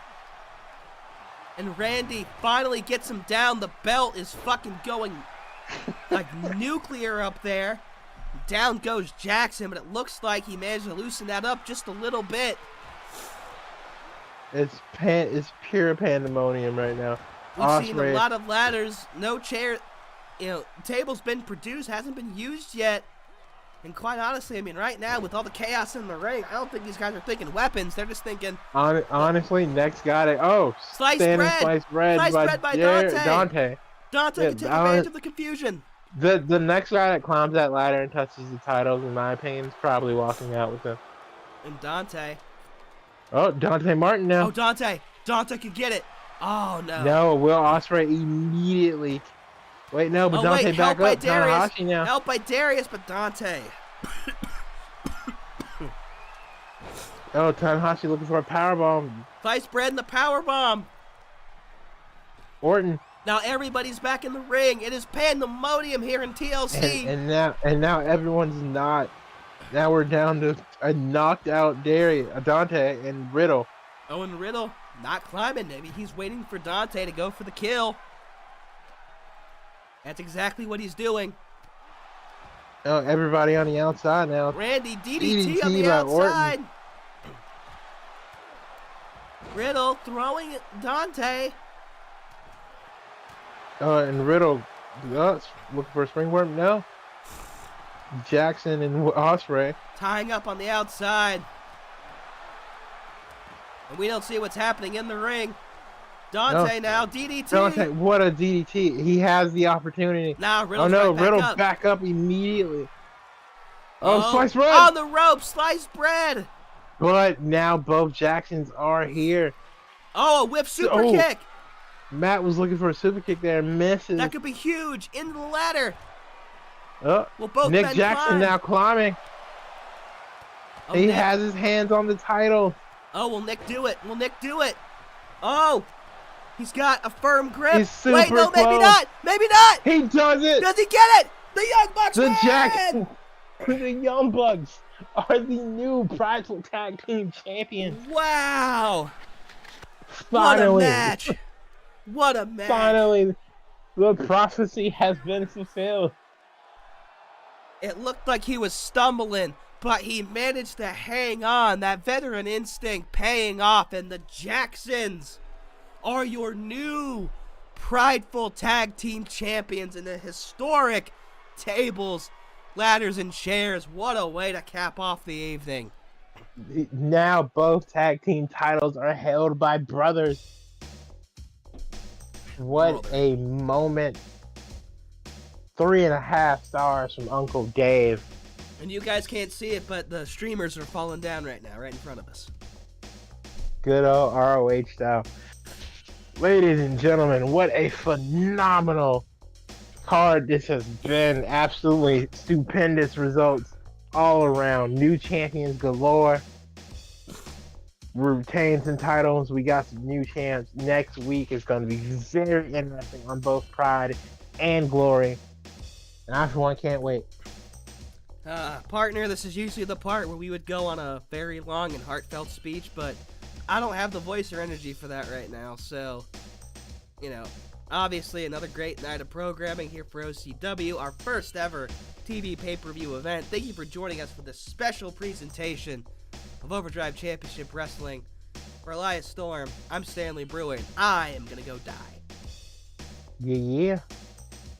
A: And Randy finally gets him down. The belt is fucking going like nuclear up there. Down goes Jackson, but it looks like he managed to loosen that up just a little bit.
C: It's pure pandemonium right now.
A: We've seen a lot of ladders, no chair. Table's been produced, hasn't been used yet. And quite honestly, I mean, right now with all the chaos in the ring, I don't think these guys are thinking weapons. They're just thinking.
C: Honestly, next got it. Oh,
A: sliced bread by Dante. Dante can take advantage of the confusion.
C: The next guy that climbs that ladder and touches the titles, in my opinion, is probably walking out with them.
A: And Dante.
C: Oh, Dante Martin now.
A: Oh, Dante could get it. Oh, no.
C: No, Will Ospreay immediately. Wait, no, but Dante back up. Tanahashi now.
A: Help by Darius, but Dante.
C: Oh, Tanahashi looking for a powerbomb.
A: Slice bread and the powerbomb.
C: Orton.
A: Now everybody's back in the ring. It is pandemonium here in TLC.
C: And now everyone's not. Now we're down to a knocked out Dante and Riddle.
A: Oh, and Riddle not climbing. Maybe he's waiting for Dante to go for the kill. That's exactly what he's doing.
C: Oh, everybody on the outside now.
A: Randy DDT on the outside.
C: Orton.
A: Riddle throwing Dante.
C: Oh, and Riddle looking for a springboard. No. Jackson and Ospreay
A: tying up on the outside. And we don't see what's happening in the ring. Dante now, DDT.
C: Dante, what a DDT. He has the opportunity.
A: Now Riddle's
C: Riddle
A: back
C: back up immediately. Oh, sliced bread!
A: On the rope, sliced bread!
C: But now both Jacksons are here.
A: Oh, a whip super kick!
C: Matt was looking for a super kick there, misses.
A: That could be huge. Into the ladder.
C: Oh,
A: Well, both
C: Nick
A: men
C: Jackson
A: climb.
C: now climbing.
A: Oh,
C: He
A: Nick.
C: has his hands on the title.
A: Oh, will Nick do it? Will Nick do it? Oh, he's got a firm grip.
C: He's super
A: Wait, no, maybe
C: close.
A: not. Maybe not.
C: He does it.
A: Does he get it? The Young Bucks
C: The
A: win!
C: Jacksons, the Young Bucks, are the new prideful tag team champions.
A: Wow.
C: Finally,
A: What a match. What a match.
C: finally, the prophecy has been fulfilled.
A: It looked like he was stumbling, but he managed to hang on. That veteran instinct paying off, and the Jacksons are your new prideful tag team champions in the historic tables, ladders, and chairs. What a way to cap off the evening.
C: Now both tag team titles are held by brothers. What a moment. 3.5 stars from Uncle Dave.
A: And you guys can't see it, but the streamers are falling down right now, right in front of us.
C: Good old ROH style. Ladies and gentlemen, what a phenomenal card this has been. Absolutely stupendous results all around. New champions galore. We retained some titles. We got some new champs. Next week is going to be very interesting on both Pride and Glory. And I, for one, can't wait.
A: Partner, this is usually the part where we would go on a very long and heartfelt speech, but I don't have the voice or energy for that right now, so, obviously another great night of programming here for OCW, our first ever TV pay-per-view event. Thank you for joining us for this special presentation of Overdrive Championship Wrestling. For Elias Storm, I'm Stanley Bruin. I am gonna go die.
C: Yeah.